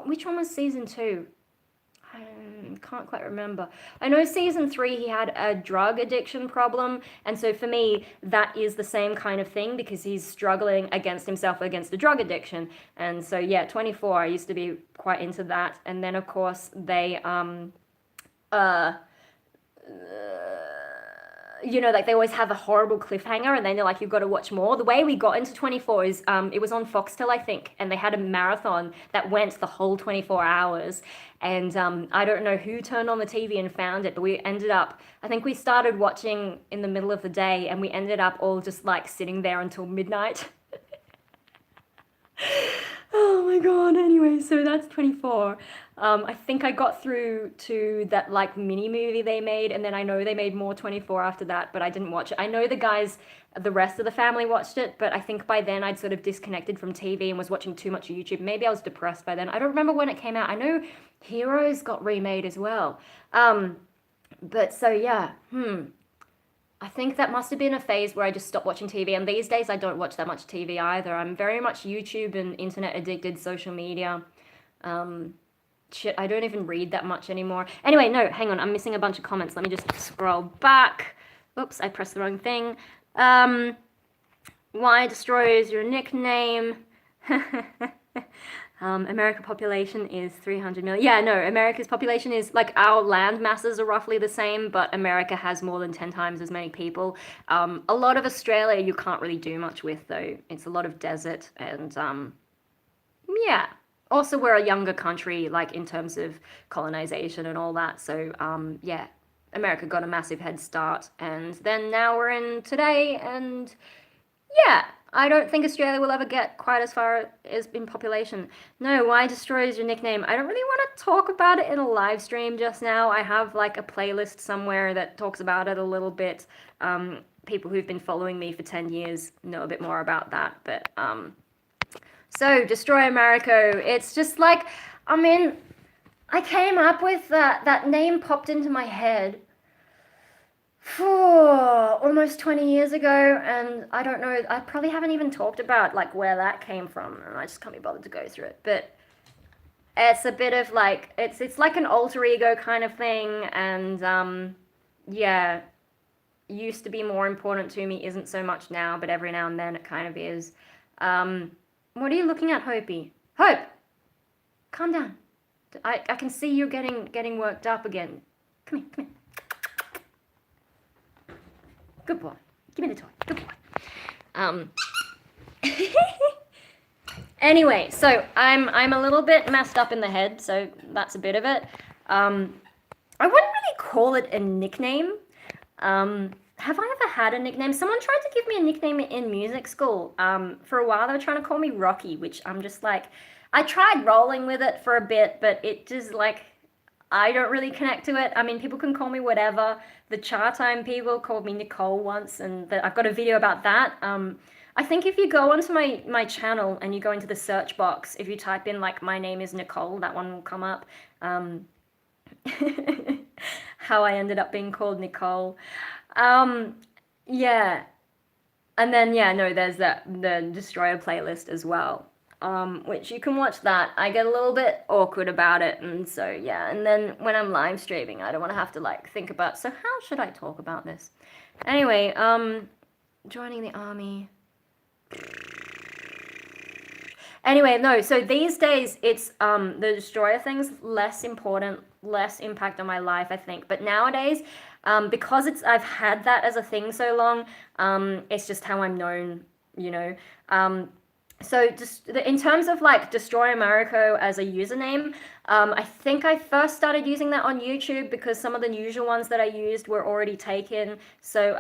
which one was season 2? I can't quite remember. I know season 3 he had a drug addiction problem, and so for me that is the same kind of thing because he's struggling against himself against a drug addiction. And so yeah, 24, I used to be quite into that. And then of course they you know, like they always have a horrible cliffhanger and then they're like, you've got to watch more. The way we got into 24 is it was on Foxtel, I think, and they had a marathon that went the whole 24 hours. And I don't know who turned on the TV and found it, but we ended up, I think we started watching in the middle of the day and we ended up all just like sitting there until midnight. Oh my god, anyway, so that's 24. I think I got through to that like mini movie they made, and then I know they made more 24 after that, but I didn't watch it. I know the rest of the family watched it, but I think by then I'd sort of disconnected from TV and was watching too much YouTube. Maybe I was depressed by then. I don't remember when it came out. I know Heroes got remade as well. But so yeah, I think that must have been a phase where I just stopped watching TV, and these days I don't watch that much TV either. I'm very much YouTube and internet addicted, social media. Shit, I don't even read that much anymore. Anyway, no, hang on, I'm missing a bunch of comments. Let me just scroll back. Oops, I pressed the wrong thing. Why destroys your nickname? American population is 300 million. Yeah, no, America's population is, like, our land masses are roughly the same, but America has more than 10 times as many people. A lot of Australia you can't really do much with, though. It's a lot of desert, and, yeah. Also, we're a younger country, like, in terms of colonization and all that, so, yeah. America got a massive head start, and then now we're in today, and, yeah. I don't think Australia will ever get quite as far as in population. No, why destroys your nickname? I don't really want to talk about it in a live stream just now. I have like a playlist somewhere that talks about it a little bit. People who've been following me for 10 years know a bit more about that. But so Destroy America. It's just like, I mean, I came up with that name popped into my head almost 20 years ago, and I don't know, I probably haven't even talked about like where that came from, and I just can't be bothered to go through it. But it's a bit of like, it's like an alter ego kind of thing, and yeah, used to be more important to me, isn't so much now, but every now and then it kind of is. What are you looking at, Hopi? Hope, calm down. I can see you're getting worked up again. Come here, come here. Good boy. Give me the toy. Good boy. Um, anyway, so I'm a little bit messed up in the head, so that's a bit of it. I wouldn't really call it a nickname. Have I ever had a nickname? Someone tried to give me a nickname in music school. For a while they were trying to call me Rocky, which I'm just like, I tried rolling with it for a bit, but it just like, I don't really connect to it. I mean, people can call me whatever. The Char Time people called me Nicole once, and I've got a video about that. I think if you go onto my channel and you go into the search box, if you type in like my name is Nicole, that one will come up. How I ended up being called Nicole. Yeah. And then yeah, no, there's the Destroyer playlist as well. Which you can watch that. I get a little bit awkward about it, and so yeah. And then when I'm live streaming, I don't want to have to like think about, so how should I talk about this? Anyway, joining the army. Anyway, no, so these days it's the Destroyer thing's less important, less impact on my life, I think. But nowadays, because I've had that as a thing so long, it's just how I'm known, you know. So just in terms of like Destroy Americo as a username, I think I first started using that on YouTube because some of the usual ones that I used were already taken. So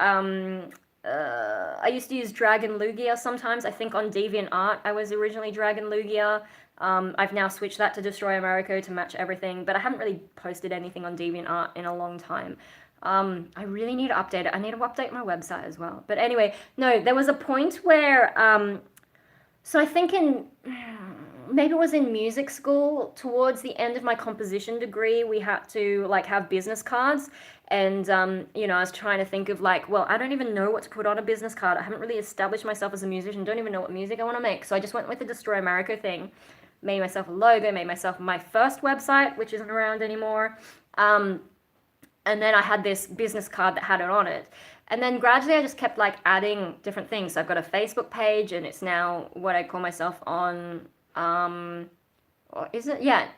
I used to use Dragon Lugia sometimes. I think on DeviantArt I was originally Dragon Lugia. I've now switched that to Destroy Americo to match everything, but I haven't really posted anything on DeviantArt in a long time. I really need to update it. I need to update my website as well. But anyway, no, there was a point where so I think maybe it was in music school, towards the end of my composition degree, we had to like have business cards. And, you know, I was trying to think of like, well, I don't even know what to put on a business card. I haven't really established myself as a musician, don't even know what music I want to make. So I just went with the Destroy America thing, made myself a logo, made myself my first website, which isn't around anymore. And then I had this business card that had it on it. And then gradually I just kept like adding different things. So I've got a Facebook page, and it's now what I call myself on, or is it? Yeah,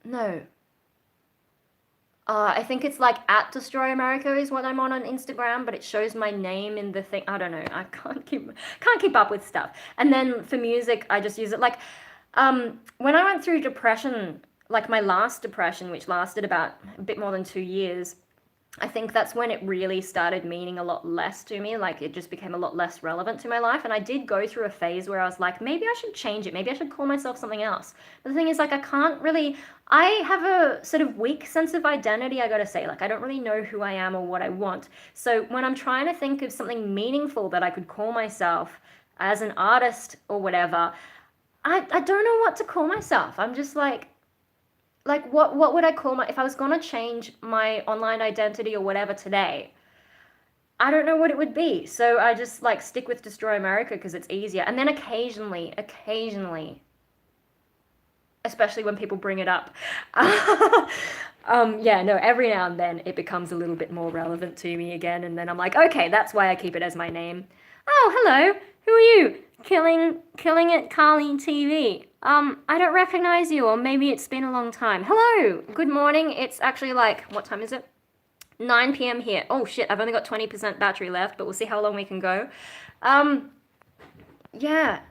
no. I think it's like at Destroy America is what I'm on Instagram, but it shows my name in the thing. I don't know. I can't keep up with stuff. And then for music, I just use it like, when I went through depression, like my last depression, which lasted about a bit more than 2 years, I think that's when it really started meaning a lot less to me. Like it just became a lot less relevant to my life. And I did go through a phase where I was like, maybe I should change it. Maybe I should call myself something else. But the thing is, like, I have a sort of weak sense of identity, I gotta say. Like, I don't really know who I am or what I want. So when I'm trying to think of something meaningful that I could call myself as an artist or whatever, I don't know what to call myself. I'm just like what would I call if I was gonna change my online identity or whatever today, I don't know what it would be. So I just like stick with Destroy America because it's easier. And then occasionally, especially when people bring it up, yeah, no, every now and then it becomes a little bit more relevant to me again, and then I'm like, okay, that's why I keep it as my name. Oh, hello, who are you? Killing it, Carly TV. I don't recognize you, or maybe it's been a long time. Hello, good morning. It's actually like, what time is it? 9 p.m. here. Oh shit, I've only got 20% battery left, but we'll see how long we can go. Yeah.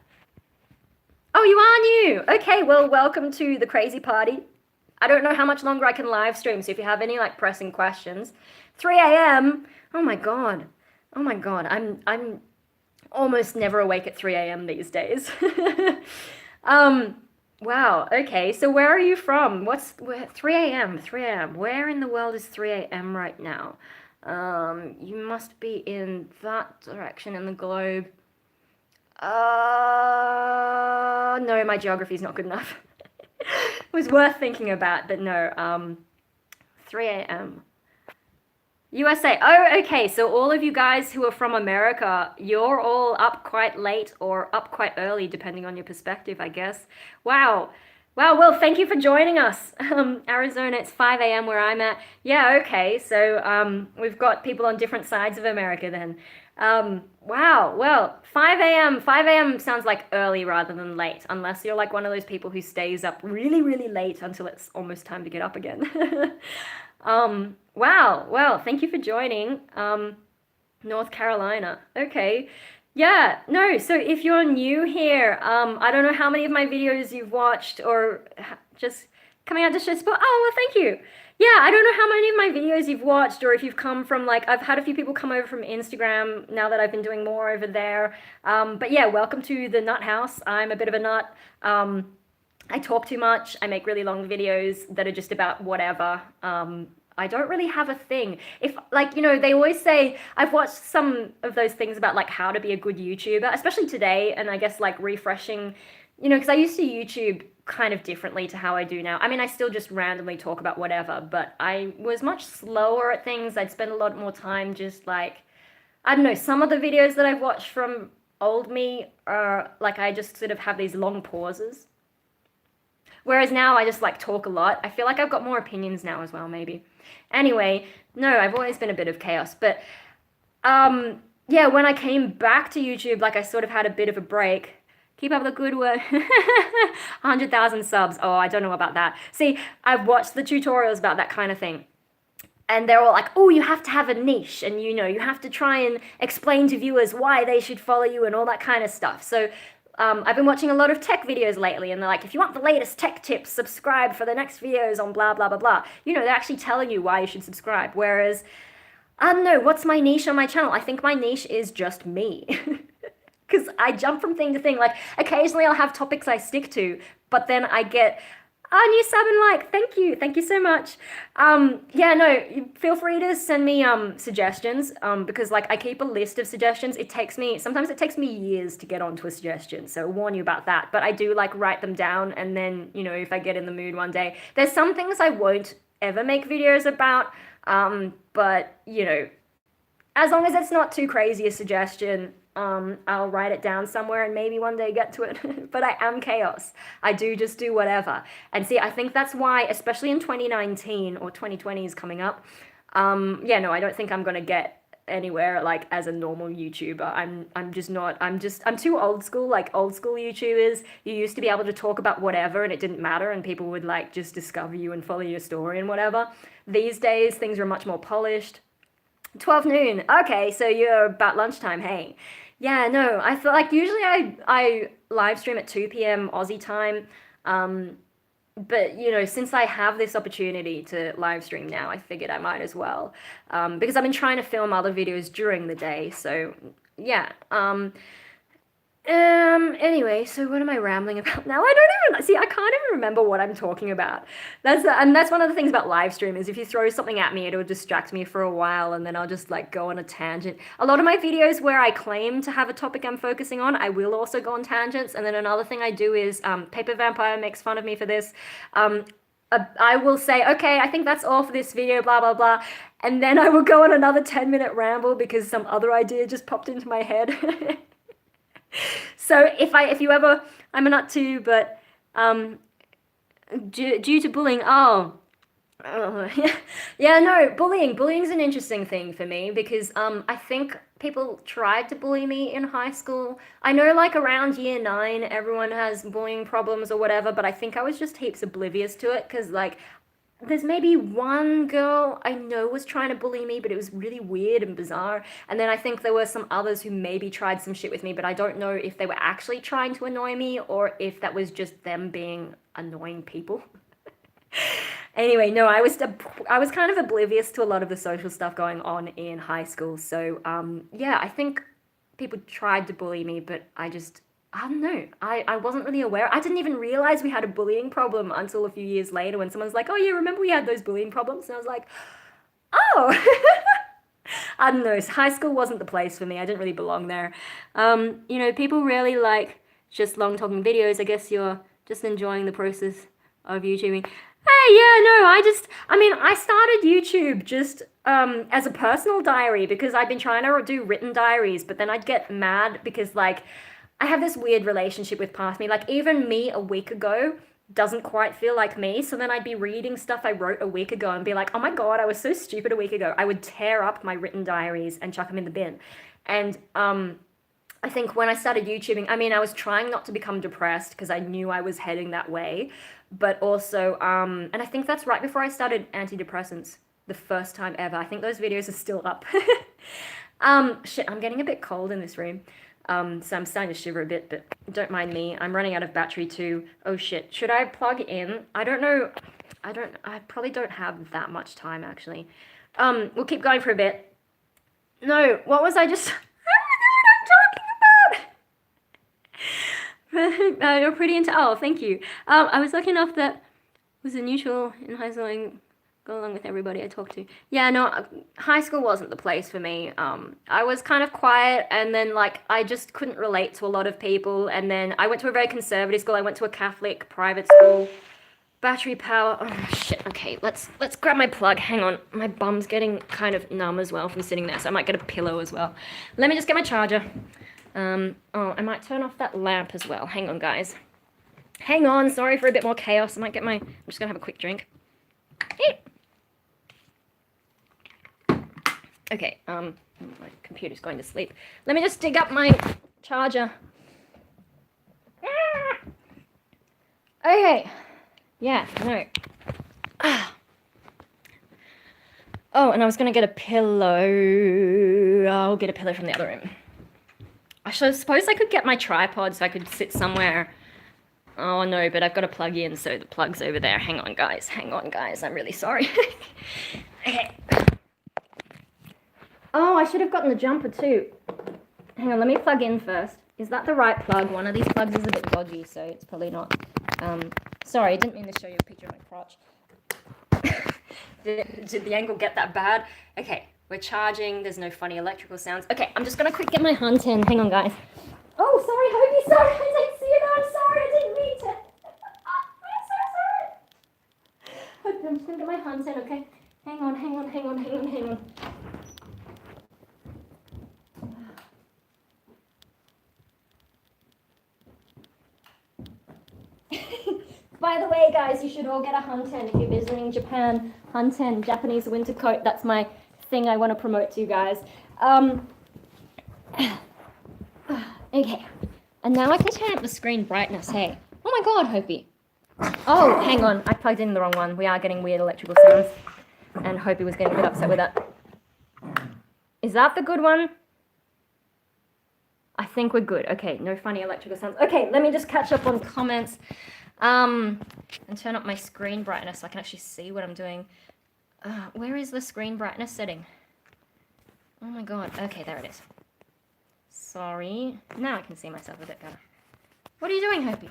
Oh, you are new. Okay, well, welcome to the crazy party. I don't know how much longer I can live stream, so if you have any like pressing questions. 3 a.m. Oh my god. Oh my god. I'm almost never awake at 3 a.m. these days. Wow, okay, so where are you from? 3 a.m., 3 a.m. Where in the world is 3 a.m. right now? You must be in that direction in the globe. No, my geography's not good enough. It was worth thinking about, but no, 3 a.m. USA. Oh, okay. So all of you guys who are from America, you're all up quite late or up quite early, depending on your perspective, I guess. Wow. Wow, well, thank you for joining us. Arizona, it's 5 a.m. where I'm at. Yeah, okay. So we've got people on different sides of America then. Wow, well, 5 a.m. 5 a.m. sounds like early rather than late, unless you're like one of those people who stays up really, really late until it's almost time to get up again. Wow, well, thank you for joining. North Carolina. Okay. Yeah, no, so if you're new here, I don't know how many of my videos you've watched or just coming out to shit spot. Oh, well, thank you. Yeah, I don't know how many of my videos you've watched or if you've come from like, I've had a few people come over from Instagram now that I've been doing more over there. But yeah, welcome to the Nut House. I'm a bit of a nut. I talk too much. I make really long videos that are just about whatever. I don't really have a thing. If, like, they always say, I've watched some of those things about, like, how to be a good YouTuber, especially today, and I guess, like, refreshing, because I used to YouTube kind of differently to how I do now. I mean, I still just randomly talk about whatever, but I was much slower at things. I'd spend a lot more time just, like, I don't know, some of the videos that I've watched from old me are, like, I just sort of have these long pauses. Whereas now I just like talk a lot. I feel like I've got more opinions now as well, maybe. Anyway, no, I've always been a bit of chaos. But yeah, when I came back to YouTube, like I sort of had a bit of a break. Keep up the good work. 100,000 subs. Oh, I don't know about that. See, I've watched the tutorials about that kind of thing. And they're all like, oh, you have to have a niche, and you have to try and explain to viewers why they should follow you and all that kind of stuff. So I've been watching a lot of tech videos lately, and they're like, if you want the latest tech tips, subscribe for the next videos on blah, blah, blah, blah. They're actually telling you why you should subscribe. Whereas, I don't know, what's my niche on my channel? I think my niche is just me. Because I jump from thing to thing. Like, occasionally I'll have topics I stick to, but then I get new sub and like. Thank you so much. Yeah, no, feel free to send me suggestions. Because like I keep a list of suggestions. Sometimes it takes me years to get onto a suggestion, so I'll warn you about that. But I do like write them down, and then if I get in the mood one day, there's some things I won't ever make videos about. But as long as it's not too crazy a suggestion, I'll write it down somewhere and maybe one day get to it. But I am chaos. I do just do whatever. And see, I think that's why, especially in 2019 or 2020 is coming up. Yeah, no, I don't think I'm gonna get anywhere like as a normal YouTuber. I'm just not. I'm too old school. Like old school YouTubers, you used to be able to talk about whatever and it didn't matter, and people would like just discover you and follow your story and whatever. These days, things are much more polished. 12 noon. Okay, so you're about lunchtime. Hey. Yeah, no, I feel like usually I live stream at 2 p.m. Aussie time. But since I have this opportunity to live stream now, I figured I might as well. Because I've been trying to film other videos during the day, so yeah. Anyway, so what am I rambling about now? I don't even see. I can't even remember what I'm talking about. And that's one of the things about live stream is if you throw something at me, it'll distract me for a while, and then I'll just like go on a tangent. A lot of my videos where I claim to have a topic I'm focusing on, I will also go on tangents. And then another thing I do is Paper Vampire makes fun of me for this. I will say, okay, I think that's all for this video, blah, blah, blah. And then I will go on another 10-minute ramble because some other idea just popped into my head. So if you ever, I'm a nut too, but due to bullying, yeah, no, bullying's an interesting thing for me because I think people tried to bully me in high school. I know like around year 9 everyone has bullying problems or whatever, but I think I was just heaps oblivious to it because like there's maybe one girl I know was trying to bully me, but it was really weird and bizarre. And then I think there were some others who maybe tried some shit with me, but I don't know if they were actually trying to annoy me or if that was just them being annoying people. Anyway, no, I was kind of oblivious to a lot of the social stuff going on in high school. So, yeah, I think people tried to bully me, but I don't know. I wasn't really aware. I didn't even realize we had a bullying problem until a few years later when someone's like, oh yeah, remember we had those bullying problems? And I was like, oh. I don't know. High school wasn't the place for me. I didn't really belong there. People really like just long talking videos. I guess you're just enjoying the process of YouTubing. Hey, yeah, no, I started YouTube just as a personal diary because I'd been trying to do written diaries, but then I'd get mad because like I have this weird relationship with past me. Like even me a week ago doesn't quite feel like me. So then I'd be reading stuff I wrote a week ago and be like, oh my God, I was so stupid a week ago. I would tear up my written diaries and chuck them in the bin. And I think when I started YouTubing, I was trying not to become depressed because I knew I was heading that way. But also, and I think that's right before I started antidepressants the first time ever. I think those videos are still up. Shit, I'm getting a bit cold in this room. So I'm starting to shiver a bit, but don't mind me. I'm running out of battery too. Oh shit. Should I plug in? I don't know. I probably don't have that much time actually. We'll keep going for a bit. No, what was I just... I don't know what I'm talking about! You're pretty into... Oh, thank you. I was lucky enough that was a neutral in high school and go along with everybody I talked to. Yeah, no, high school wasn't the place for me. I was kind of quiet, and then like I just couldn't relate to a lot of people. And then I went to a very conservative school. I went to a Catholic private school. Battery power. Oh shit. Okay, let's grab my plug. Hang on, my bum's getting kind of numb as well from sitting there, so I might get a pillow as well. Let me just get my charger. Oh, I might turn off that lamp as well. Hang on, guys. Hang on. Sorry for a bit more chaos. I might get my... I'm just gonna have a quick drink. Okay, my computer's going to sleep. Let me just dig up my charger. Okay. Yeah, no. Oh, and I was gonna get a pillow. I'll get a pillow from the other room. I suppose I could get my tripod so I could sit somewhere. Oh no, but I've got to plug in, so the plug's over there. Hang on, guys. Hang on, guys. I'm really sorry. Okay. Oh, I should have gotten the jumper too. Hang on, let me plug in first. Is that the right plug? One of these plugs is a bit dodgy, so it's probably not. Sorry, I didn't mean to show you a picture of my crotch. Did the angle get that bad? Okay, we're charging. There's no funny electrical sounds. Okay, I'm just gonna quick get my hunt in. Hang on, guys. Oh, sorry, Hobie, sorry. I didn't see it. I'm sorry, I didn't mean to. I'm so sorry. I'm just gonna get my hunt in, okay? Hang on. By the way, guys, you should all get a Hunten if you're visiting Japan. Hunten, Japanese winter coat. That's my thing I want to promote to you guys. Okay. And now I can turn up the screen brightness, hey. Oh my god, Hopi. Oh, hang on. I plugged in the wrong one. We are getting weird electrical sounds. And Hopi was getting a bit upset with that. Is that the good one? I think we're good. Okay, no funny electrical sounds. Okay, let me just catch up on comments. And turn up my screen brightness so I can actually see what I'm doing. Where is the screen brightness setting? Oh my god. Okay, there it is. Sorry. Now I can see myself a bit better. What are you doing, Hopi?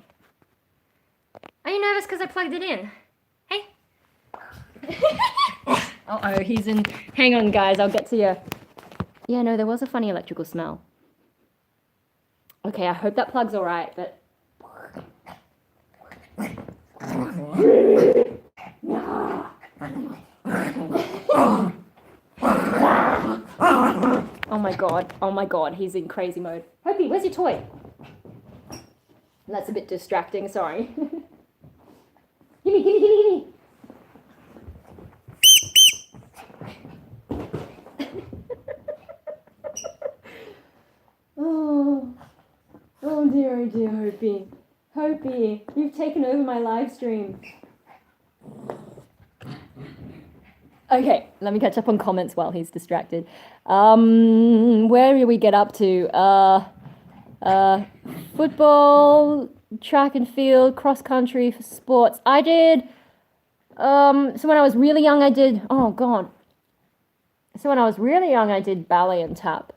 Are you nervous because I plugged it in? Hey? Uh-oh, he's in... Hang on, guys, I'll get to you. Yeah, no, there was a funny electrical smell. Okay, I hope that plug's alright, but... Oh my god, he's in crazy mode. Hopi, where's your toy? That's a bit distracting, sorry. Gimme. Oh dear, Hopi. Hopi, you've taken over my live stream. Okay, let me catch up on comments while he's distracted. Where do we get up to? Football, track and field, cross country for sports. I did, so when I was really young, I did ballet and tap.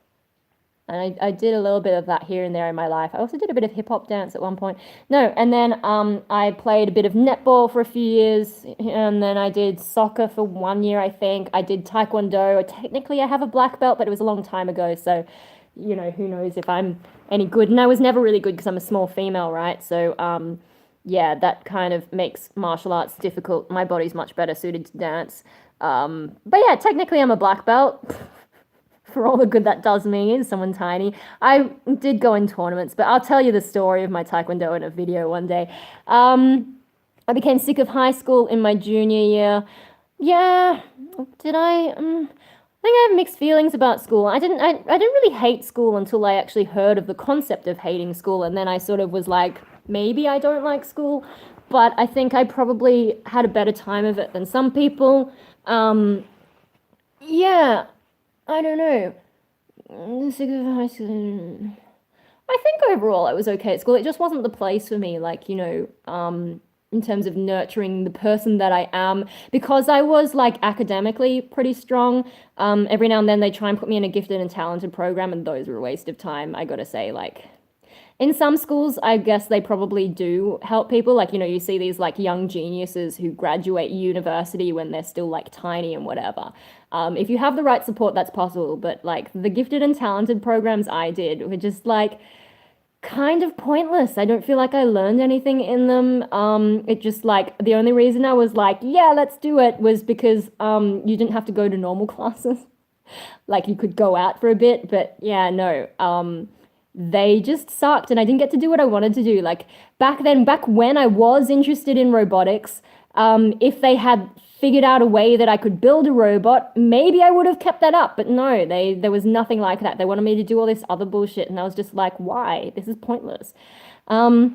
And I did a little bit of that here and there in my life. I also did a bit of hip-hop dance at one point. No, and then I played a bit of netball for a few years, and then I did soccer for 1 year, I think. I did taekwondo. Technically, I have a black belt, but it was a long time ago, so, you know, who knows if I'm any good. And I was never really good because I'm a small female, right? So, yeah, that kind of makes martial arts difficult. My body's much better suited to dance. But yeah, technically I'm a black belt. For all the good that does me as someone tiny. I did go in tournaments, but I'll tell you the story of my taekwondo in a video one day. I became sick of high school in my junior year. Yeah, did I? I think I have mixed feelings about school. I didn't really hate school until I actually heard of the concept of hating school, and then I sort of was like, maybe I don't like school, but I think I probably had a better time of it than some people. Yeah. I don't know. Sick of high school. I think overall I was okay at school. It just wasn't the place for me, like, in terms of nurturing the person that I am, because I was like academically pretty strong. Every now and then they try and put me in a gifted and talented program, and those were a waste of time, I gotta say. Like, in some schools, I guess they probably do help people. Like, you see these like young geniuses who graduate university when they're still like tiny and whatever. If you have the right support, that's possible. But like the gifted and talented programs I did were just like kind of pointless. I don't feel like I learned anything in them. It just like the only reason I was like, yeah, let's do it was because you didn't have to go to normal classes. Like you could go out for a bit, but yeah, no. They just sucked and I didn't get to do what I wanted to do. Like back when I was interested in robotics, if they had figured out a way that I could build a robot, maybe I would have kept that up. But no, there was nothing like that. They wanted me to do all this other bullshit, and I was just like, why? This is pointless. So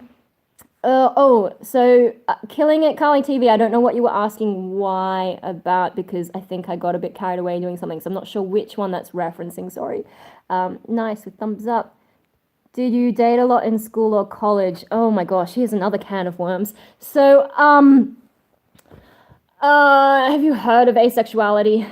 killing it, Carly TV. I don't know what you were asking why about, because I think I got a bit carried away doing something, so I'm not sure which one that's referencing. Sorry. Nice with thumbs up. Did you date a lot in school or college? Oh my gosh, here's another can of worms. So, have you heard of asexuality?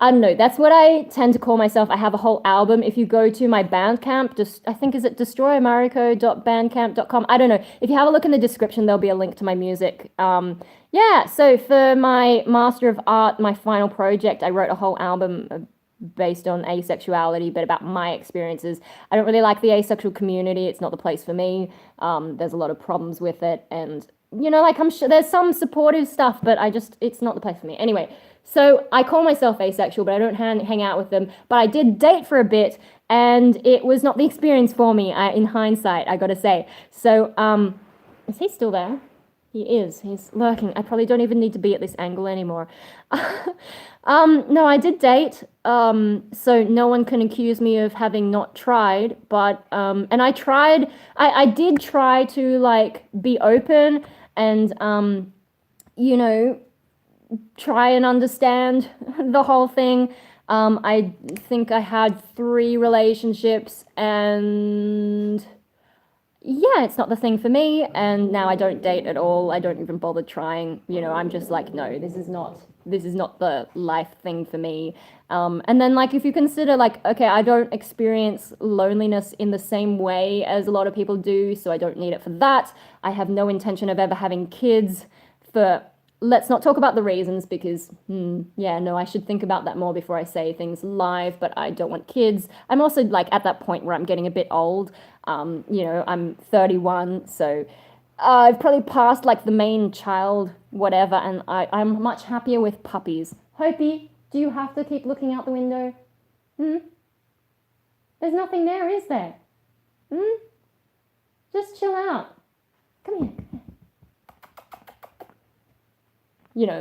I don't know. That's what I tend to call myself. I have a whole album. If you go to my Bandcamp, just I think is it destroymariko.bandcamp.com. I don't know. If you have a look in the description, there'll be a link to my music. Yeah. So for my Master of Art, my final project, I wrote a whole album based on asexuality, but about my experiences. I don't really like the asexual community. It's not the place for me. There's a lot of problems with it, and like I'm sure there's some supportive stuff, but it's not the place for me. Anyway, so I call myself asexual, but I don't hang out with them. But I did date for a bit, and it was not the experience for me. In hindsight, I gotta say. So, is he still there? He is. He's lurking. I probably don't even need to be at this angle anymore. No, I did date. So no one can accuse me of having not tried. But and I tried. I did try to like be open and try and understand the whole thing. I think I had 3 relationships and yeah, it's not the thing for me, and now I don't date at all. I don't even bother trying. I'm just like, no, this is not the life thing for me. And then like if you consider like, okay, I don't experience loneliness in the same way as a lot of people do, so I don't need it for that. I have no intention of ever having kids for let's not talk about the reasons because, yeah, no, I should think about that more before I say things live, but I don't want kids. I'm also like at that point where I'm getting a bit old. I'm 31, so I've probably passed like the main child, whatever, and I'm much happier with puppies. Hopi, do you have to keep looking out the window? There's nothing there, is there? Just chill out. Come here.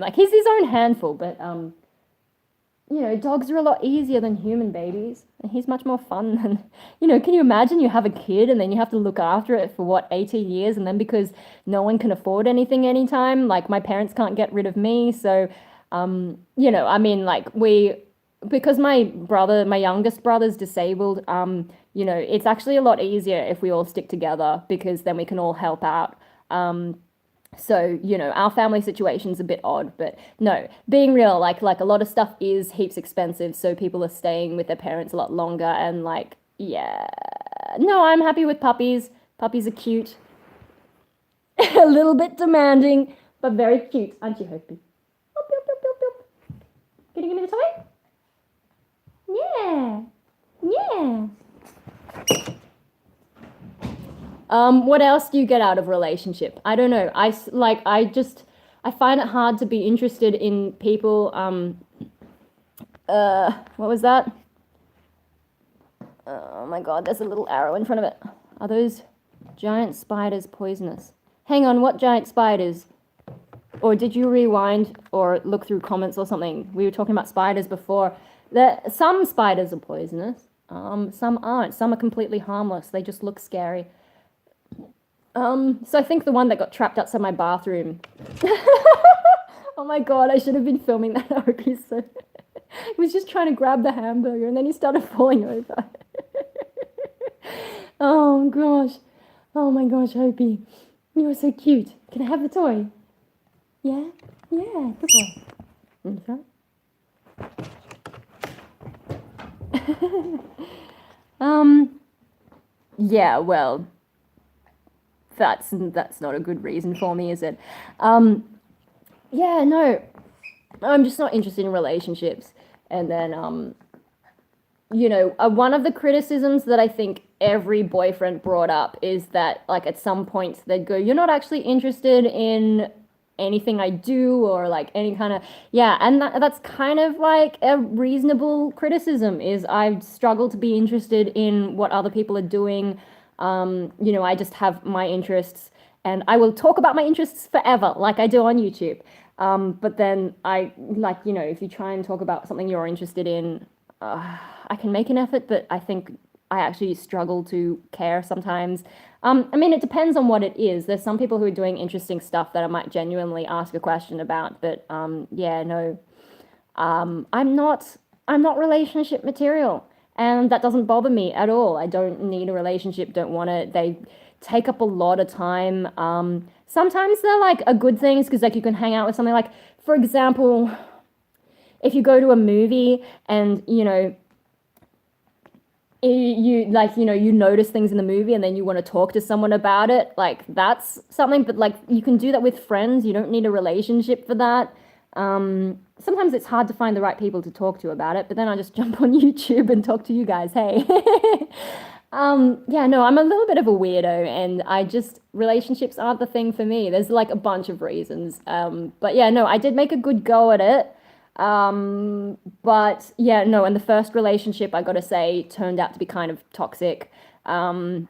Like he's his own handful, but dogs are a lot easier than human babies. And he's much more fun than, can you imagine you have a kid and then you have to look after it for 18 years, and then because no one can afford anything anytime, like my parents can't get rid of me, so because my youngest brother's disabled, it's actually a lot easier if we all stick together because then we can all help out. So, our family situation's a bit odd, but no, being real, like a lot of stuff is heaps expensive, so people are staying with their parents a lot longer, and like, yeah, no, I'm happy with puppies. Puppies are cute. A little bit demanding, but very cute, aren't you, Hopi? Can you give me the toy? Yeah. Yeah. What else do you get out of relationship? I don't know. I find it hard to be interested in people. What was that? Oh my God, there's a little arrow in front of it. Are those giant spiders poisonous? Hang on, what giant spiders? Or did you rewind or look through comments or something? We were talking about spiders before. Some spiders are poisonous. Some aren't. Some are completely harmless. They just look scary. So I think the one that got trapped outside my bathroom. Oh my God, I should have been filming that. So he was just trying to grab the hamburger and then he started falling over. Oh gosh. Oh my gosh, Opie. You're so cute. Can I have the toy? Yeah? Yeah, good boy. Okay. Yeah, well, that's not a good reason for me, is it? Yeah, no. I'm just not interested in relationships. And then one of the criticisms that I think every boyfriend brought up is that, like, at some point they'd go, "You're not actually interested in anything I do," or like any kind of, yeah, and that's kind of like a reasonable criticism. Is I struggle to be interested in what other people are doing. I just have my interests, and I will talk about my interests forever, like I do on YouTube. But then I like, if you try and talk about something you're interested in, I can make an effort, but I think I actually struggle to care sometimes. I mean, it depends on what it is. There's some people who are doing interesting stuff that I might genuinely ask a question about, but yeah, no, I'm not relationship material, and that doesn't bother me at all. I don't need a relationship. Don't want it. They take up a lot of time. Sometimes they're like a good things because like you can hang out with something. Like, for example, if you go to a movie and you like, you notice things in the movie and then you want to talk to someone about it, like that's something. But like, you can do that with friends. You don't need a relationship for that. Sometimes it's hard to find the right people to talk to about it, but then I just jump on YouTube and talk to you guys. Hey. Yeah, no, I'm a little bit of a weirdo, and relationships aren't the thing for me. There's like a bunch of reasons. But yeah, no, I did make a good go at it. But yeah, no, and the first relationship, I gotta say, turned out to be kind of toxic. But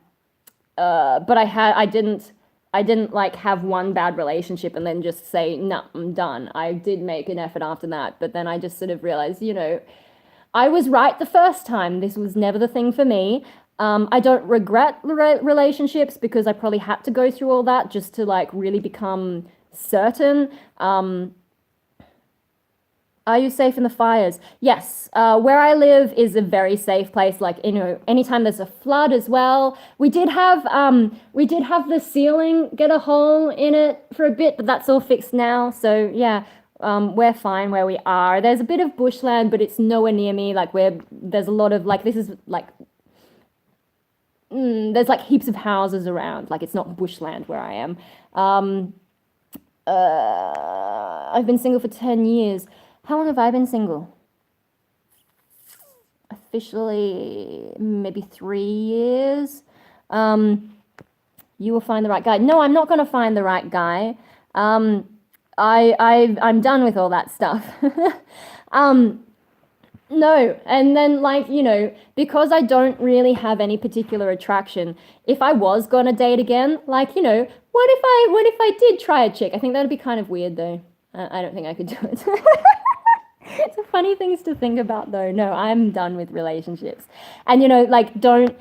I didn't like have one bad relationship and then just say, no, I'm done. I did make an effort after that, but then I just sort of realized, I was right the first time. This was never the thing for me. I don't regret relationships because I probably had to go through all that just to like really become certain. Are you safe in the fires? Yes. Where I live is a very safe place. Like, anytime there's a flood as well. We did have the ceiling get a hole in it for a bit, but that's all fixed now. So yeah, we're fine where we are. There's a bit of bushland, but it's nowhere near me. Like, there's a lot of like, this is like, there's like heaps of houses around. Like, it's not bushland where I am. I've been single for 10 years. How long have I been single? Officially, maybe 3 years. You will find the right guy. No, I'm not going to find the right guy. I'm done with all that stuff. No, and then like, because I don't really have any particular attraction, if I was gonna date again, like, what if I did try a chick? I think that'd be kind of weird though. I don't think I could do it. It's a funny things to think about though. No, I'm done with relationships. And like, don't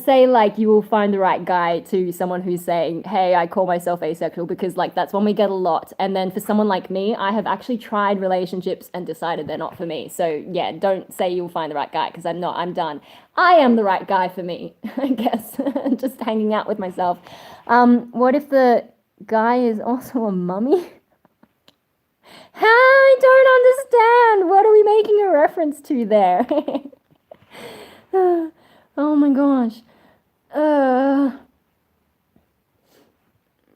say like you will find the right guy to someone who's saying, "Hey, I call myself asexual," because like that's one we get a lot. And then for someone like me, I have actually tried relationships and decided they're not for me. So yeah, don't say you'll find the right guy because I'm not. I'm done. I am the right guy for me, I guess. Just hanging out with myself. What if the guy is also a mummy? I don't understand. What are we making a reference to there? Oh my gosh.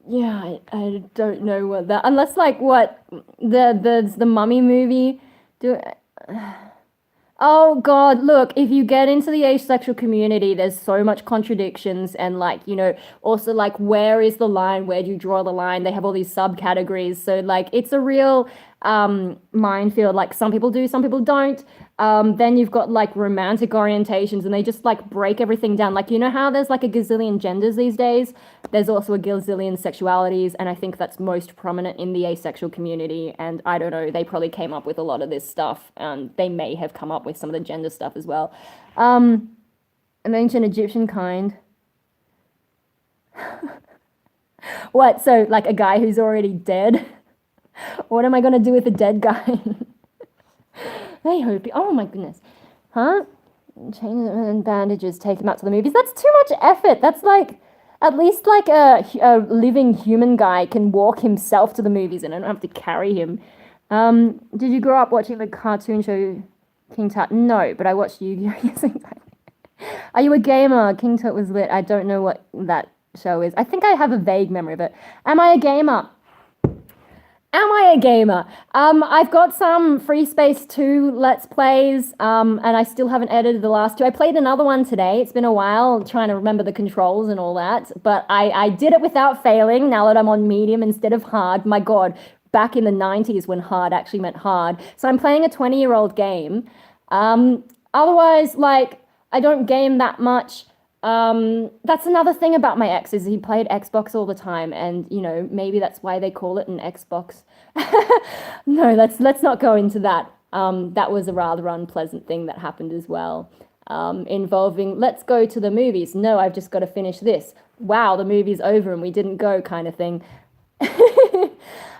Yeah, I don't know what that, unless like what the Mummy movie do. Oh God, look, if you get into the asexual community, there's so much contradictions and like, also like where is the line? Where do you draw the line? They have all these subcategories. So like it's a real minefield. Like some people do, some people don't. Then you've got like romantic orientations and they just like break everything down. Like, how there's like a gazillion genders these days? There's also a gazillion sexualities, and I think that's most prominent in the asexual community. And I don't know, they probably came up with a lot of this stuff, and they may have come up with some of the gender stuff as well. An ancient Egyptian kind. What? So like a guy who's already dead? What am I gonna do with a dead guy? I hope. Oh my goodness. Huh? change them in bandages, take him out to the movies. That's too much effort. That's like, at least like a living human guy can walk himself to the movies and I don't have to carry him. Did you grow up watching the cartoon show King Tut? No, but I watched Yu-Gi-Oh! Are you a gamer? King Tut was lit. I don't know what that show is. I think I have a vague memory of it. Am I a gamer? Am I a gamer? I've got some Free Space 2 Let's Plays, and I still haven't edited the last two. I played another one today. It's been a while trying to remember the controls and all that, but I did it without failing now that I'm on medium instead of hard. My God, back in the 90s when hard actually meant hard. So I'm playing a 20-year-old game. Otherwise, like, I don't game that much. That's another thing about my ex is he played Xbox all the time, and you know maybe that's why they call it an Xbox. No, let's not go into that. That was a rather unpleasant thing that happened as well, involving let's go to the movies. No, I've just got to finish this. Wow, the movie's over and we didn't go, kind of thing.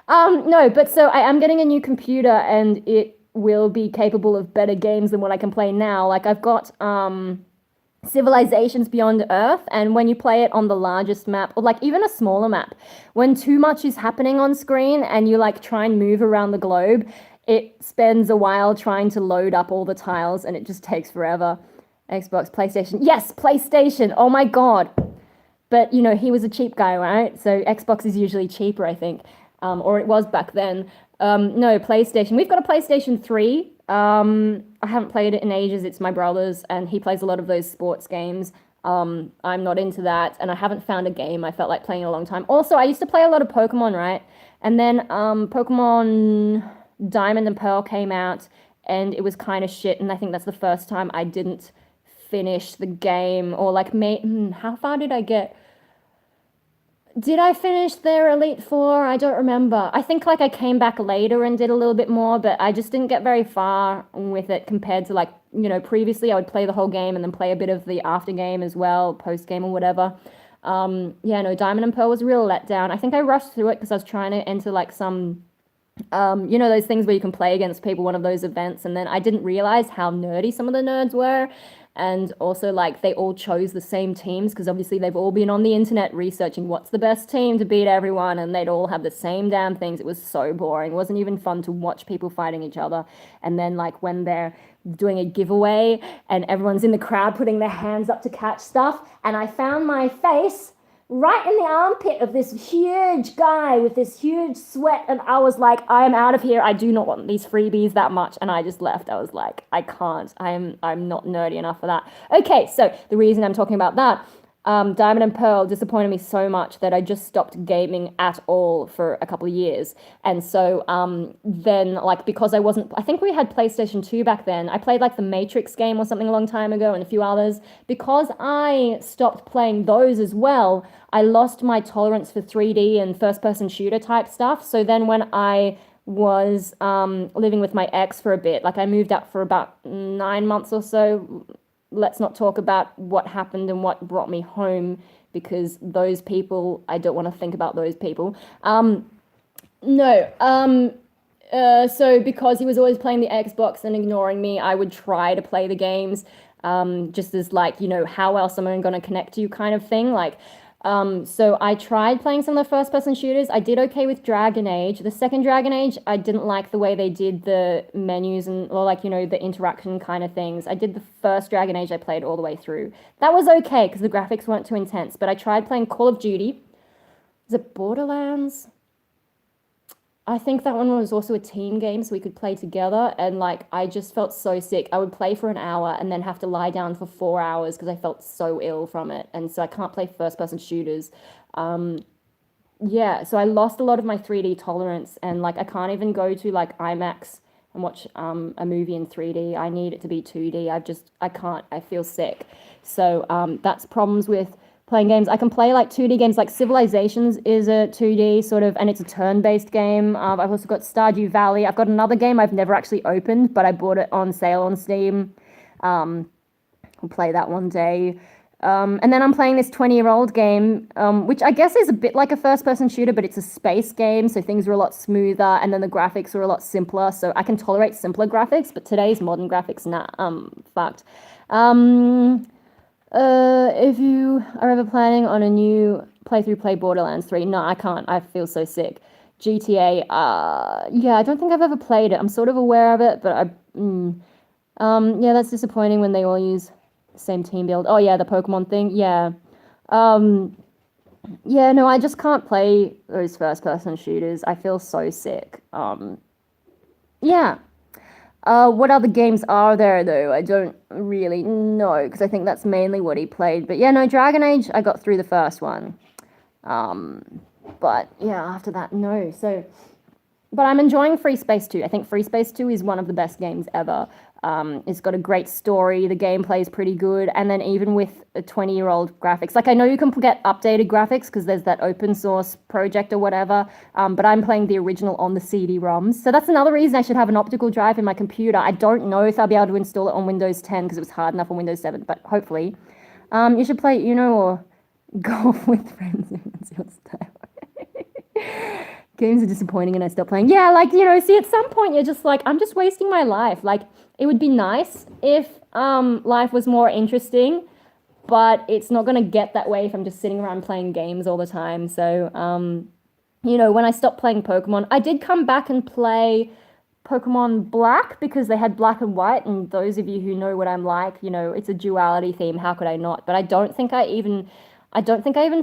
No, but so I am getting a new computer and it will be capable of better games than what I can play now. Like I've got Civilizations Beyond Earth, and when you play it on the largest map or like even a smaller map, when too much is happening on screen and you like try and move around the globe, it spends a while trying to load up all the tiles and it just takes forever. Xbox, PlayStation. Yes, PlayStation. Oh my God. But you know, he was a cheap guy, right? So Xbox is usually cheaper, I think. Or it was back then. No, PlayStation. We've got a PlayStation 3. I haven't played it in ages. It's my brother's, and he plays a lot of those sports games. I'm not into that, and I haven't found a game I felt like playing in a long time. Also, I used to play a lot of Pokemon, right? And then Pokemon Diamond and Pearl came out, and it was kind of shit, and I think that's the first time I didn't finish the game, or like, how far did I get? Did I finish their Elite Four? I don't remember. I think like I came back later and did a little bit more, but I just didn't get very far with it compared to like, you know, previously I would play the whole game and then play a bit of the after game as well, post game or whatever. Yeah, no, Diamond and Pearl was a real letdown. I think I rushed through it because I was trying to enter like some, you know, those things where you can play against people, one of those events, and then I didn't realize how nerdy some of the nerds were. And also, like, they all chose the same teams because obviously they've all been on the internet researching what's the best team to beat everyone, and they'd all have the same damn things. It was so boring. It wasn't even fun to watch people fighting each other. And then, like, when they're doing a giveaway and everyone's in the crowd putting their hands up to catch stuff, and I found my face right in the armpit of this huge guy with this huge sweat, and I was like, I am out of here. I do not want these freebies that much, and I just left. I was like, I can't. I'm not nerdy enough for that. Okay, so the reason I'm talking about that, Diamond and Pearl disappointed me so much that I just stopped gaming at all for a couple of years. And so then, like, because I think we had PlayStation 2 back then. I played like the Matrix game or something a long time ago and a few others. Because I stopped playing those as well, I lost my tolerance for 3D and first-person shooter type stuff. So then when I was living with my ex for a bit, like I moved out for about 9 months or so. Let's not talk about what happened and what brought me home because those people, I don't want to think about those people. No. So because he was always playing the Xbox and ignoring me, I would try to play the games, just as like, you know, how else am I going to connect to you kind of thing. Like, so I tried playing some of the first-person shooters. I did okay with Dragon Age. The second Dragon Age, I didn't like the way they did the menus and, or like, you know, the interaction kind of things. I did the first Dragon Age I played all the way through. That was okay because the graphics weren't too intense. But I tried playing Call of Duty. Is it Borderlands? I think that one was also a team game so we could play together, and like I just felt so sick. I would play for an hour and then have to lie down for 4 hours because I felt so ill from it, and so I can't play first person shooters. Yeah, so I lost a lot of my 3D tolerance, and like I can't even go to like IMAX and watch a movie in 3D. I need it to be 2D. I can't. I feel sick. So that's problems with playing games. I can play like 2D games, like Civilizations is a 2D sort of, and it's a turn-based game. I've also got Stardew Valley. I've got another game I've never actually opened, but I bought it on sale on Steam. I'll play that one day. And then I'm playing this 20-year-old game, which I guess is a bit like a first-person shooter, but it's a space game, so things are a lot smoother, and then the graphics are a lot simpler, so I can tolerate simpler graphics, but today's modern graphics, nah, fucked. If you are ever planning on a new playthrough, play Borderlands 3. No, I can't. I feel so sick. GTA, yeah, I don't think I've ever played it. I'm sort of aware of it, but yeah, that's disappointing when they all use the same team build. Oh yeah, the Pokemon thing. Yeah. Yeah, no, I just can't play those first-person shooters. I feel so sick. Yeah. What other games are there though? I don't really know because I think that's mainly what he played. But yeah, no, Dragon Age, I got through the first one. But yeah, after that, no. So, but I'm enjoying Free Space 2. I think Free Space 2 is one of the best games ever. It's got a great story. The gameplay is pretty good. And then even with a 20-year-old graphics, like I know you can get updated graphics because there's that open source project or whatever. But I'm playing the original on the CD-ROMs. So that's another reason I should have an optical drive in my computer. I don't know if I'll be able to install it on Windows 10 because it was hard enough on Windows 7, but hopefully. You should play Uno or golf with friends if that's your style. Games are disappointing and I stop playing. Yeah, like, see, at some point you're just like, I'm just wasting my life. Like, it would be nice if life was more interesting, but it's not going to get that way if I'm just sitting around playing games all the time. So, when I stopped playing Pokemon, I did come back and play Pokemon Black because they had black and white. And those of you who know what I'm like, it's a duality theme. How could I not? But I don't think I even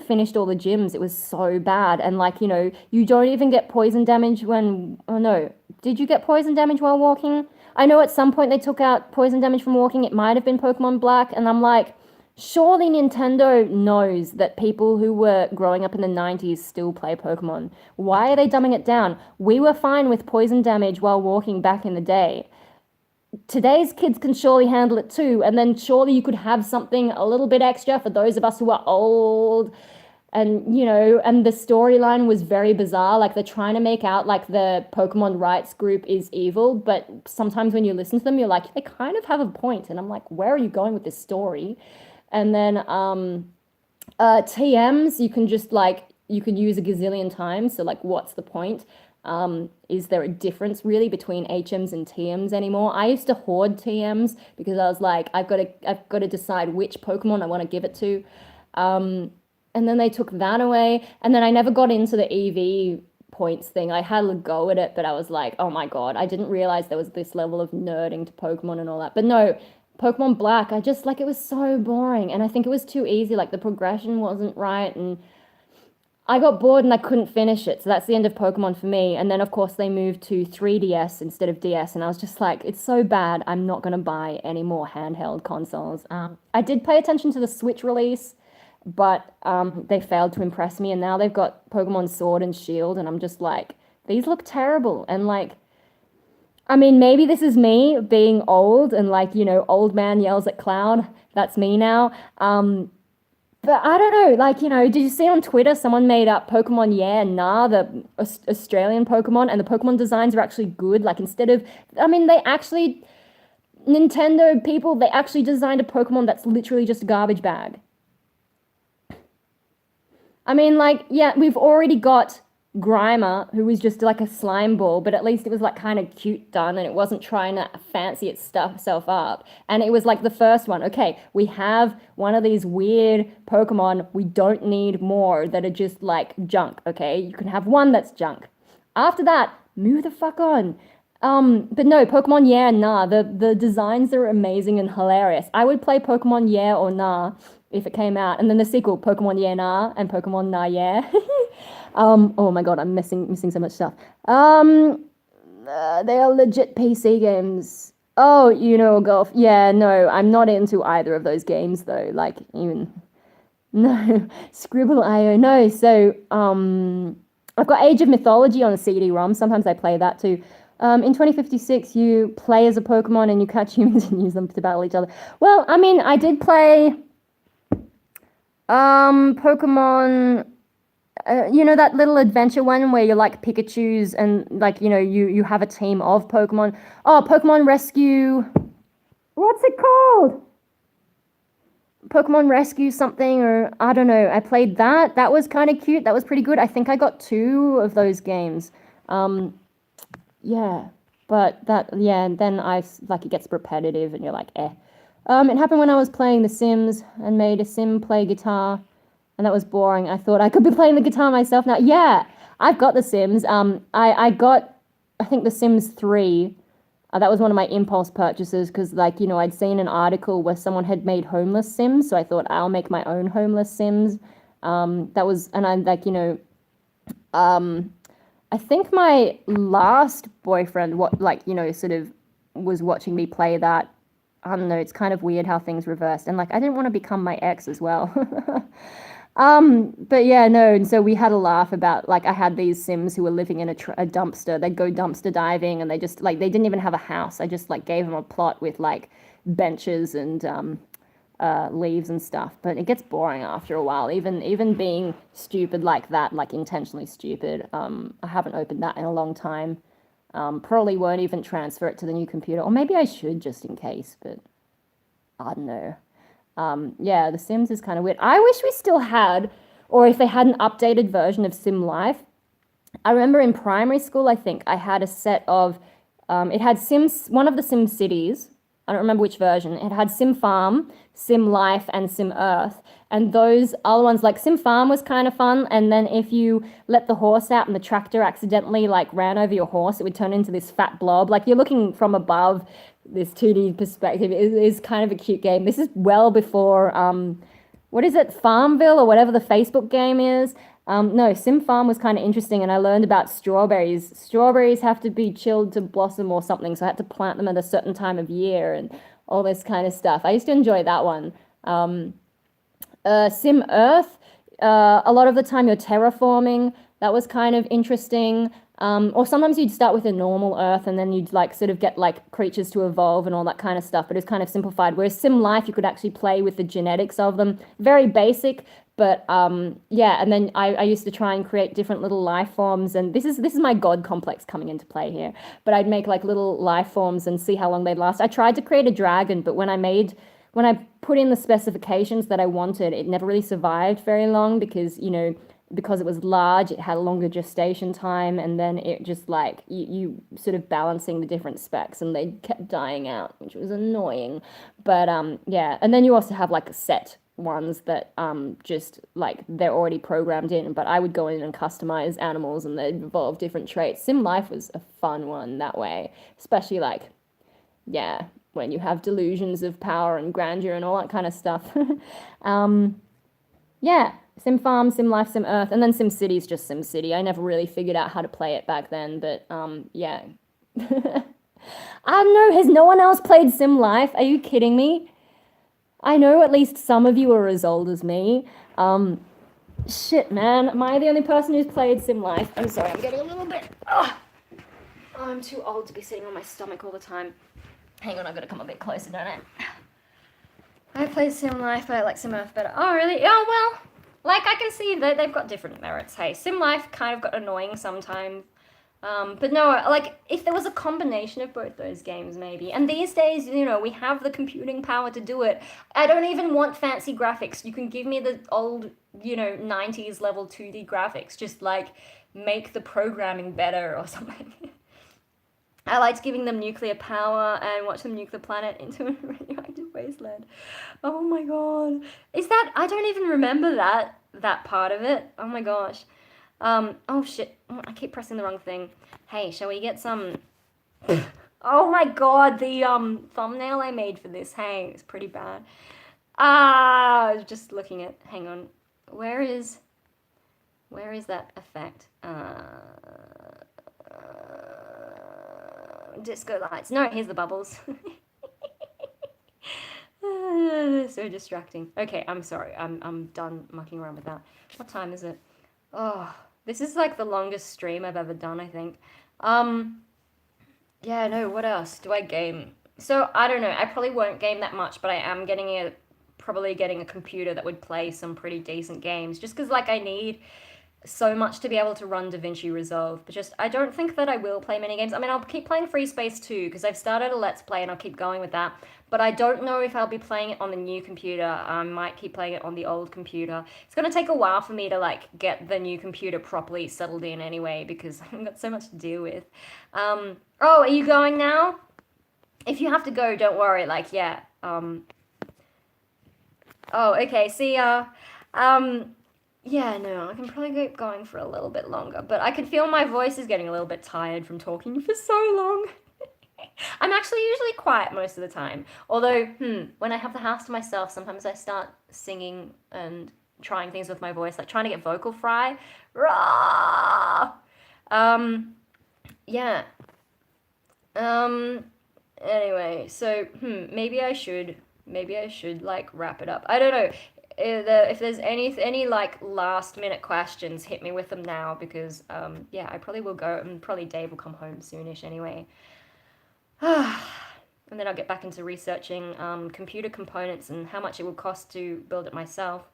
finished all the gyms. It was so bad. And you don't even get poison damage when, oh no, did you get poison damage while walking? I know at some point they took out poison damage from walking. It might have been Pokemon Black. And I'm like, surely Nintendo knows that people who were growing up in the 90s still play Pokemon. Why are they dumbing it down? We were fine with poison damage while walking back in the day. Today's kids can surely handle it too, and then surely you could have something a little bit extra for those of us who are old. And and the storyline was very bizarre. Like, they're trying to make out like the Pokemon rights group is evil, but sometimes when you listen to them, you're like, they kind of have a point. And I'm like, where are you going with this story? And then TMs, you can just you can use a gazillion times. So what's the point? Is there a difference really between HMs and TMs anymore? I used to hoard TMs because I was like, I've got to decide which Pokemon I want to give it to. And then they took that away. And then I never got into the EV points thing. I had a go at it, but I was like, oh my God, I didn't realize there was this level of nerding to Pokemon and all that. But no, Pokemon Black, I just it was so boring. And I think it was too easy. Like, the progression wasn't right. And I got bored and I couldn't finish it. So that's the end of Pokemon for me. And then, of course, they moved to 3DS instead of DS. And I was just like, it's so bad. I'm not going to buy any more handheld consoles. I did pay attention to the Switch release, but they failed to impress me. And now they've got Pokemon Sword and Shield. And I'm just like, these look terrible. And I mean, maybe this is me being old and old man yells at cloud. That's me now. But I don't know, did you see on Twitter someone made up Pokemon Yeah and Nah, the Australian Pokemon, and the Pokemon designs are actually good. Nintendo people, they actually designed a Pokemon that's literally just a garbage bag. I mean, yeah, we've already got Grimer, who was just a slime ball, but at least it was kind of cute done and it wasn't trying to fancy itself up. And it was the first one. Okay, we have one of these weird Pokemon. We don't need more that are just junk. Okay, you can have one that's junk. After that, move the fuck on. But no, Pokemon Yeah and Nah, the designs are amazing and hilarious. I would play Pokemon Yeah or Nah if it came out, and then the sequel, Pokemon Yeah Nah and Pokemon Nah Yeah. Oh my God, I'm missing so much stuff. They are legit PC games. Oh, Golf. Yeah, no, I'm not into either of those games though. No, Scribble.io. No, so I've got Age of Mythology on a CD-ROM. Sometimes I play that too. In 2056, you play as a Pokemon and you catch humans and use them to battle each other. Well, I mean, I did play Pokemon. That little adventure one where you're Pikachu's and you have a team of Pokemon. Oh, Pokemon Rescue. What's it called? Pokemon Rescue something, or I don't know. I played that. That was kind of cute. That was pretty good. I think I got 2 of those games. Um, yeah, but that, yeah, and then like, it gets repetitive and you're like, eh. It happened when I was playing The Sims and made a Sim play guitar, and that was boring. I thought I could be playing the guitar myself now. Yeah, I've got The Sims. I got, I think, The Sims 3. That was one of my impulse purchases because, like, I'd seen an article where someone had made homeless Sims, so I thought I'll make my own homeless Sims. That was, and I'm like, um, I think my last boyfriend, what, like, sort of was watching me play that. I don't know. It's kind of weird how things reversed, and like, I didn't want to become my ex as well. But yeah, no, and so we had a laugh about, like, I had these Sims who were living in a dumpster. They'd go dumpster diving, and they just, like, they didn't even have a house. I just, like, gave them a plot with, like, benches and leaves and stuff. But it gets boring after a while. Even being stupid like that, like intentionally stupid. I haven't opened that in a long time. Probably won't even transfer it to the new computer, or maybe I should just in case. But I don't know. Yeah, The Sims is kind of weird. I wish we still had, or if they had an updated version of Sim Life. I remember in primary school, I think I had a set of, it had Sims, one of the Sim Cities. I don't remember which version. It had Sim Farm, Sim Life, and Sim Earth. And those other ones, like Sim Farm was kind of fun. And then if you let the horse out and the tractor accidentally like ran over your horse, it would turn into this fat blob. Like you're looking from above this 2D perspective. It is kind of a cute game. This is well before, what is it, Farmville or whatever the Facebook game is. No, Sim Farm was kind of interesting, and I learned about strawberries. Strawberries have to be chilled to blossom or something, so I had to plant them at a certain time of year and all this kind of stuff. I used to enjoy that one. Sim Earth, a lot of the time you're terraforming. That was kind of interesting. Or sometimes you'd start with a normal Earth and then you'd like sort of get like creatures to evolve and all that kind of stuff, but it's kind of simplified. Whereas Sim Life, you could actually play with the genetics of them. Very basic, but yeah. And then I used to try and create different little life forms, and this is my god complex coming into play here. But I'd make like little life forms and see how long they'd last. I tried to create a dragon, but when I put in the specifications that I wanted, it never really survived very long because it was large, it had a longer gestation time, and then it just like you sort of balancing the different specs, and they kept dying out, which was annoying. But yeah, and then you also have like set ones that just like they're already programmed in, but I would go in and customize animals and they'd evolve different traits. Sim Life was a fun one that way, especially like, yeah, when you have delusions of power and grandeur and all that kind of stuff. Yeah, Sim Farm, Sim Life, Sim Earth, and then Sim City is just Sim City. I never really figured out how to play it back then, but yeah. I don't know, has no one else played Sim Life? Are you kidding me? I know at least some of you are as old as me. Shit, man. Am I the only person who's played Sim Life? I'm sorry, I'm getting a little bit. Oh, I'm too old to be sitting on my stomach all the time. Hang on, I've got to come a bit closer, don't I? I played Sim Life, but I like Sim Earth better. Oh, really? Oh, well, like, I can see that they've got different merits. Hey, Sim Life kind of got annoying sometimes. But no, like, if there was a combination of both those games, maybe. And these days, we have the computing power to do it. I don't even want fancy graphics. You can give me the old, 90s level 2D graphics. Just, like, make the programming better or something. I liked giving them nuclear power and watch them nuke the planet into a radioactive wasteland. Oh my god. I don't even remember that part of it. Oh my gosh. Oh shit. I keep pressing the wrong thing. Hey, shall we get some... Oh my god, the thumbnail I made for this, hey, it's pretty bad. I was just looking at... Hang on. Where is that effect? Disco lights. No, here's the bubbles. So distracting. Okay, I'm sorry. I'm done mucking around with that. What time is it? Oh, this is like the longest stream I've ever done, I think. Yeah, no, what else do I game? So, I don't know. I probably won't game that much, but I am probably getting a computer that would play some pretty decent games. Just because, like, I need so much to be able to run DaVinci Resolve, but just I don't think that I will play mini games. I mean, I'll keep playing Free Space 2 because I've started a Let's Play and I'll keep going with that. But I don't know if I'll be playing it on the new computer. I might keep playing it on the old computer. It's gonna take a while for me to like get the new computer properly settled in anyway because I've got so much to deal with. Oh, are you going now? If you have to go, don't worry. Like, yeah. Oh, okay. See ya. Yeah, no, I can probably keep going for a little bit longer, but I can feel my voice is getting a little bit tired from talking for so long. I'm actually usually quiet most of the time. Although, when I have the house to myself, sometimes I start singing and trying things with my voice, like trying to get vocal fry. Rah! Yeah. Um, anyway, so, maybe I should, like, wrap it up. I don't know. If there's any like last minute questions, hit me with them now because yeah, I probably will go and probably Dave will come home soonish anyway. And then I'll get back into researching computer components and how much it will cost to build it myself.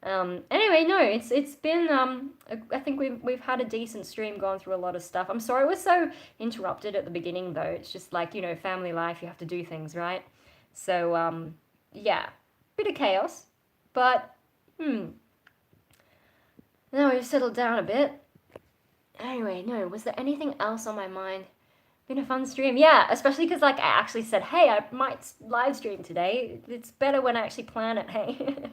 Anyway, no, it's been I think we've had a decent stream going through a lot of stuff. I'm sorry it was so interrupted at the beginning though. It's just like, you know, family life, you have to do things, right? So yeah, bit of chaos. But, now we've settled down a bit. Anyway, no, was there anything else on my mind? Been a fun stream. Yeah, especially because, like, I actually said, hey, I might live stream today. It's better when I actually plan it, hey?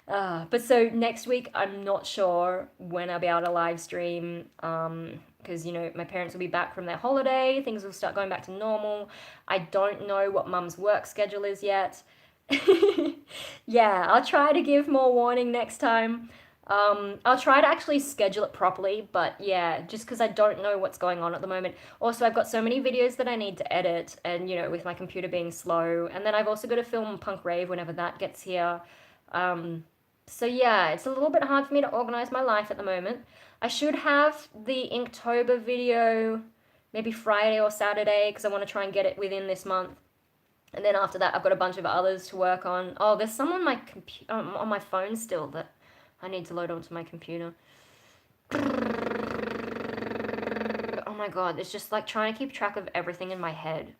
But so next week, I'm not sure when I'll be able to live stream. Because, you know, my parents will be back from their holiday. Things will start going back to normal. I don't know what mum's work schedule is yet. Yeah, I'll try to give more warning next time. I'll try to actually schedule it properly, but yeah, just because I don't know what's going on at the moment. Also, I've got so many videos that I need to edit, and you know, with my computer being slow, and then I've also got to film Punk Rave whenever that gets here. So yeah, it's a little bit hard for me to organize my life at the moment. I should have the Inktober video maybe Friday or Saturday because I want to try and get it within this month. And then after that, I've got a bunch of others to work on. Oh, there's some on my on my phone still that I need to load onto my computer. Oh my god, it's just like trying to keep track of everything in my head.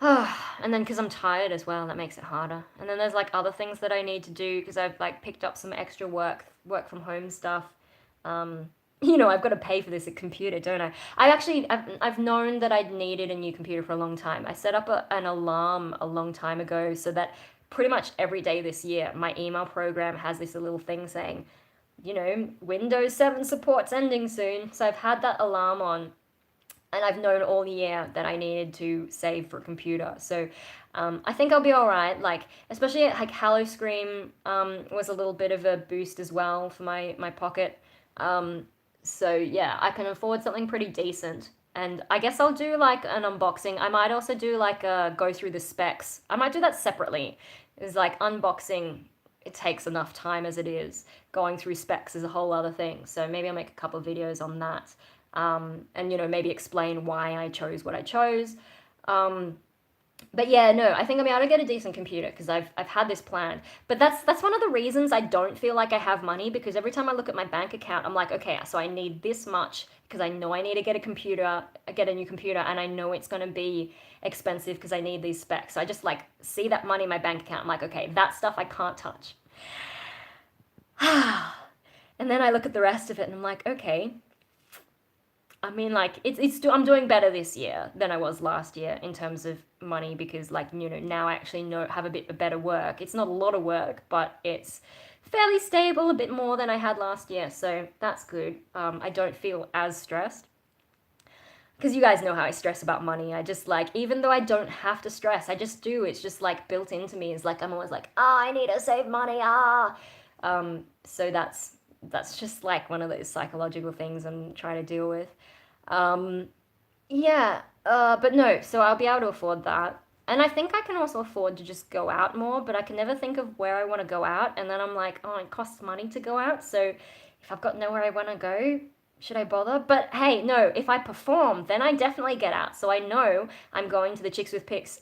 And then because I'm tired as well, that makes it harder. And then there's like other things that I need to do because I've like picked up some extra work from home stuff. You know, I've got to pay for this computer, don't I? I've known that I'd needed a new computer for a long time. I set up an alarm a long time ago so that pretty much every day this year, my email program has this little thing saying, you know, Windows 7 support's ending soon. So I've had that alarm on, and I've known all year that I needed to save for a computer. So I think I'll be all right. Like, especially like Halo Scream was a little bit of a boost as well for my pocket. So yeah, I can afford something pretty decent. And I guess I'll do like an unboxing. I might also do like a go through the specs. I might do that separately. It's like unboxing, it takes enough time as it is. Going through specs is a whole other thing. So maybe I'll make a couple of videos on that. And you know, maybe explain why I chose what I chose. But yeah, no, I think I'm able to get a decent computer because I've had this planned. But that's one of the reasons I don't feel like I have money because every time I look at my bank account, I'm like, okay, so I need this much because I know I need to get a new computer, and I know it's going to be expensive because I need these specs. So I just like see that money in my bank account. I'm like, okay, that stuff I can't touch. And then I look at the rest of it and I'm like, okay, I mean, like, I'm doing better this year than I was last year in terms of money because, like, you know, now I actually have a bit of better work. It's not a lot of work, but it's fairly stable, a bit more than I had last year, so that's good. I don't feel as stressed because you guys know how I stress about money. I just, like, even though I don't have to stress, I just do. It's just, like, built into me. It's like I'm always like, I need to save money, So that's just, like, one of those psychological things I'm trying to deal with. Yeah, but no, so I'll be able to afford that. And I think I can also afford to just go out more, but I can never think of where I want to go out. And then I'm like, oh, it costs money to go out. So if I've got nowhere I want to go, should I bother? But hey, no, if I perform, then I definitely get out. So I know I'm going to the Chicks with Pics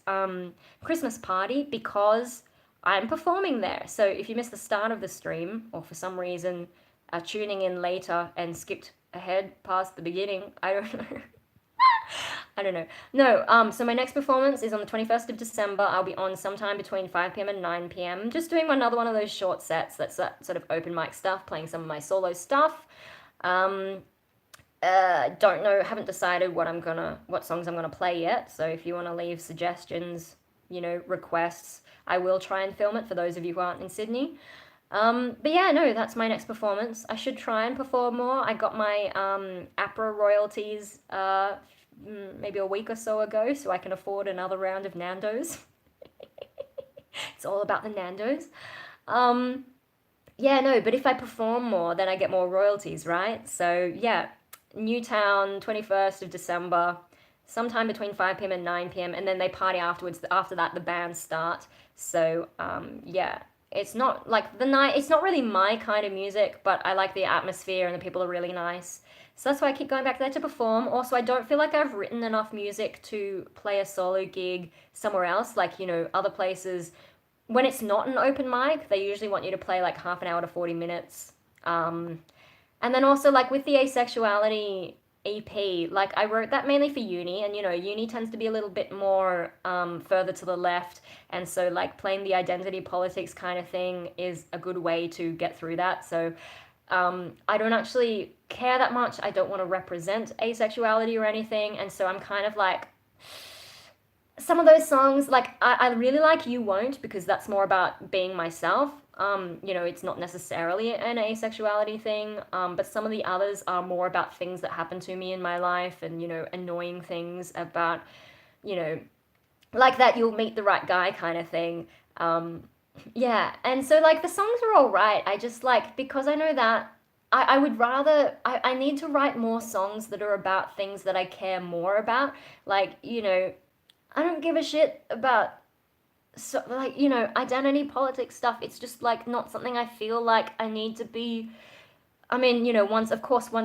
Christmas party because I'm performing there. So if you missed the start of the stream, or for some reason are tuning in later and skipped ahead past the beginning, I don't know. I don't know. No, so my next performance is on the 21st of December. I'll be on sometime between 5 p.m. and 9 p.m. Just doing another one of those short sets that's that sort of open mic stuff, playing some of my solo stuff. Um, don't know, haven't decided what songs I'm gonna play yet. So if you want to leave suggestions, requests, I will try and film it for those of you who aren't in Sydney. But yeah, no, that's my next performance. I should try and perform more. I got my APRA royalties maybe a week or so ago, so I can afford another round of Nando's. It's all about the Nando's. Um, yeah, no, but if I perform more, then I get more royalties, right? So yeah, Newtown, 21st of December, sometime between 5 p.m. and 9 p.m., and then they party afterwards. After that, the bands start. So yeah, it's not like the night, it's not really my kind of music, but I like the atmosphere and the people are really nice. So that's why I keep going back there to perform. Also, I don't feel like I've written enough music to play a solo gig somewhere else, like, other places. When it's not an open mic, they usually want you to play like half an hour to 40 minutes. And then also, like, with the asexuality EP, like, I wrote that mainly for uni, and uni tends to be a little bit more further to the left, and so, like, playing the identity politics kind of thing is a good way to get through that. So I don't actually care that much. I don't want to represent asexuality or anything, and so I'm kind of like, some of those songs, like, I really like You Won't, because that's more about being myself. It's not necessarily an asexuality thing, but some of the others are more about things that happen to me in my life, and, annoying things about, you know, like that you'll meet the right guy kind of thing. Yeah, and so, like, the songs are all right. I just, like, because I know that, I would rather, I need to write more songs that are about things that I care more about. Like, I don't give a shit about, so, like, identity politics stuff. It's just, like, not something I feel like I need to be. I mean, once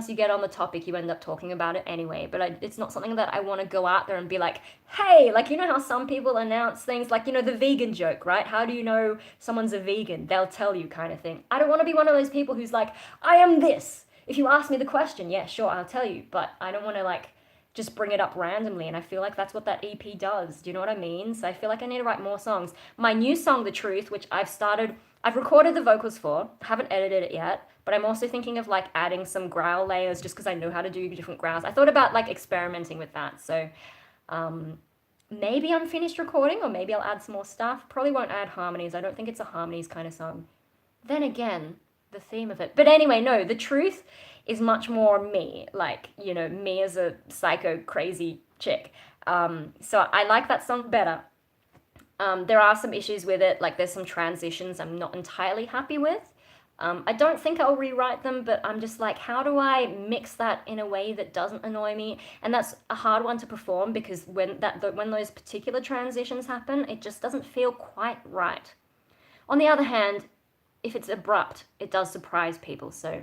you get on the topic, you end up talking about it anyway, but it's not something that I want to go out there and be like, hey, like, how some people announce things like, the vegan joke, right? How do you know someone's a vegan? They'll tell you, kind of thing. I don't want to be one of those people who's like, I am this. If you ask me the question, yeah, sure, I'll tell you, but I don't want to, like, just bring it up randomly, and I feel like that's what that EP does. Do you know what I mean? So I feel like I need to write more songs. My new song, The Truth, which I've recorded the vocals for, haven't edited it yet, but I'm also thinking of, like, adding some growl layers just because I know how to do different growls. I thought about, like, experimenting with that. So maybe I'm finished recording, or maybe I'll add some more stuff. Probably won't add harmonies. I don't think it's a harmonies kind of song. Then again, the theme of it. But anyway, no, The Truth is much more me, like, me as a psycho crazy chick. So I like that song better. There are some issues with it, like, there's some transitions I'm not entirely happy with. I don't think I'll rewrite them, but I'm just like, how do I mix that in a way that doesn't annoy me? And that's a hard one to perform, because when those particular transitions happen, it just doesn't feel quite right. On the other hand, if it's abrupt, it does surprise people, so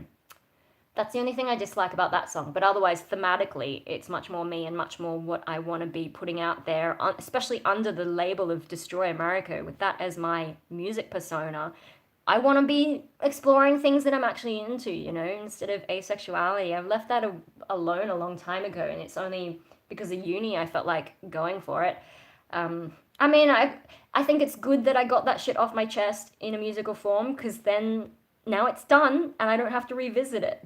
that's the only thing I dislike about that song. But otherwise, thematically, it's much more me and much more what I want to be putting out there, especially under the label of Destroy America, with that as my music persona. I want to be exploring things that I'm actually into, instead of asexuality. I've left that alone a long time ago, and it's only because of uni I felt like going for it. I mean, I think it's good that I got that shit off my chest in a musical form, because then now it's done and I don't have to revisit it,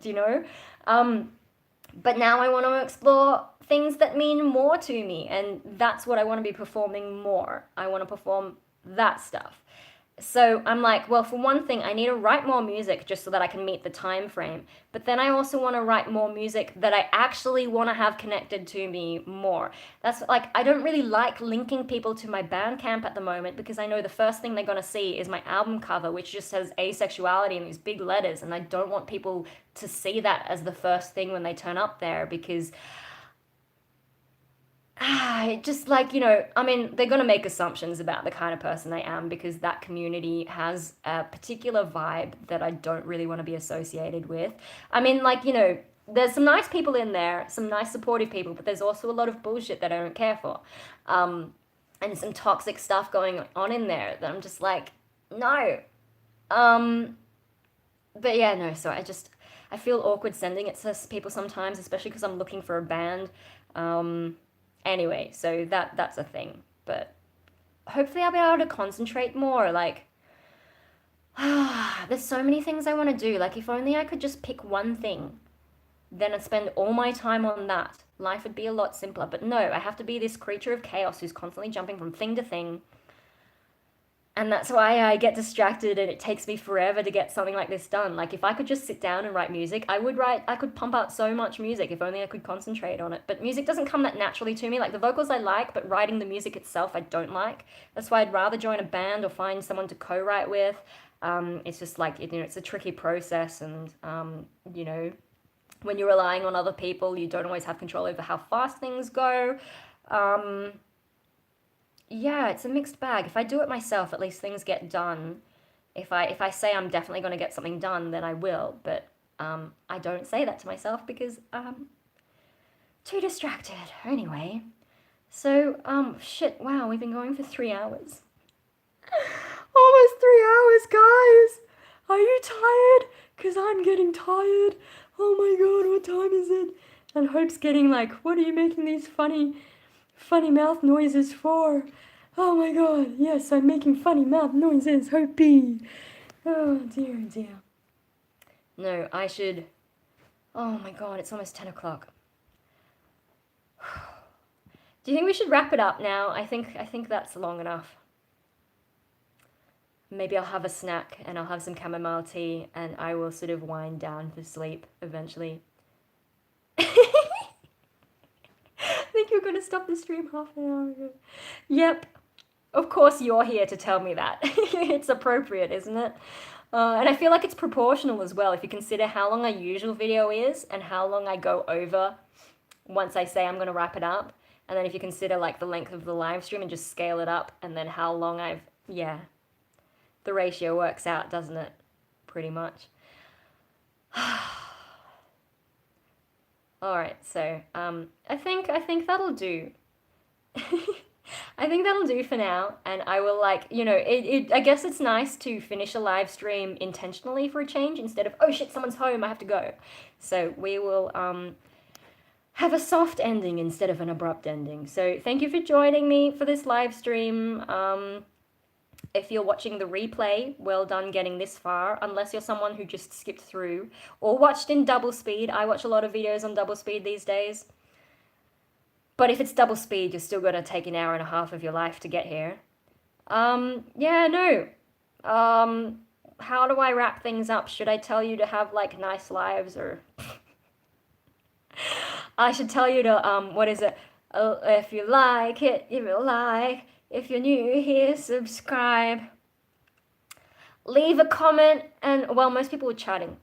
But now I want to explore things that mean more to me, and that's what I want to be performing more. I want to perform that stuff. So I'm like, well, for one thing, I need to write more music just so that I can meet the time frame. But then I also want to write more music that I actually want to have connected to me more. That's like, I don't really like linking people to my Bandcamp at the moment, because I know the first thing they're going to see is my album cover, which just says asexuality in these big letters. And I don't want people to see that as the first thing when they turn up there, because just like, I mean, they're going to make assumptions about the kind of person I am, because that community has a particular vibe that I don't really want to be associated with. I mean, like, there's some nice people in there, some nice supportive people, but there's also a lot of bullshit that I don't care for. And some toxic stuff going on in there that I'm just like, No. But yeah, no, so I feel awkward sending it to people sometimes, especially because I'm looking for a band. Um, anyway, so that's a thing. But hopefully I'll be able to concentrate more. Like, there's so many things I want to do. Like, if only I could just pick one thing, then I'd spend all my time on that. Life would be a lot simpler. But no, I have to be this creature of chaos who's constantly jumping from thing to thing. And that's why I get distracted and it takes me forever to get something like this done. Like, if I could just sit down and write music, I could pump out so much music if only I could concentrate on it. But music doesn't come that naturally to me. Like, the vocals I like, but writing the music itself I don't like. That's why I'd rather join a band or find someone to co-write with. It's just like, it's a tricky process, and, when you're relying on other people, you don't always have control over how fast things go. Um, yeah, it's a mixed bag. If I do it myself, at least things get done. If I say I'm definitely going to get something done, then I will. But I don't say that to myself because I'm too distracted. Anyway, so shit. Wow, we've been going for 3 hours. Almost 3 hours, guys. Are you tired? Cause I'm getting tired. Oh my god, what time is it? And Hope's getting like, what are you making these funny mouth noises for? Oh my god, yes, I'm making funny mouth noises, Hopi. Oh dear, dear. No, I should. Oh my god, it's almost 10 o'clock. Do you think we should wrap it up now? I think that's long enough. Maybe I'll have a snack and I'll have some chamomile tea and I will sort of wind down for sleep eventually. I think you're gonna stop the stream half an hour ago. Yep. Of course you're here to tell me that. It's appropriate, isn't it? And I feel like it's proportional as well if you consider how long a usual video is and how long I go over once I say I'm going to wrap it up. And then if you consider like the length of the live stream and just scale it up and then how long yeah, the ratio works out, doesn't it? Pretty much. All right, so I think that'll do. I think that'll do for now, and I will I guess it's nice to finish a live stream intentionally for a change instead of, oh shit, someone's home, I have to go. So we will have a soft ending instead of an abrupt ending. So thank you for joining me for this live stream. If you're watching the replay, well done getting this far, unless you're someone who just skipped through or watched in double speed. I watch a lot of videos on double speed these days. But if it's double speed, you're still gonna take an hour and a half of your life to get here. Yeah, no. How do I wrap things up? Should I tell you to have like nice lives, or I should tell you to what is it? If you like it, if you like. If you're new here, subscribe. Leave a comment, and well, most people are chatting.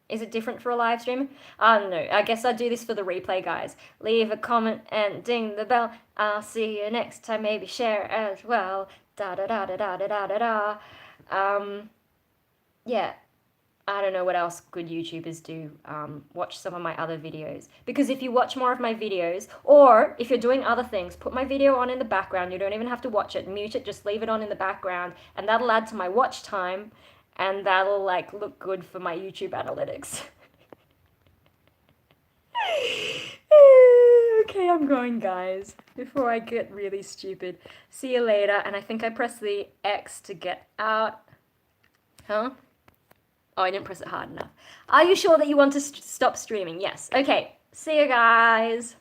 Is it different for a live stream? I don't know. I guess I'll do this for the replay, guys. Leave a comment and ding the bell. I'll see you next time. Maybe share as well. Da da da da da da da da da. Yeah. I don't know what else good YouTubers do. Watch some of my other videos. Because if you watch more of my videos, or if you're doing other things, put my video on in the background. You don't even have to watch it. Mute it, just leave it on in the background. And that'll add to my watch time. And that'll like look good for my YouTube analytics. Okay, I'm going, guys, before I get really stupid. See you later. And I think I pressed the X to get out. Huh? Oh, I didn't press it hard enough. Are you sure that you want to stop streaming? Yes. Okay. See you guys.